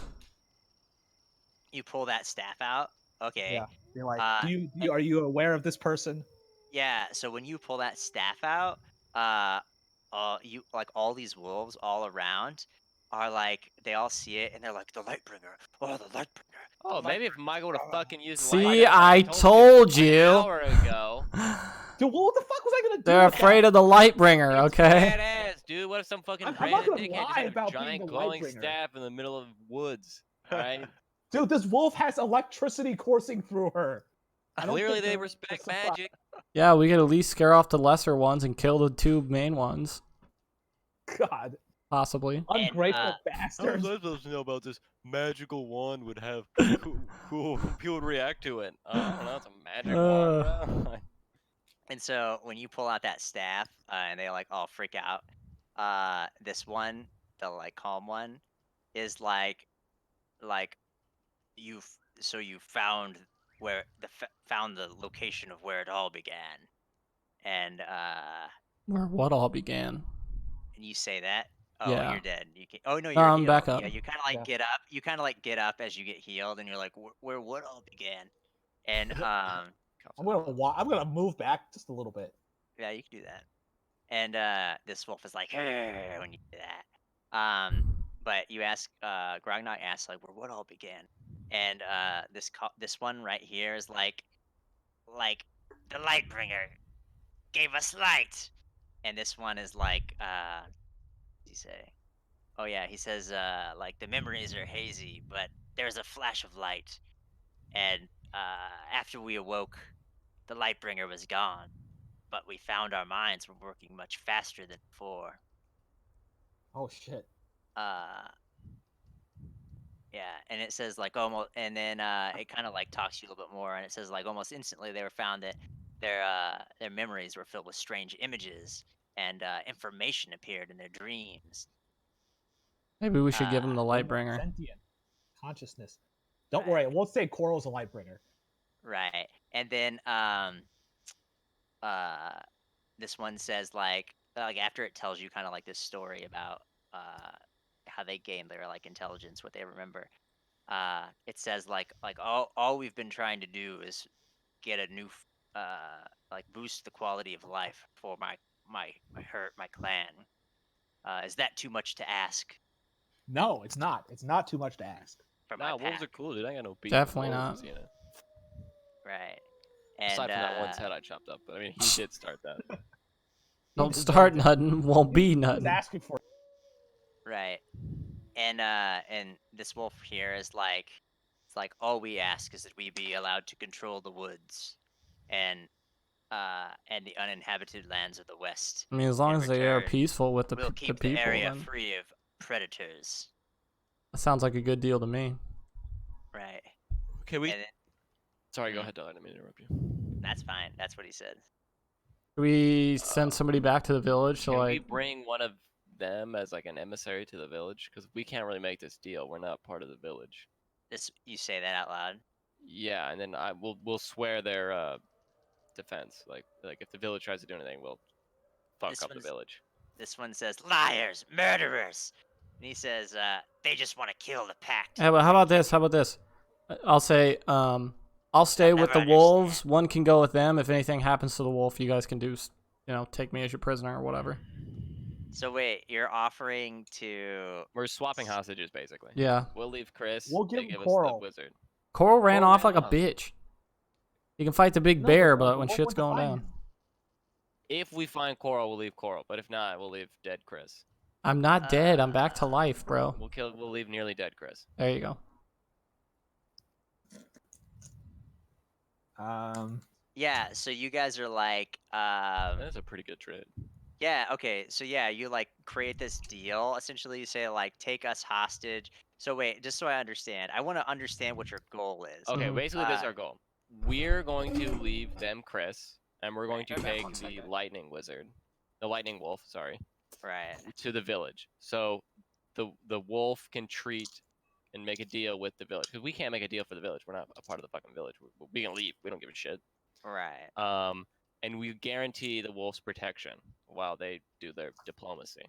You pull that staff out. Okay. Yeah. You're like, Uh, are you aware of this person? Yeah. So when you pull that staff out, you like all these wolves all around are like they all see it and they're like the Lightbringer. Oh, the Lightbringer. Oh, maybe if Michael would have fucking used See, light, I told you. An hour ago. Dude, what the fuck was I gonna do? They're with afraid that? of the Lightbringer, It's okay? badass, dude. What if some fucking I'm not random gonna dickhead lie just had a about being giant the glowing Lightbringer. staff in the middle of woods? Alright? Dude, this wolf has electricity coursing through her. I don't Clearly think they they're respect surprised. magic. Yeah, we could at least scare off the lesser ones and kill the two main ones. God, Possibly. ungrateful How bastards. was I supposed to know about this magical wand would have cool people would react to it? I don't know, it's a magic wand, bro. And so when you pull out that staff, and they like all freak out, this one, the like calm one, is like you found where found the location of where it all began, and Where what all began. you say that. Oh, Yeah. you're dead. You can. Oh no, No, you're I'm healed. back up. Yeah, you kind of like Yeah. get up. You kind of like get up as you get healed, and you're like, where what all began, and I'm gonna move back just a little bit. yeah, you can do that. And this wolf is like, "Hey," when you do that. but you ask, Grognak asks like where what all began, and this one right here is like the Lightbringer gave us light, and this one is like, what does he say? Oh yeah, he says like the memories are hazy, but there's a flash of light, and after we awoke, the Lightbringer was gone, but we found our minds were working much faster than before. Oh shit. Uh, yeah, and it says like almost, and then it kind of like talks to you a little bit more, and it says like almost instantly they were found that their memories were filled with strange images, and information appeared in their dreams. Maybe we should give Uh, him the Almost Lightbringer. Sentient consciousness. Don't Right. worry, we'll say Coral's a Lightbringer. Right. And then uh this one says like after it tells you kind of like this story about how they gain their like intelligence, what they remember. It says like all we've been trying to do is get a new like boost the quality of life for my clan. Is that too much to ask No, it's not. It's not too much to ask. from Nah, my wolves pack? are cool, dude. I got no beef. Definitely with not. wolves, you know. Right. And Aside from that one head I chopped up, but I mean, he did start that. Don't He start deserves it. nothing, won't be He's nothing. asking for it. right. And this wolf here is like, it's like all we ask is that we be allowed to control the woods and the uninhabited lands of the west. I mean, as long In as they are return, peaceful with we'll the keep the people, area then free of predators. that sounds like a good deal to me. Right. Okay, we. And then, Sorry, go Mhm. ahead, Dylan. I didn't mean to interrupt you. that's fine. That's what he said. Should we send somebody back to the village to Can we like? bring one of them as like an emissary to the village? Because we can't really make this deal. We're not part of the village. This you say that out loud. Yeah, and then we'll swear their defense. Like if the village tries to do anything, we'll fuck This up the one's village. this one says liars, murderers. And he says they just want to kill the pact. How about this? How about this? I'll say, I'll stay They'll with the never wolves. understand. One can go with them. If anything happens to the wolf, you guys can do, take me as your prisoner or whatever. So wait, you're offering to We're swapping hostages basically. Yeah. We'll leave Chris. We'll give they him give us Coral. the wizard. Coral ran Coral off ran like a off. bitch. You can fight the big No, bear, but but when what shit's would going define down, him? If we find Coral, we'll leave Coral. But if not, we'll leave dead Chris. I'm not dead. I'm back to life, bro. We'll leave nearly dead Chris. There you go. yeah. So you guys are like That's a pretty good trade. yeah. Okay. So yeah, you like create this deal. Essentially, you say like take us hostage. So wait, just so I understand, I want to understand what your goal is. Okay, Mhm. basically this is our goal. We're going to leave them Chris, and we're going to Okay, take one the second. lightning wizard, the lightning wolf, sorry, Right. to the village. So the wolf can treat and make a deal with the village because we can't make a deal for the village. We're not a part of the fucking village. We can leave. We don't give a shit. Right. And we guarantee the wolf's protection while they do their diplomacy.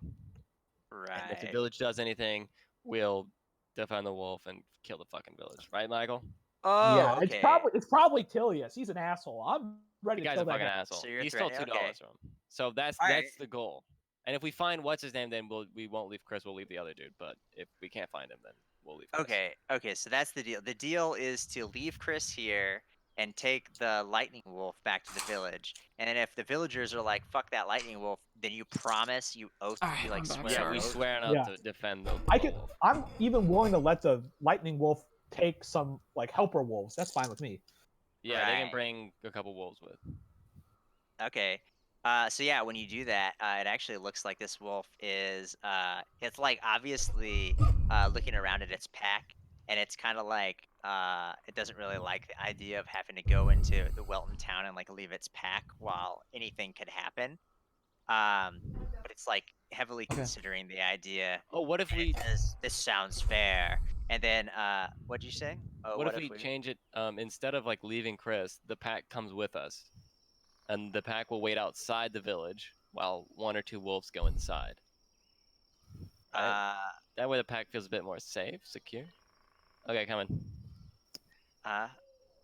Right. And if the village does anything, we'll defend the wolf and kill the fucking village. Right, Michael? Oh, yeah, okay. it's probably Tilius. He's an asshole. I'm ready The to guy's kill a that fucking guy. asshole. So you're He stole $2 okay. from him. So that's Alright. the goal. And if we find what's his name, then we won't leave Chris. We'll leave the other dude. But if we can't find him, then we'll leave Chris. Okay. Okay. So that's the deal. The deal is to leave Chris here and take the lightning wolf back to the village. And then if the villagers are like, "Fuck that lightning wolf," then you promise, you oath, Alright, you like I'm back. swear. Yeah, an we oath. swear not Yeah. to defend the I could. wolf. I'm even willing to let the lightning wolf take some like helper wolves. That's fine with me. Yeah, they can Right. bring a couple wolves with. Okay. So yeah, when you do that, it actually looks like this wolf is it's like obviously looking around at its pack, and it's kind of like it doesn't really like the idea of having to go into the Welton town and like leave its pack while anything could happen. But it's like heavily Okay. considering the idea. Oh, what if And we it says, this sounds fair. And then what'd you say? Oh, what if we change it instead of like leaving Chris, the pack comes with us. And the pack will wait outside the village while one or two wolves go inside. That way the pack feels a bit more safe, secure. Okay, come in.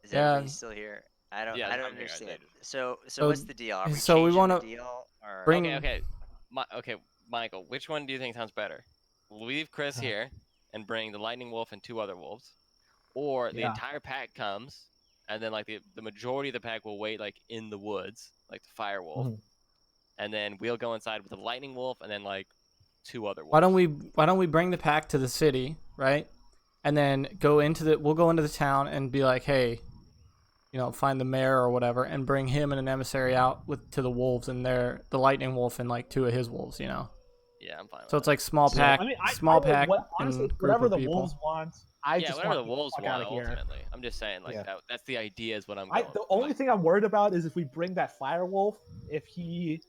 Is Yeah. everybody still here? I don't Yeah, I don't I'm here, I understand. did. So So- what's the deal? Are we so we changing wanna the deal or bring- Okay, Michael, which one do you think sounds better? leave Chris here and bring the lightning wolf and 2 other wolves, or the Yeah. entire pack comes, and then like the majority of the pack will wait like in the woods, like the fire wolf, Mhm. and then we'll go inside with the lightning wolf and then like 2 other wolves. Why don't we bring the pack to the city, right? And then we'll go into the town and be like, hey, find the mayor or whatever, and bring him and an emissary out to the wolves and the lightning wolf and like 2 of his wolves, Yeah, I'm fine. So with it's like small So, pack, I mean, small pack, honestly, and group whatever of the people. wolves want, I yeah, just whatever want the wolves fuck want out of here. ultimately. I'm just saying like Yeah. that's the idea is what I'm going. The with, only like- thing I'm worried about is if we bring that fire wolf, if he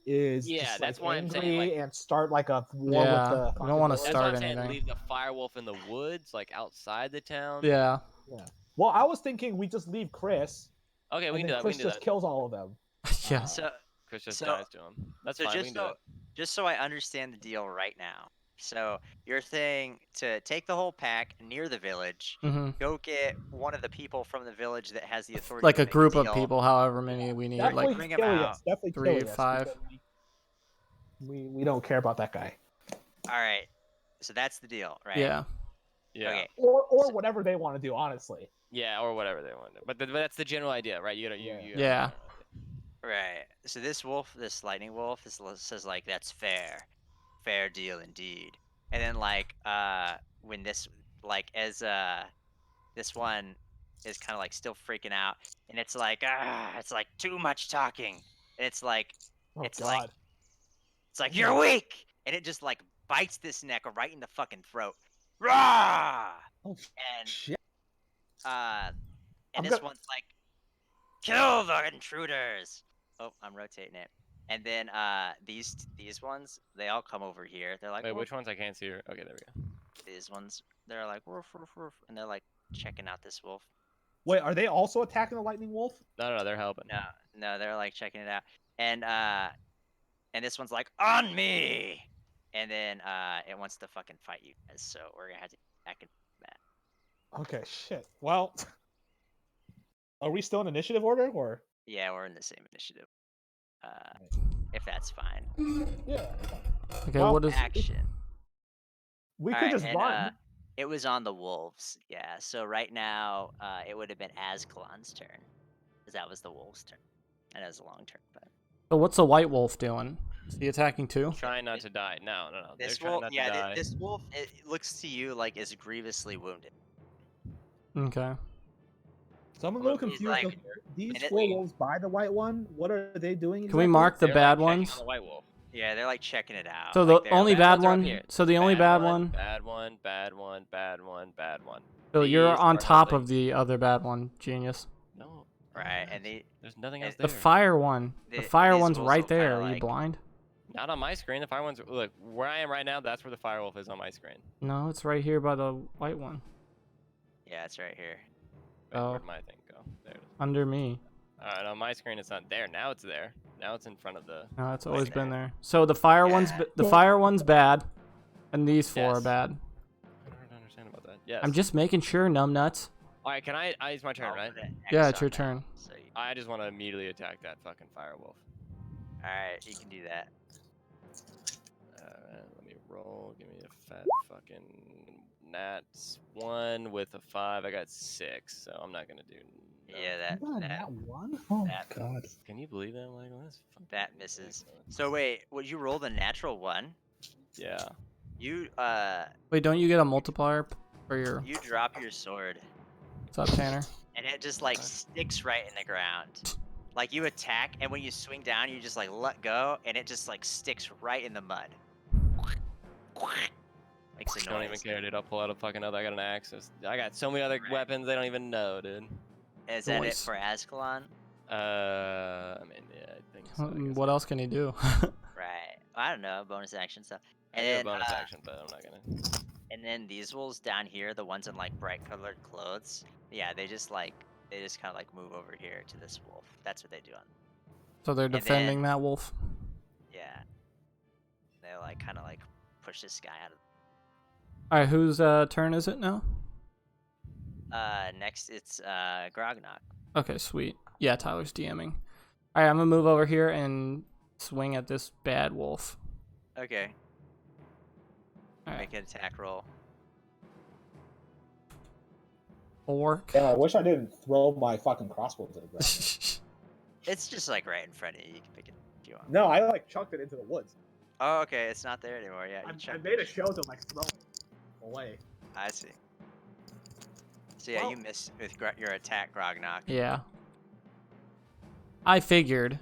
is Yeah, just, that's like, why I'm angry saying, like- and start like a war Yeah, with the. we don't wanna fucking That's start what I'm saying. anything. Leave the fire wolf in the woods, like outside the town. Yeah. Yeah. Well, I was thinking we just leave Chris, Okay, we and can do then that. Chris We can do just that. kills all of them. Yeah. So Chris just so- dies to him. That's so fine. We just can do so it. just so I understand the deal right now. So you're saying to take the whole pack near the village, hmm go get one of the people from the village that has the authority. Like to a make group of deal. people, however many we need. Definitely Like bring him Kilius. out. Definitely 3, Kilius, 5. because we don't care about that guy. All right. So that's the deal, right? Yeah. Yeah. Okay. Or whatever they want to do, honestly. Yeah, or whatever they want to do. But that's the general idea, right? You gotta, you, Yeah. you Yeah. Right. So this wolf, this lightning wolf, says like that's fair deal indeed. And then like when this like as this one is kind of like still freaking out, and it's like it's like too much talking. And it's like Oh It's God. like you're weak, and it just like bites this neck right in the fucking throat. Rah! Oh And shit. and I'm this gonna- one's like, kill the intruders. Oh, I'm rotating it. And then these ones, they all come over here. They're like, Wait, "Woof." which ones I can't see? Okay, there we go. These ones, they're like, woof, woof, woof, and they're like checking out this wolf. Wait, are they also attacking the lightning wolf? No, they're helping. No, they're like checking it out. And this one's like, on me. And then it wants to fucking fight you guys. So we're gonna have to back and that. Okay, shit. Well, are we still in initiative order, or? Yeah, we're in the same initiative. If that's fine. Yeah. Okay, Well, what is Action. We could Alright, just and, run. it was on the wolves. Yeah. So right now, it would have been Ascalon's turn, because that was the wolves' turn, and it was a long turn. But so what's the white wolf doing? Is he attacking too? Trying not to die. No. They're this trying wolf, not to yeah, die. this wolf, it looks to you like is grievously wounded. Okay. So I'm a little He's confused. like- of these and it- 4 wolves by the white one. What are they doing? Can we exactly? mark the They're, bad like, checking ones? on the white wolf. Yeah, they're like checking it out. So like, the they're only like- bad ones are up one. here. So the only bad one. Bad one. Bad one. Bad one. Bad one. So you're These on are top nothing. of the other bad one, genius. No. Right, and There's nothing else and there. The fire one. The The- fire these one's wolves right will kinda there. Are you like- blind? Not on my screen. The fire one's look where I am right now. That's where the fire wolf is on my screen. No, it's right here by the white one. yeah, it's right here. Wait, Oh. where'd my thing go? There it is. Under me. Alright, on my screen it's not there. Now it's there. Now it's in front of the. No, it's always been there. there. So the fire Yeah. the fire one's bad, and these 4 are Yes. bad. I don't understand about that. Yes. I'm just making sure, numbnuts. Alright, can I? It's my turn, I'll right? put an X Yeah, it's on your that, turn. So I just want to immediately attack that fucking fire wolf. all right, you can do that. Alright, let me roll. Give me a fat fucking nats 1 with a 5. I got 6, so I'm not gonna do. No. Yeah, that You got that, that one? Oh that- my God. Can you believe that, Michael? That's fucking that misses. ridiculous. So wait, would you roll the natural one? Yeah. You Wait, don't you get a multiplier for your you drop your sword, what's up, Tanner? and it just like sticks right in the ground. Like you attack, and when you swing down, you just like let go, and it just like sticks right in the mud. Makes a Don't even noise. care, dude. I'll pull out a fucking other. I got an axe. I got so many other Right. weapons. They don't even know, dude. Is that it Noise. for Ascalon? I mean, yeah, I think so. I guess. What else can you do? Right. I don't know. Bonus action stuff. I And do a then, bonus action, but I'm not gonna. and then these wolves down here, the ones in like bright colored clothes, yeah, they just kind of like move over here to this wolf. That's what they do on. So they're then- defending that wolf. Yeah. They like kind of like push this guy out of. All right, whose turn is it now? Next it's Grognok. Okay, sweet. Yeah, Tyler's DMing. All right, I'm gonna move over here and swing at this bad wolf. Okay. All right. make an attack roll. 4. Damn, I wish I didn't throw my fucking crossbow to the ground. It's just like right in front of you. You can pick it if you want. No, I like chucked it into the woods. Oh, okay. It's not there anymore. Yeah, you I checked. made a show to like throw it away. I see. So yeah, you Well- missed with your attack, Grognak. Yeah. I figured.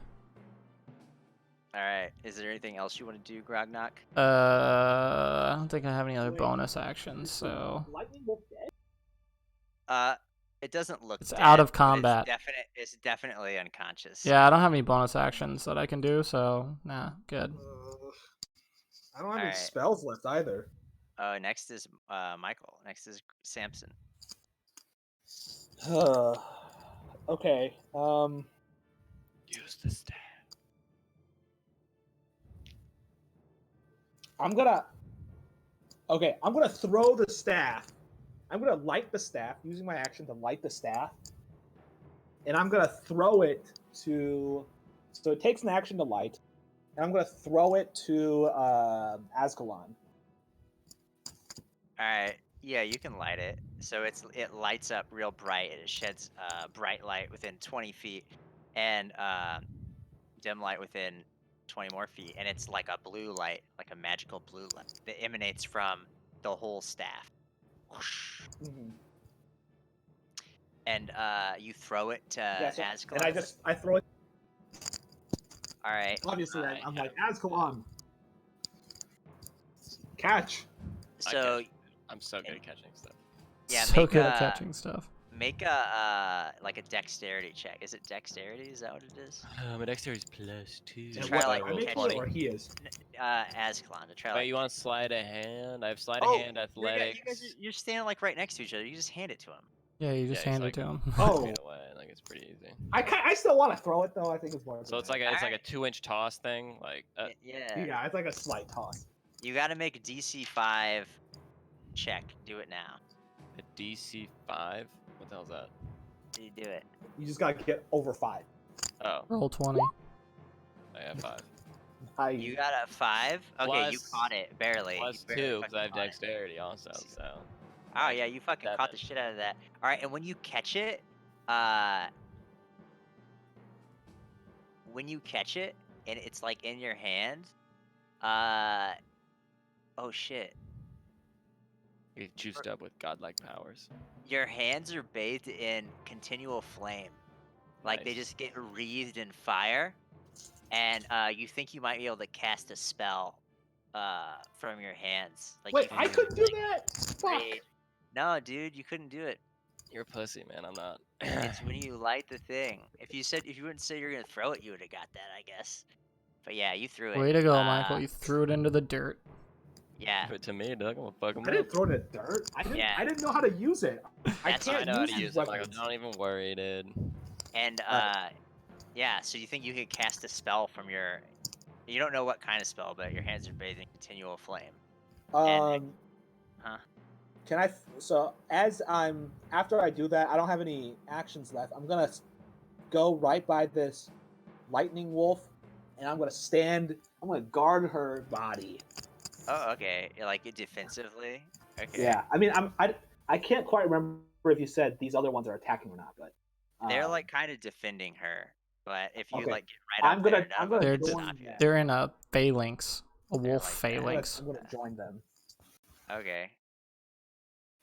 All right. Is there anything else you want to do, Grognak? I don't think I have any other Wait. bonus actions, so Lightning Wolf dead? It doesn't look. It's dead, out of but combat. It's definitely unconscious. yeah, I don't have any bonus actions that I can do, so nah, good. I don't have any Alright. spells left either. Next is Michael. Next is Samson. Okay. Use the staff. I'm gonna throw the staff. I'm gonna light the staff using my action to light the staff, and I'm gonna throw it to. So it takes an action to light, and I'm gonna throw it to Ascalon. All right. Yeah, you can light it. So it lights up real bright. And it sheds bright light within 20 feet, and dim light within 20 more feet, and it's like a blue light, like a magical blue light that emanates from the whole staff. Whoosh. And you throw it to Ascalon. And I throw it. All right. Obviously, I I'm have- like Ascalon. Catch. So I'm so good at catching stuff. Yeah, so make good at a- catching stuff. make a like a dexterity check. Is it dexterity? Is that what it is? My dexterity's +2. To try to, like, I'm making catch it where he is. Ascalon to try. Wait, Like, you want sleight of hand? I have sleight Oh, of hand, athletics. You guys, you're standing like right next to each other. You just hand it to him. Yeah, you just Yeah, hand it's it to him. Oh, Get away. Like it's pretty easy. I still want to throw it though. I think it's more. So it's like a 2-inch toss thing. Like Yeah. yeah, it's like a slight toss. You got to make a DC 5 check. Do it now. a DC 5. What the hell's that? You do it. You just gotta get over 5. Oh, Roll 20. I have 5. You got a 5. Okay, you Plus- caught it barely. You Plus barely 2 because fucking I have caught it. dexterity also. So Oh yeah, you fucking caught the 7. shit out of that. All right, and when you catch it, and it's like in your hand, oh shit, you're juiced up with godlike powers. your hands are bathed in continual flame, like they Nice. just get wreathed in fire, and you think you might be able to cast a spell, from your hands. Like Wait, you I can, couldn't do like, that. Fuck. raid- No, dude, you couldn't do it. You're a pussy, man. I'm not. It's when you light the thing. If you wouldn't say you're gonna throw it, you would have got that, I guess. But yeah, you threw it. Way to go, Michael. You threw it into the dirt. Yeah, But to me, dog, I'm gonna fuck him I up. didn't throw it in the dirt. Yeah. I didn't know how to use it. I That's can't I know how to use use these it, Michael. weapons. Don't even worry, dude. and yeah. So you think you could cast a spell from your? You don't know what kind of spell, but your hands are bathed in continual flame. And- Huh? Can I? So after I do that, I don't have any actions left. I'm gonna go right by this lightning wolf, and I'm gonna guard her body. Oh, okay. Like it defensively. Okay. Yeah, I mean, I can't quite remember if you said these other ones are attacking or not, but They're um, like kind of defending her, but if you Okay. like get right I'm up gonna- there, I'm none of gonna them can join stop you. them. They're in a phalanx. A They're wolf like that. phalanx. I'm gonna join them Okay.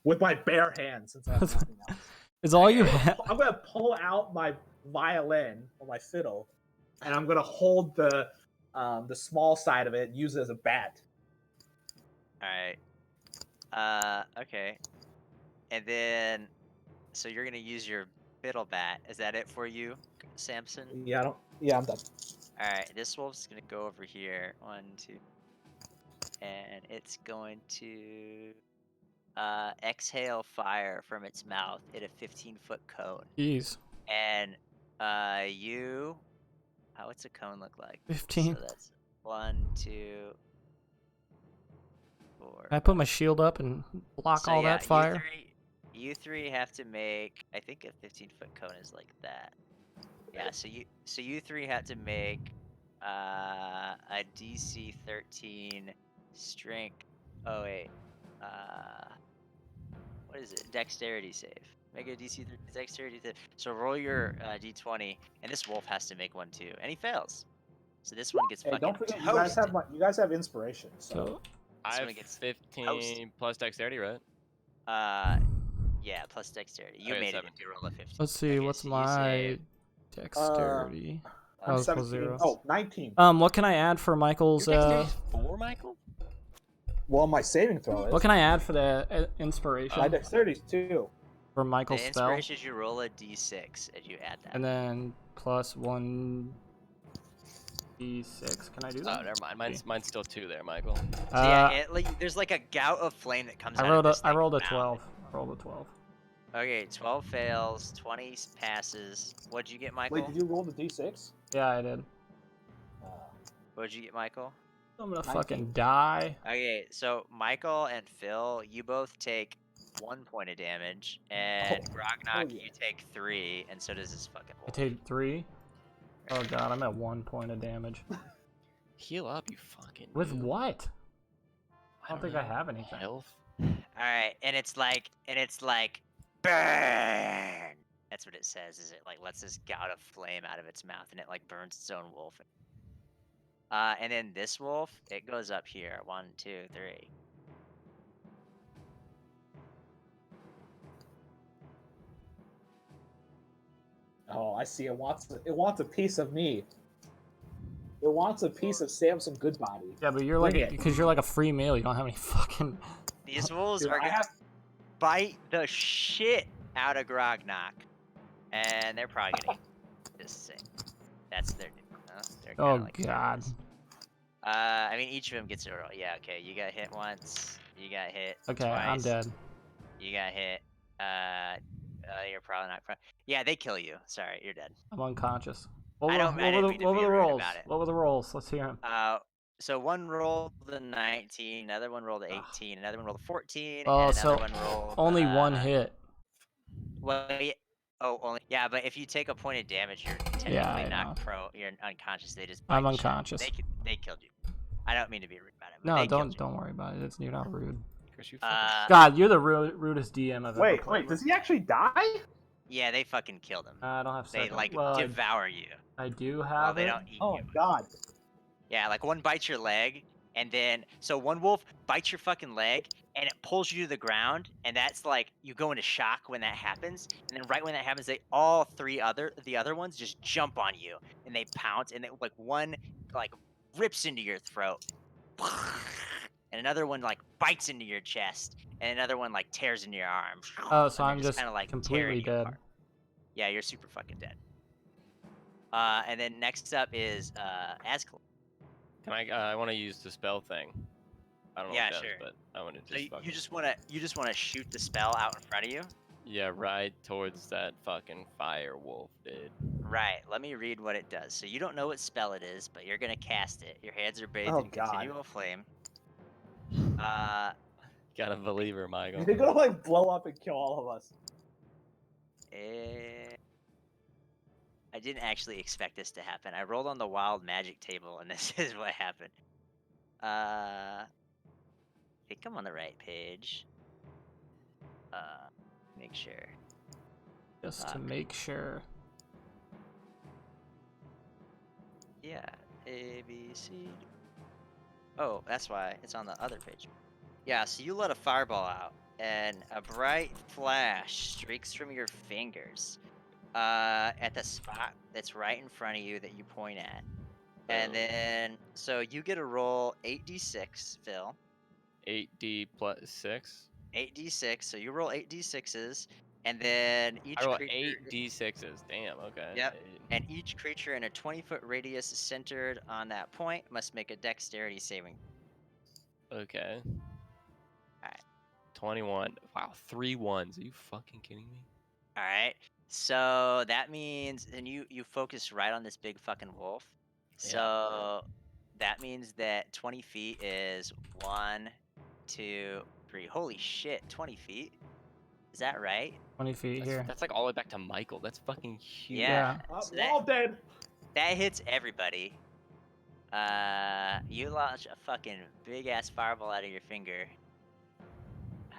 with my bare hands since I have nothing else. Is all you have? I'm gonna pull out my violin or my fiddle, and I'm gonna hold the small side of it, use it as a bat. All right. Okay. And then, so you're gonna use your fiddle bat. Is that it for you, Samson? Yeah, I'm done. All right. This wolf's gonna go over here. 1, 2, and it's going to exhale fire from its mouth in a 15-foot cone. Jeez. And what's a cone look like? 15. So that's 1, 2, 4. Can I put my shield up and block So all yeah, that fire? You three have to make. I think a 15-foot cone is like that. Yeah. So you three have to make a DC 13 strength. Oh wait. what is it? Dexterity save. Make a DC 3 dexterity save. So roll your D20, and this wolf has to make one too, and he fails. So this one gets Hey, fucking don't forget, you guys have inspiration. So So I This have one gets 15 plus dexterity, right? Yeah, plus dexterity. You Okay, made 7. it if you roll a 15. let's see, Okay, what's so you my save, dexterity? I'm Oh, it's plus 17. 0. Oh, 19. What can I add for Michael's? Your dexterity's 4, Michael? Well, my saving throw is. What can I add for the inspiration My dexterity's 2. for the Michael's spell? inspiration is you roll a d6 and you add that. And then plus 1d6. Can I do that? Oh, never mind. Mine's still 2 there, Michael. So yeah, Uh, there's like a gout of flame that comes out I of this thing. rolled a Wow. 12. I rolled a 12. Okay, 12 fails, 20 passes. What'd you get, Michael? Wait, did you roll the d6? Yeah, I did. What'd you get, Michael? I'm gonna 19. fucking die. Okay, so Michael and Phil, you both take 1 point of damage, and Grognak, yeah. you take 3, and so does this fucking I wolf. take 3. Oh god, I'm at 1 point of damage. Heal up, you fucking. With noob. what? I don't think I know. have anything. Health. All right, and it's like, burn. That's what it says. Is it like lets this gout of flame out of its mouth, and it like burns its own wolf. And then this wolf, it goes up here. 1, 2, 3. Oh, I see. It wants a piece of me. It wants a piece of Samson Goodbody. Yeah, but you're like, Bring it. because you're like a free meal, you don't have any fucking. These wolves Dude, are I gonna have. bite the shit out of Grognak, and they're probably gonna just say that's their. They're kinda Oh like god. I mean, each of them gets a roll. Yeah, okay. You got hit once. You got hit Okay, twice. I'm dead. You got hit. You're probably not. Yeah, they kill you. Sorry, you're dead. I'm unconscious. I What didn't were mean to the be rude rolls? about it. What were the rolls? Let's hear them. So one rolled a 19, another one rolled a 18, another one rolled a 14, Oh, and so another one rolled only one hit. Well, yeah, only but if you take a point of damage, you're technically Yeah, I not know. you're unconscious. They just I'm bite shit. unconscious. They killed you. I don't mean to be rude about it. But No, they killed you. don't worry about it. You're not rude. Chris, you fucking. God, you're the rudest DM I've ever Wait, played does with. he actually die? Yeah, they fucking killed him. I don't have They second. like well, devour you. I do Well, have they it. don't eat Oh you. God. Yeah, like one bites your leg, and then so one wolf bites your fucking leg, and it pulls you to the ground, and that's like you go into shock when that happens, and then right when that happens, the other ones just jump on you, and they pounce, and like one like rips into your throat, and another one like bites into your chest, and another one like tears into your arm. Oh, so and I'm they're just kind of like completely tearing you dead. apart. Yeah, you're super fucking dead. And then next up is Azkul. Can I want to use the spell thing. I don't know Yeah, what it does, sure. but I want to So just you fucking. just wanna shoot the spell out in front of you? Yeah, right towards that fucking fire wolf, dude. Right. Let me read what it does. So you don't know what spell it is, but you're gonna cast it. Your hands are bathed Oh, in God. continual flame. Gotta believe her, Michael. They're gonna like blow up and kill all of us. I didn't actually expect this to happen. I rolled on the wild magic table, and this is what happened. I think I'm on the right page. Make sure. Just to Fuck. make sure. Yeah, A, B, C. Oh, that's why it's on the other page. Yeah, so you let a fireball out, and a bright flash streaks from your fingers at the spot that's right in front of you that you point at. And Oh. then, so you get a roll 8d6, Phil. 8d plus 6. 8d6, so you roll 8d6s, and then each I roll creature... 8d6s. Damn, okay. Yep. 8. And each creature in a 20-foot radius centered on that point must make a dexterity saving. Okay. Alright. 21. Wow, 3 1s. Are you fucking kidding me? Alright. So that means then you focus right on this big fucking wolf. Yeah. So that means that 20 feet is 1, 2, 3. Holy shit, 20 feet? Is that right? 20 feet That's, here. that's like all the way back to Michael. That's fucking huge. Yeah. So that- all dead. That hits everybody. You launch a fucking big ass fireball out of your finger.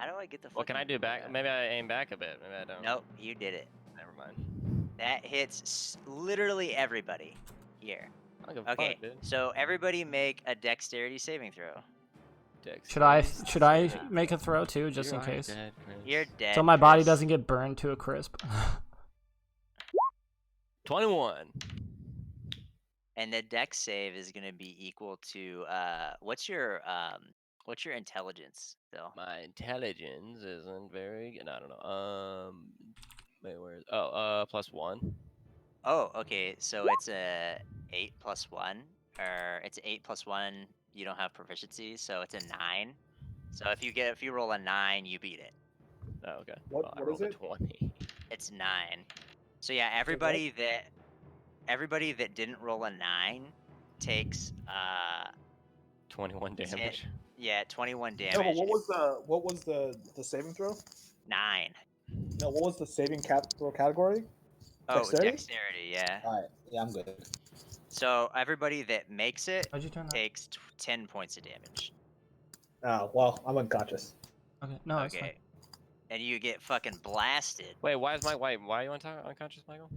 How do I get the? What can I fucking do back? arrow? Maybe I aim back a bit. Maybe I don't. Nope, you did it. Never mind. That hits literally everybody here. I don't give a Okay, fuck, dude. so everybody make a dexterity saving throw. Should I Dexterity. make a throw too, just You in are case? dead, Chris. You're dead. So my body Chris. doesn't get burned to a crisp. 21. And the dex save is gonna be equal to what's your intelligence, Phil? My intelligence isn't very good. I don't know. Wait, where is? +1. Oh, okay. So it's a 8 plus 1, or it's 8 plus 1. You don't have proficiency, so it's a 9. So if you roll a 9, you beat it. Oh, okay. What- Well, I what is rolled a it? 20. It's 9. So yeah, everybody that didn't roll a 9 takes 21 It's damage. 21 No, damage. but what was the saving throw? 9. No, what was the saving throw category? Oh, Dexterity? dexterity, yeah. All right, yeah, I'm good. So everybody that makes it How'd you turn that? takes 10 points of damage. Oh well, I'm unconscious. Okay, no, it's fine. Okay. And you get fucking blasted. Wait, why are you unconscious, Michael?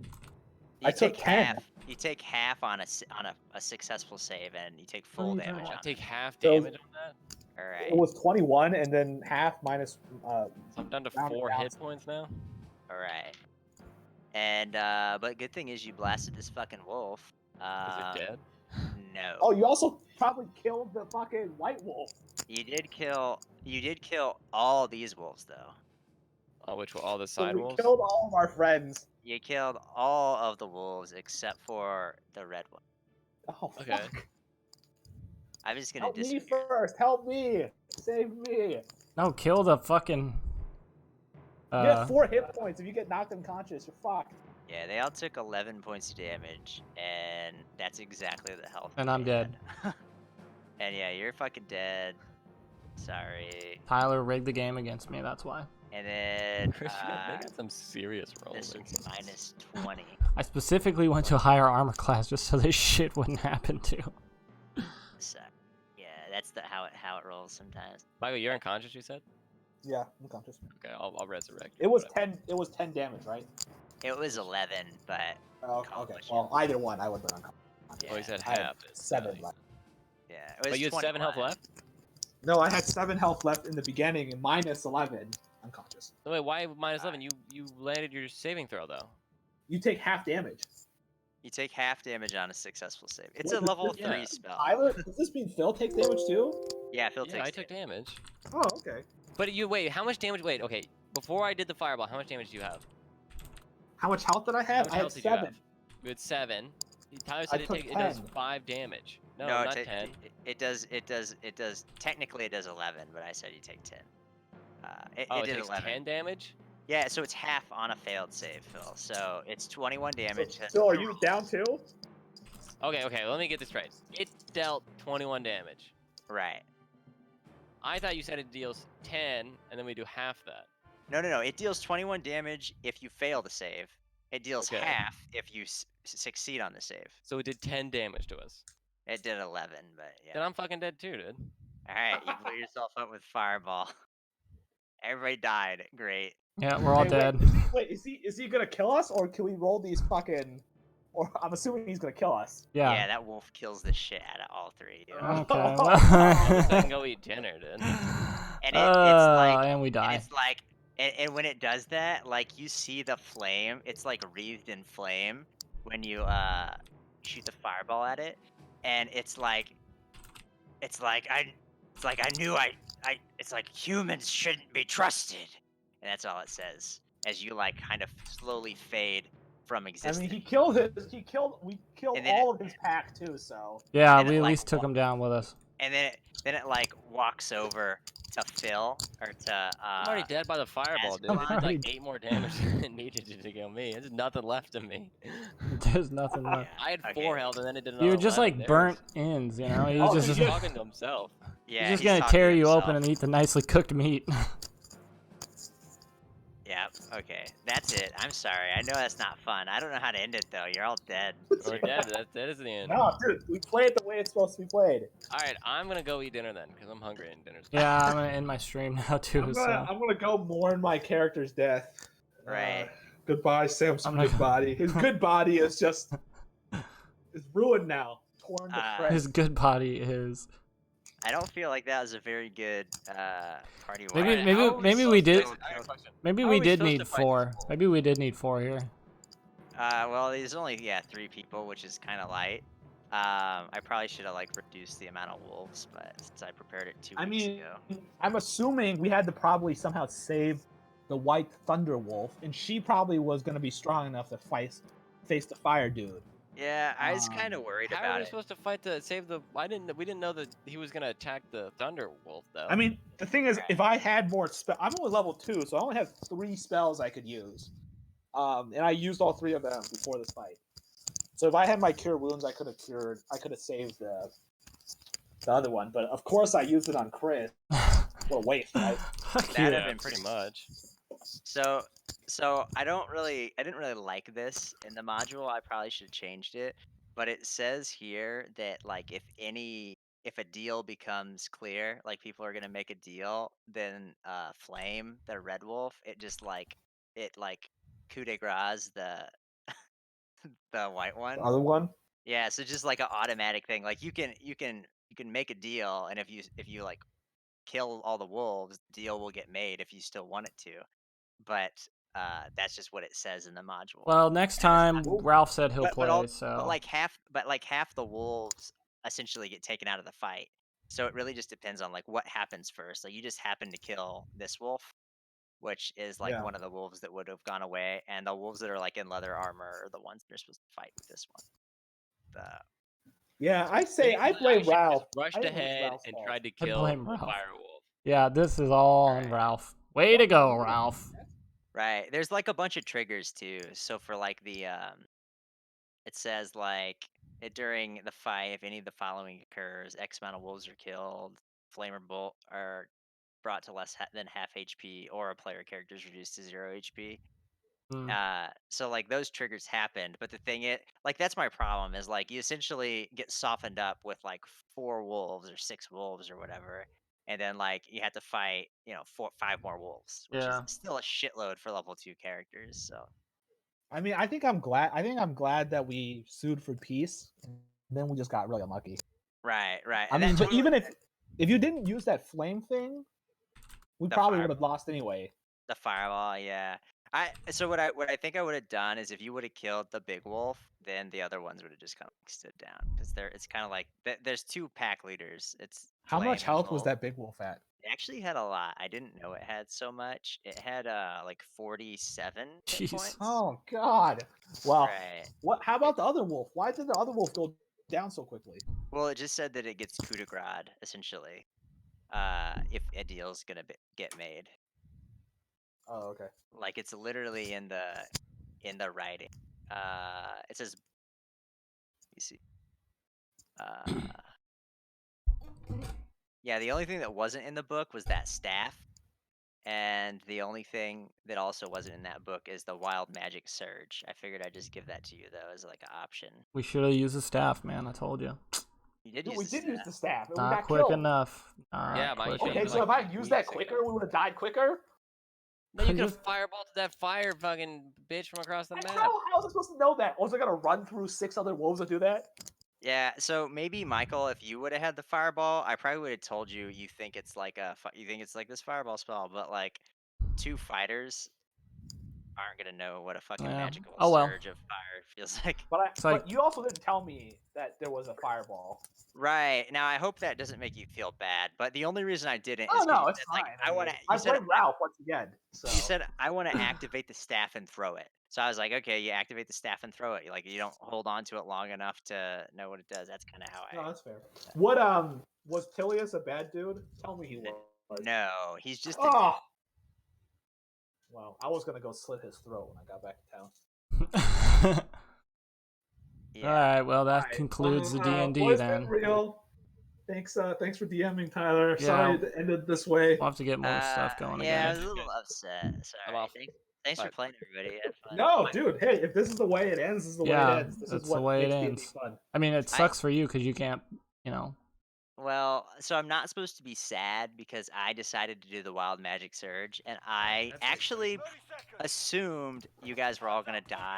You I took take 10. half. You take half on a successful save, and you take full you damage turn I on take half So- damage on that. it. All It right. was 21, and then half minus. So I'm down to Round it 4 down. hit points now. All right. And but good thing is you blasted this fucking wolf. Is it dead? No. Oh, you also probably killed the fucking white wolf. You did kill all these wolves though. Oh, which were all the So side we wolves? killed all of our friends. You killed all of the wolves except for the red one. Oh Okay. fuck! I'm just gonna Help me disappear. first. Help me. Save me. No, kill the fucking. You get 4 hit points. If you get knocked unconscious, you're fucked. Yeah, they all took 11 points of damage, and that's exactly the health. And they I'm dead. had. And yeah, you're fucking dead. Sorry. Tyler rigged the game against me. That's why. And then Chris, you got some serious rolls. this one's minus 20. I specifically went to a higher armor class just so this shit wouldn't happen to. So, yeah, that's how it rolls sometimes. Michael, you're unconscious, you said? Yeah, I'm unconscious. Okay, I'll resurrect you. It was whatever. 10. It was 10 damage, right? It was 11, but Oh, okay. Accomplish. Well, either one, I would have been unconscious. Oh, he said I had half. 7 left. yeah, it was But you had 7 health 21. left? No, I had 7 health left in the beginning, and minus 11 unconscious. No, wait, why minus 11? You landed your saving throw, though. You take half damage. You take half damage on a successful save. It's What a does level this 3 mean? spell. Tyler, does this mean Phil takes damage too? Yeah, Phil Yeah, takes I took damage. Oh, okay. But wait, how much damage? Wait, okay. Before I did the fireball, how much damage do you have? How much health did I have? much I had health did you have? 7. You had 7. Tyler I said took it does 10. 5 damage. No, No, not ta- 10. it does. Technically, it does 11, but I said you take 10. It Oh, it did takes 11. 10 damage? Yeah, so it's half on a failed save, Phil. So it's 21 damage. So, Phil, are you down too? Okay, let me get this straight. It dealt 21 damage. Right. I thought you said it deals 10, and then we do half that. No. It deals 21 damage if you fail the save. It deals Okay. half if you succeed on the save. So it did 10 damage to us. It did 11, but yeah. Then I'm fucking dead too, dude. All right, you blew yourself up with fireball. Everybody died. Great. Yeah, we're all Hey, dead. Wait, is he gonna kill us, or can we roll these fucking? Or I'm assuming he's gonna kill us. Yeah. That wolf kills the shit out of all 3, dude. Okay. I can go eat dinner, dude. And it's like, and we and die. it's like, and when it does that, like you see the flame. It's like wreathed in flame when you shoot the fireball at it, and it's like I knew it's like humans shouldn't be trusted, and that's all it says as you like kind of slowly fade from I existence. mean, we killed And then all of his pack too. So Yeah, and we it, at like, least took him down with us. And then it like walks over to Phil or to I'm already dead by the fireball, dude. It I'm did already like 8 more damage than it needed to kill me. There's nothing left of me. There's nothing left. I had Okay. 4 health, and then it did another You were just 11. like burnt ends, you know? He's Oh, just, so He's you- talking to himself. Yeah, he's just he's gonna talking tear to you himself. open and eat the nicely cooked meat. Yeah. Okay, that's it. I'm sorry. I know that's not fun. I don't know how to end it though. You're all dead. We're dead. That is the end. No, dude, we play it the way it's supposed to be played. All right, I'm gonna go eat dinner then, because I'm hungry and dinner's. Yeah, I'm gonna end my stream now too. I'm So gonna go mourn my character's death. Right. Goodbye, Sam's I'm not- good body. His good body is just is ruined now, torn to shreds. his good body is. I don't feel like that was a very good party. Maybe- war. Alright, maybe- how are maybe supposed we to- did- I got a question. Maybe How we are we did supposed need to fight 4. this wolf? Maybe we did need 4 here. Well, there's only 3 people, which is kind of light. I probably should have like reduced the amount of wolves, but since I prepared it 2 I weeks mean, ago. I'm assuming we had to probably somehow save the White Thunder Wolf, and she probably was gonna be strong enough to face the fire dude. Yeah, I was kind of Um, worried How are about we it. supposed to fight to save the? We didn't know that he was gonna attack the Thunder Wolf though. I mean, the thing is, if I had more spell, I'm only level 2, so I only have 3 spells I could use, and I used all 3 of them before this fight. So if I had my cure wounds, I could have saved the other one. But of course, I used it on Chris. What a waste, right? Fuck That'd you. have yeah, been pretty much. So I didn't really like this in the module. I probably should have changed it. But it says here that like if a deal becomes clear, like people are gonna make a deal, then Flame, the Red Wolf, it coup de grace the white one. The other one. Yeah, so just like an automatic thing. Like you can make a deal, and if you like kill all the wolves, the deal will get made if you still want it to. But that's just what it says in the module. Well, next And it's time Ralph said he'll but, play, but, all, so but like half the wolves essentially get taken out of the fight. So it really just depends on like what happens first. Like you just happen to kill this wolf, which is like Yeah. one of the wolves that would have gone away, and the wolves that are like in leather armor are the ones that are supposed to fight with this one. Yeah, I say I Maybe blame should've Ralph. just rushed I think it was ahead Ralph's and fault. tried to I kill blame the Ralph. Fire Wolf. yeah, this is all on Right. Ralph. Way to go, Ralph. Right. There's like a bunch of triggers too. So for like it says like during the fight, if any of the following occurs, X amount of wolves are killed, flamer bolt are brought to less than half HP, or a player character is reduced to 0 HP. So like those triggers happened, but the thing like that's my problem is like you essentially get softened up with like 4 wolves or 6 wolves or whatever, and then like you have to fight 5 more wolves, which Yeah. is still a shitload for level 2 characters. So I mean, I think I'm glad that we sued for peace. And then we just got really unlucky. right. I And mean, that but totally- even if you didn't use that flame thing, we The probably fire- would have lost anyway. the fireball, yeah. What I think I would have done is if you would have killed the big wolf, then the other ones would have just kind of stood down because it's kind of like there's 2 pack leaders. It's How Flame much and health was Wolf. that big wolf at? It actually had a lot. I didn't know it had so much. It had like 47 hit Jeez. points. Oh God! Well, Right. what? How about the other wolf? Why did the other wolf go down so quickly? Well, it just said that it gets coup de grace essentially. If a deal's gonna get made, Oh, okay. like it's literally in the writing. It says, you see. Yeah, the only thing that wasn't in the book was that staff. And the only thing that also wasn't in that book is the wild magic surge. I figured I'd just give that to you though as like an option. We should have used the staff, man. I told you. You did Dude, use we the did use staff. the staff. And we Not got quick killed. enough. Not Yeah, but you quick should've Okay, been enough. so if like I used weeks that ago. quicker, we would have died quicker. Then you could Just- have firebolted that fire fucking bitch from across the map. How was I supposed to know that? Was I gonna run through 6 other wolves to do that? Yeah, so maybe Michael, if you would have had the fireball, I probably would have told you you think it's like this fireball spell, but like 2 fighters aren't gonna know what a fucking Yeah. magical Oh, well. surge of fire feels like. It's like- But you also didn't tell me that there was a fireball. Right now, I hope that doesn't make you feel bad. But the only reason I didn't Oh is 'cause no, you it's said, fine. like, I want to. I You said blame Ralph once again. So. you said I want to activate the staff and throw it. So I was like, okay, you activate the staff and throw it. Like you don't hold on to it long enough to know what it does. That's kind of how No, I. that's fair. What was Tilius a bad dude? Tell me he was. No, he's just. Oh. Well, I was gonna go slit his throat when I got back to town. Yeah. All right. Well, that Alright, concludes the D&D boys then. been real. Thanks for DMing, Tyler. Yeah. Sorry it ended this way. We'll have to get more stuff going Yeah, I again. was a little upset. Sorry. off. Thanks for But- playing, everybody. Have fun. No, dude. Hey, if this is the way it ends, this is the way Yeah, it ends. This that's is the what way it makes D&D ends. fun. I mean, it sucks for you because you can't, you know. Well, so I'm not supposed to be sad because I decided to do the Wild Magic Surge, and I actually assumed you guys were all gonna die.